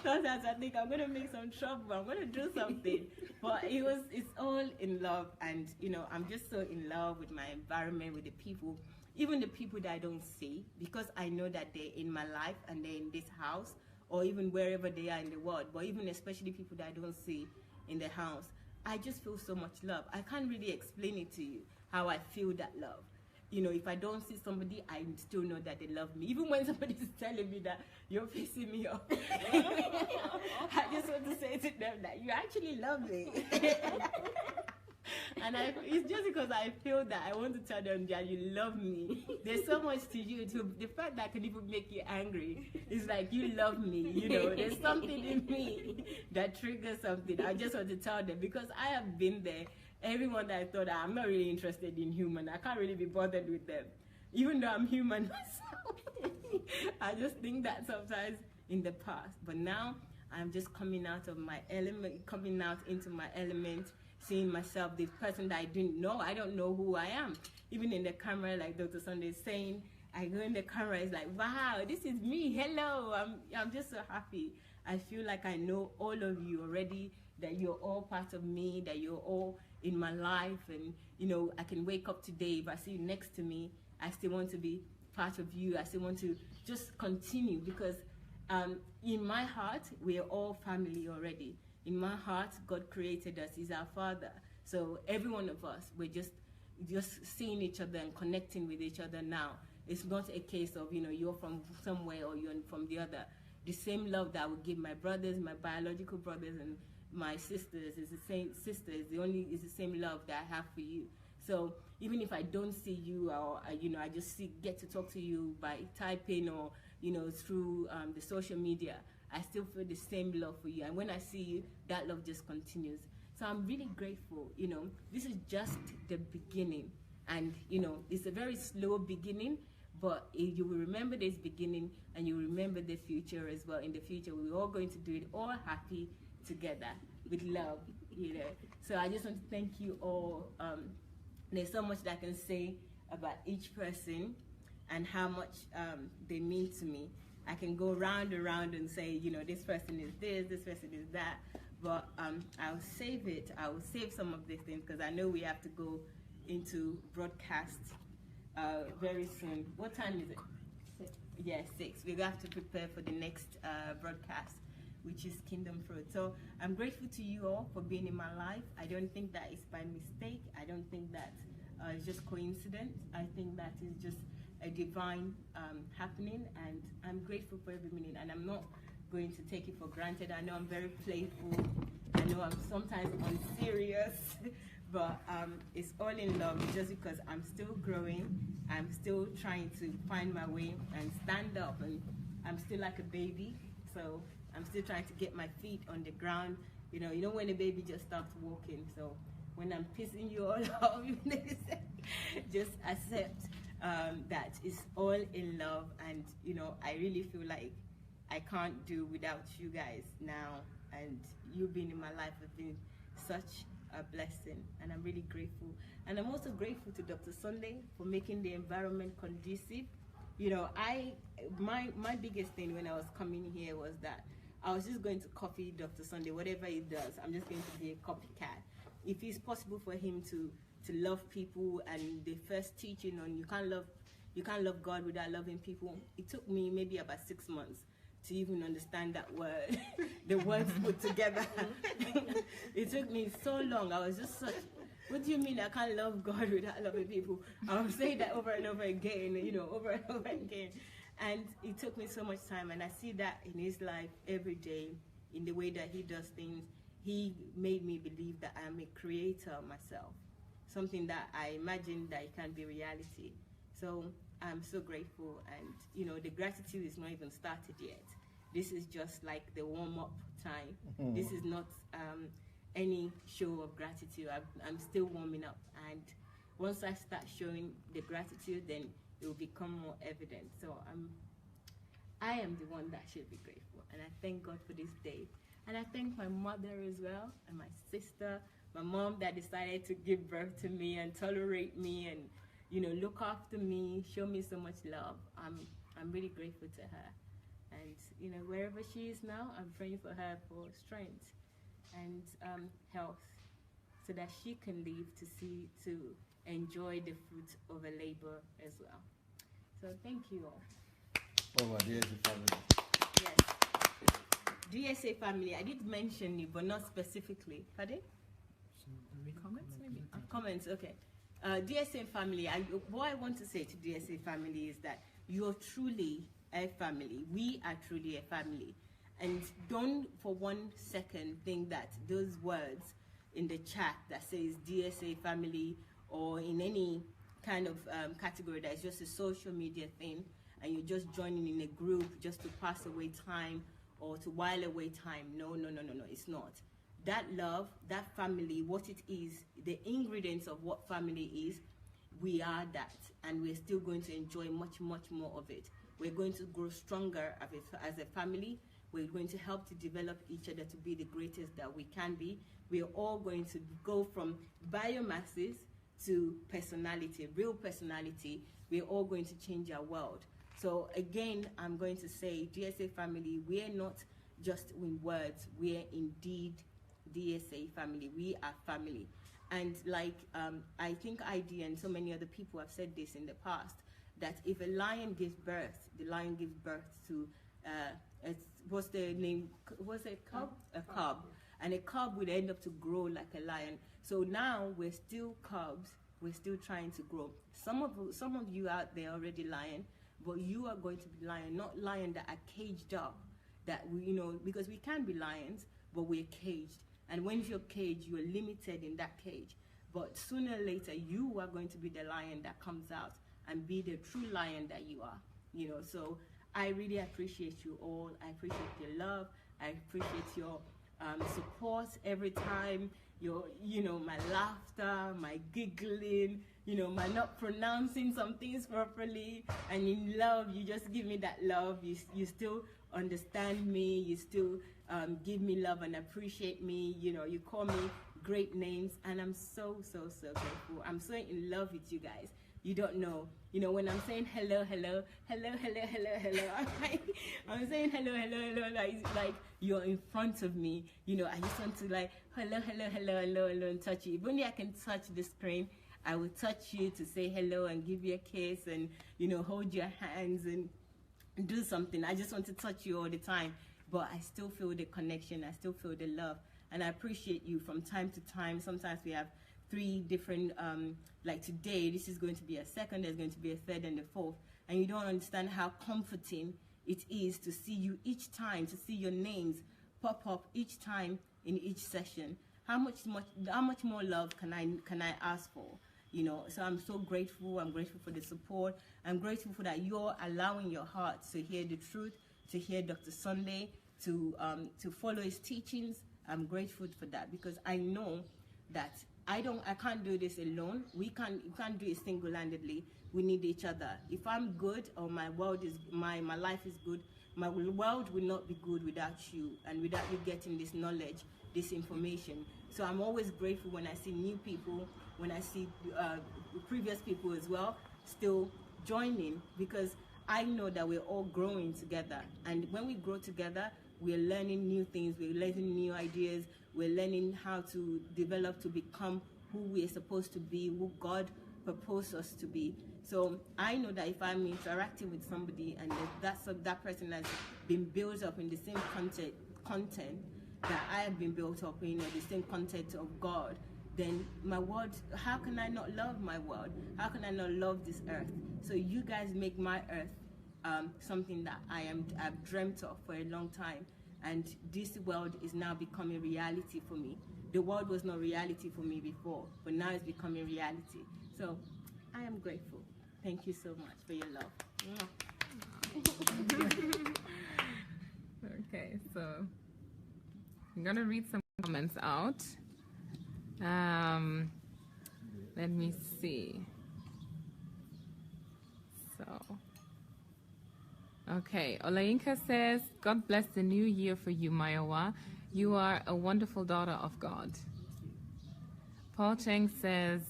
Sometimes I think I'm going to make some trouble. I'm going to do something. But it's all in love. And, you know, I'm just so in love with my environment, with the people, even the people that I don't see, because I know that they're in my life and they're in this house, or even wherever they are in the world, but even especially people that I don't see in the house. I just feel so much love. I can't really explain it to you, how I feel that love. You know, if I don't see somebody, I still know that they love me. Even when somebody is telling me that you're pissing me off, I just want to say to them that you actually love me. And it's just because I feel that I want to tell them that you love me. There's so much to you. To the fact that I can even make you angry is like you love me. You know, there's something in me that triggers something. I just want to tell them because I have been there. Everyone that I thought I'm not really interested in human, I can't really be bothered with them, even though I'm human myself. I just think that sometimes in the past, but now I'm just coming out of my element, coming out into my element. Seeing myself, the person that I didn't know, I don't know who I am. Even in the camera, like Dr. Sandei is saying, I go in the camera, it's like, wow, this is me, hello. I'm just so happy. I feel like I know all of you already, that you're all part of me, that you're all in my life. And, you know, I can wake up today, if I see you next to me, I still want to be part of you. I still want to just continue because in my heart, we are all family already. In my heart, God created us. He's our Father. So every one of us, we're just seeing each other and connecting with each other now. It's not a case of, you know, you're from somewhere or you're from the other. The same love that I would give my brothers, my biological brothers, and my sisters is the same. Sisters, is the same love that I have for you. So even if I don't see you, or you know, I just get to talk to you by typing or you know through the social media, I still feel the same love for you. And when I see you, that love just continues. So I'm really grateful. You know, this is just the beginning. And, you know, it's a very slow beginning, but you will remember this beginning and you will remember the future as well. In the future, we're all going to do it all happy together with love, you know. So I just want to thank you all. There's so much that I can say about each person and how much they mean to me. I can go round and round and say, you know, this person is this person is that, but I'll save it. I will save some of these things because I know we have to go into broadcast very soon. What time is it? 6. Yeah, 6. We have to prepare for the next broadcast, which is Kingdom Fruit. So I'm grateful to you all for being in my life. I don't think that it's by mistake. I don't think that it's just coincidence. I think that is just a divine happening, and I'm grateful for every minute, and I'm not going to take it for granted. I know I'm very playful. I know I'm sometimes unserious, but it's all in love just because I'm still growing. I'm still trying to find my way and stand up, and I'm still like a baby, so I'm still trying to get my feet on the ground. You know when a baby just starts walking. So when I'm pissing you all off, just accept that it's all in love, and you know I really feel like I can't do without you guys now, and you being in my life has been such a blessing, and I'm really grateful. And I'm also grateful to Dr. Sandei for making the environment conducive. You know, my biggest thing when I was coming here was that I was just going to copy Dr. Sandei, whatever he does. I'm just going to be a copycat. If it's possible for him to love people, and the first teaching on you can't love God without loving people, it took me maybe about 6 months to even understand that word, the words put together. It took me so long. I was just such, what do you mean I can't love God without loving people? I was saying that over and over again, you know, over and over again. And it took me so much time, and I see that in his life every day, in the way that he does things. He made me believe that I'm a creator myself, something that I imagined that it can be reality. So I'm so grateful, and you know the gratitude is not even started yet. This is just like the warm-up time. This is not any show of gratitude. I'm still warming up, and once I start showing the gratitude, then it will become more evident. So I am the one that should be grateful, and I thank God for this day. And I thank my mother as well, and my sister, my mom that decided to give birth to me and tolerate me and, you know, look after me, show me so much love. I'm really grateful to her. And, you know, wherever she is now, I'm praying for her for strength and health, so that she can live to enjoy the fruit of her labor as well. So thank you all. Oh, DSA family. Yes. DSA family, I did mention you, but not specifically. Pardon? Comments, maybe? Comments, okay. DSA family, what I want to say to DSA family is that you're truly a family. We are truly a family. And don't for 1 second think that those words in the chat that says DSA family or in any kind of category that is just a social media thing and you're just joining in a group just to pass away time or to while away time. No, it's not. That love, that family, what it is, the ingredients of what family is, we are that, and we're still going to enjoy much more of it. We're going to grow stronger as a family. We're going to help to develop each other to be the greatest that we can be. We're all going to go from biomasses to personality, real personality. We're all going to change our world. So again, I'm going to say, DSA family, we're not just in words, we're indeed DSA family. We are family. And like I think ID and so many other people have said this in the past, that if a lion gives birth, the lion gives birth to what's the name? Was it cub? A cub. And a cub would end up to grow like a lion. So now we're still cubs. We're still trying to grow. Some of you out there already lion, but you are going to be lion, not lion that are caged up. That we, you know, because we can be lions, but we're caged. And when you're caged, you're limited in that cage. But sooner or later, you are going to be the lion that comes out and be the true lion that you are. You know, so I really appreciate you all. I appreciate your love. I appreciate your support every time. Your, you know, my laughter, my giggling, you know, my not pronouncing some things properly. And in love, you just give me that love. You still understand me. You still give me love and appreciate me. You know, you call me great names, and I'm so grateful. I'm so in love with you guys. You don't know. You know, when I'm saying hello, I'm saying hello, like you're in front of me. You know, I just want to like hello, and touch you. If only I can touch the screen, I will touch you to say hello and give you a kiss and, you know, hold your hands and do something. I just want to touch you all the time, but I still feel the connection. I still feel the love, and I appreciate you from time to time. Sometimes we have 3 different, like today, this is going to be a second, there's going to be a third and a fourth, and you don't understand how comforting it is to see you each time, to see your names pop up each time in each session. How much more love can I ask for? You know, so I'm so grateful. I'm grateful for the support. I'm grateful for that you're allowing your heart to hear the truth, to hear Dr. Sandei, to follow his teachings. I'm grateful for that, because I know that I can't do this alone. We can't do it single-handedly. We need each other. If I'm good, or my life is good, my world will not be good without you and without you getting this knowledge, this information. So I'm always grateful when I see new people, when I see previous people as well still joining, because I know that we're all growing together. And when we grow together, we're learning new things, we're learning new ideas, we're learning how to develop to become who we're supposed to be, who God proposed us to be. So I know that if I'm interacting with somebody and that person has been built up in the same content that I have been built up in, or the same content of God, then my world, how can I not love my world? How can I not love this earth? So you guys make my earth something that I've dreamt of for a long time, and this world is now becoming reality for me. The world was not reality for me before, but now it's becoming reality. So I am grateful. Thank you so much for your love. Okay, so I'm gonna read some comments out. Let me see. So, okay. Olayinka says, God bless the new year for you, Mayowa. You are a wonderful daughter of God. Paul Cheng says,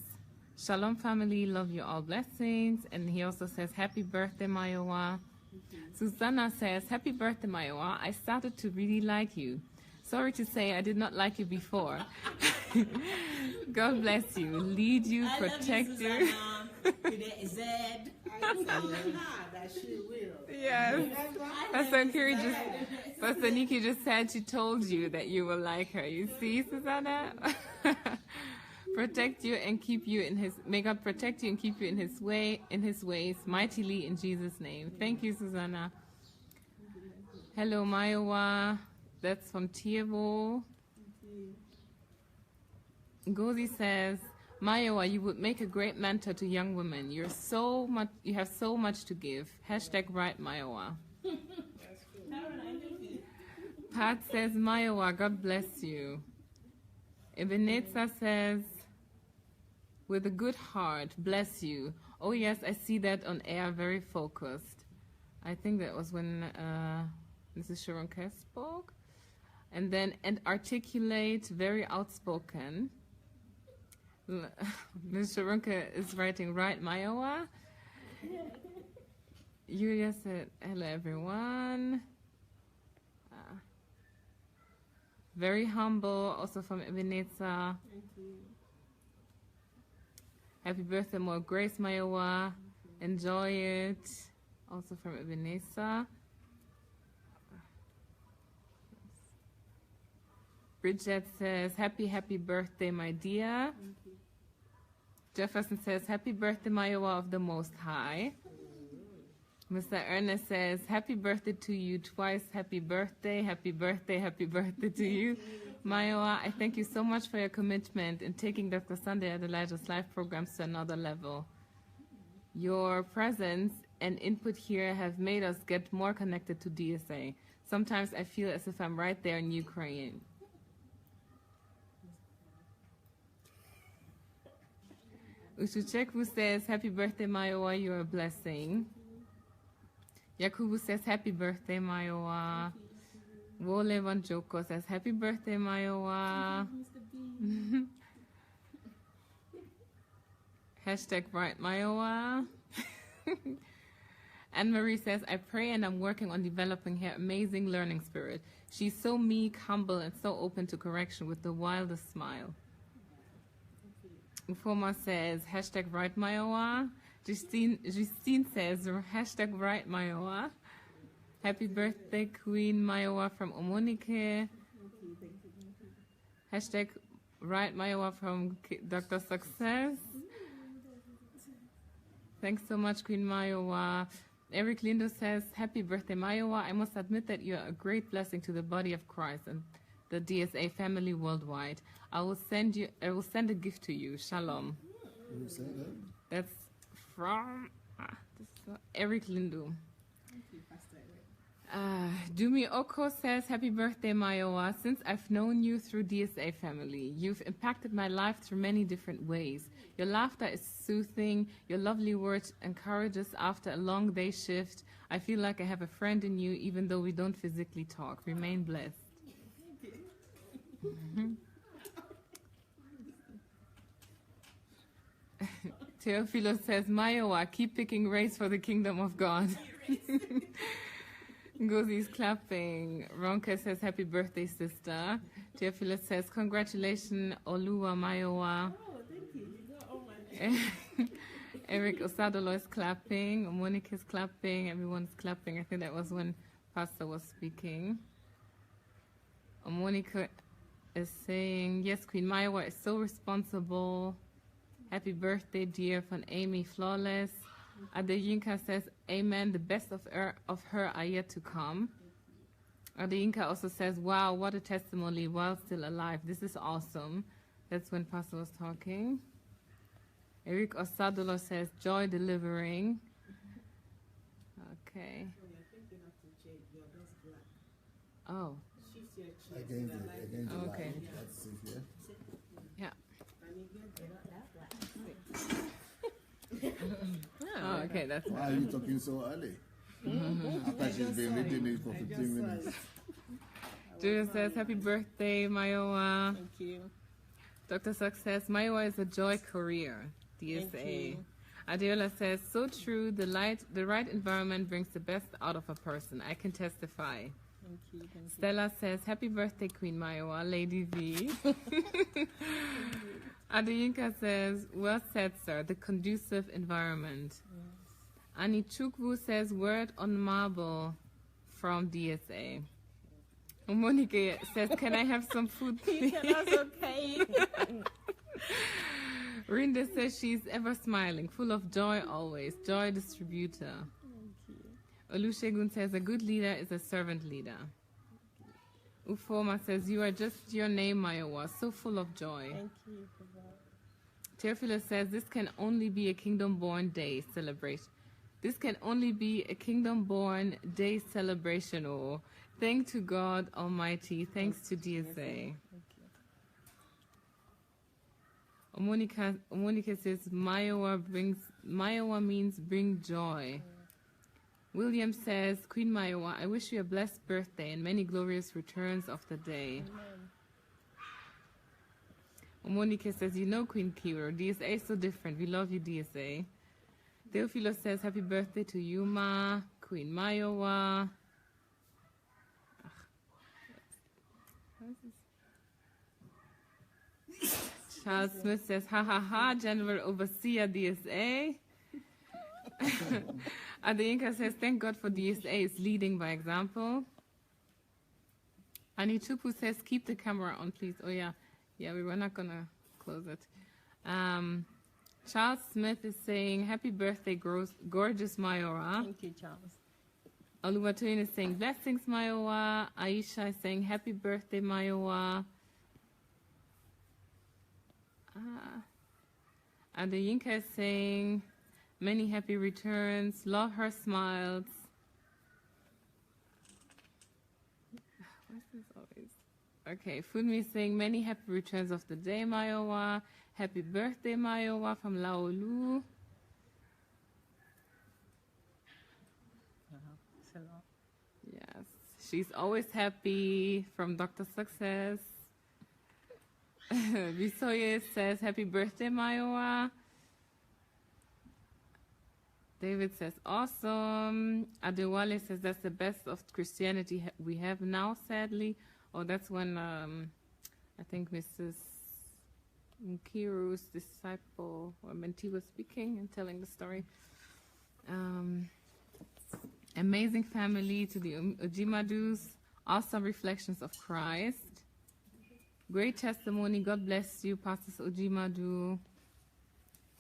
Shalom family, love you all, blessings. And he also says, happy birthday, Mayowa. Susanna says, happy birthday, Mayowa. I started to really like you. Sorry to say I did not like you before. God bless you, lead you, protect you. That she will. Yes. Pastor Nikki just said she told you that you will like her. You see, Susanna? Protect you and keep you in his, may God protect you and keep you in his ways mightily in Jesus' name. Thank you, Susanna. Hello, Mayowa. That's from Tievo. Gozi says, Mayowa, you would make a great mentor to young women. You have so much to give. Hashtag right, Mayowa. Pat says, Mayowa, God bless you. Ebenezer says, with a good heart, bless you. Oh yes, I see that on air, very focused. I think that was when Mrs. Sharonka spoke. And then, and articulate, very outspoken. Ms. Sharonka is writing, right, Mayowa? Yulia said, hello, everyone. Very humble, also from Ebenezer. Thank you. Happy birthday, more grace, Mayowa. Enjoy it. Also from Ebenezer. Bridget says, happy birthday, my dear. Jefferson says, happy birthday, Mayowa of the Most High. Mr. Ernest says, happy birthday to you twice. Happy birthday to you. Mayowa, I thank you so much for your commitment in taking Dr. Sandey Adelaja's live programs to another level. Your presence and input here have made us get more connected to DSA. Sometimes I feel as if I'm right there in Ukraine. Ushuchekwu says, happy birthday, Mayowa, you're a blessing. Yakubu says, happy birthday, Mayowa. Wole Wanjoko says, happy birthday, Mayowa. Hashtag right, Mayowa. Anne-Marie says, I pray and I'm working on developing her amazing learning spirit. She's so meek, humble, and so open to correction with the wildest smile. Ufoma says, hashtag right, Mayowa. Justine says, hashtag right, Mayowa. Happy birthday, Queen Mayowa from Omonike. Hashtag right, Mayowa from Dr. Success. Thanks so much, Queen Mayowa. Eric Lindo says, happy birthday, Mayowa. I must admit that you are a great blessing to the body of Christ and the DSA family worldwide. I will send a gift to you. Shalom. That's from Eric Lindo. Dumi Oko says, happy birthday, Mayowa. Since I've known you through DSA family, you've impacted my life through many different ways. Your laughter is soothing. Your lovely words encourage us after a long day shift. I feel like I have a friend in you, even though we don't physically talk. Remain blessed. Teofilo says, Mayowa, keep picking race for the kingdom of God. Ngozi's clapping. Ronka says, happy birthday, sister. Teofilo says, congratulations, Oluwa Mayowa. Oh, thank you. You got all my Eric Osadolo is clapping. Monique is clapping. Everyone's clapping. I think that was when Pastor was speaking. Monica is saying, yes, Queen Mayowa is so responsible. Happy birthday, dear, from Amy Flawless. Adeyinka says, amen, the best of her are yet to come. Adeyinka also says, wow, what a testimony while still alive. This is awesome. That's when Pastor was talking. Eric Osadolo says, joy delivering. Okay. Oh. Against the okay. light. That's it, yeah. Yeah. Oh, okay, that's Why are you talking so early? After she's been reading it for 15 minutes. Julia says, happy birthday, Mayowa. Thank you. Dr. Success, Mayowa is a joy career, DSA. Thank you. Adela says, so true, the right environment brings the best out of a person. I can testify. Thank you. Thank Stella says, happy birthday, Queen Mayowa, Lady V. Adeyinka says, well said, sir, the conducive environment. Yes. Ani Chukwu says, word on marble from DSA. Monique says, can I have some food, please? That's okay. Rinda says she's ever smiling, full of joy always, joy distributor. Thank you. Olusegun says, a good leader is a servant leader. Ufoma says, you are just your name, Mayowa, so full of joy. Thank you for that. Teofilo says, this can only be a Kingdom-born day celebration. This can only be a Kingdom-born day celebration. Oh, thanks to God Almighty. Thanks to DSA. Thank you. Monica says, Mayowa means bring joy. William says, Queen Mayowa, I wish you a blessed birthday and many glorious returns of the day. Monica says, you know Queen Kiro, DSA is so different. We love you, DSA. Teofilo says, happy birthday to Yuma, Queen Mayowa. Charles Smith says, ha ha ha, General Overseer DSA. Adeyinka says, thank God for DSA is leading by example. Anichupu says, keep the camera on, please. Oh, yeah. Yeah, we were not going to close it. Charles Smith is saying, happy birthday, gorgeous Mayowa. Thank you, Charles. Oluwatoyin is saying, blessings, Mayowa. Aisha is saying, happy birthday, Mayowa. Adeyinka is saying, many happy returns. Love her smiles. What's this always? Okay, Funmi is saying, many happy returns of the day, Mayowa. Happy birthday, Mayowa from Laolu. Yes, she's always happy from Dr. Success. Visoye says, happy birthday, Mayowa. David says, awesome. Adewale says, that's the best of Christianity we have now, sadly. Oh, that's when I think Mrs. Nkiru's disciple or mentee was speaking and telling the story. Amazing family to the Ojimadus. Awesome reflections of Christ. Great testimony. God bless you, Pastor Ojimadu.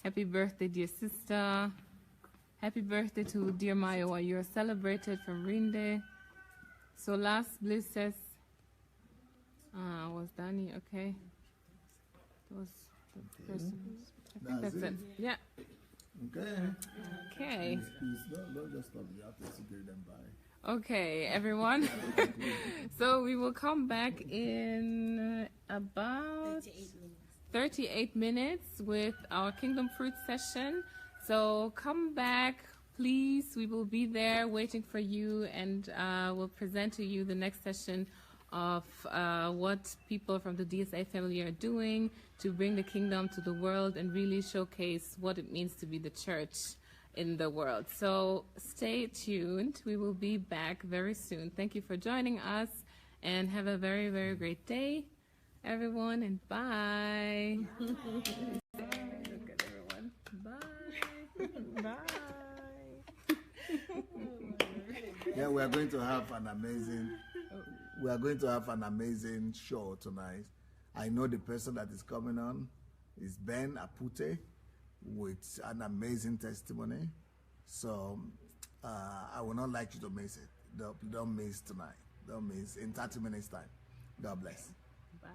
Happy birthday, dear sister. Happy birthday to dear Mayowa. You are celebrated from Rinde. So last Bliss says, was Danny, okay. That was the person. I think that's it. Yeah. Okay. Okay. Please, don't just stop. You have to secure them by. Okay, everyone. So we will come back in about 38 minutes with our Kingdom Fruit session. So come back, please. We will be there waiting for you, and we'll present to you the next session of what people from the DSA family are doing to bring the kingdom to the world and really showcase what it means to be the church in the world. So stay tuned. We will be back very soon. Thank you for joining us, and have a very, very great day, everyone, and bye. Look at everyone. Bye. Bye. Yeah, we are going to have an amazing show tonight. I know the person that is coming on is Ben Apute with an amazing testimony. So I would not like you to miss it. Don't miss tonight. Don't miss in 30 minutes time. God bless. Bye.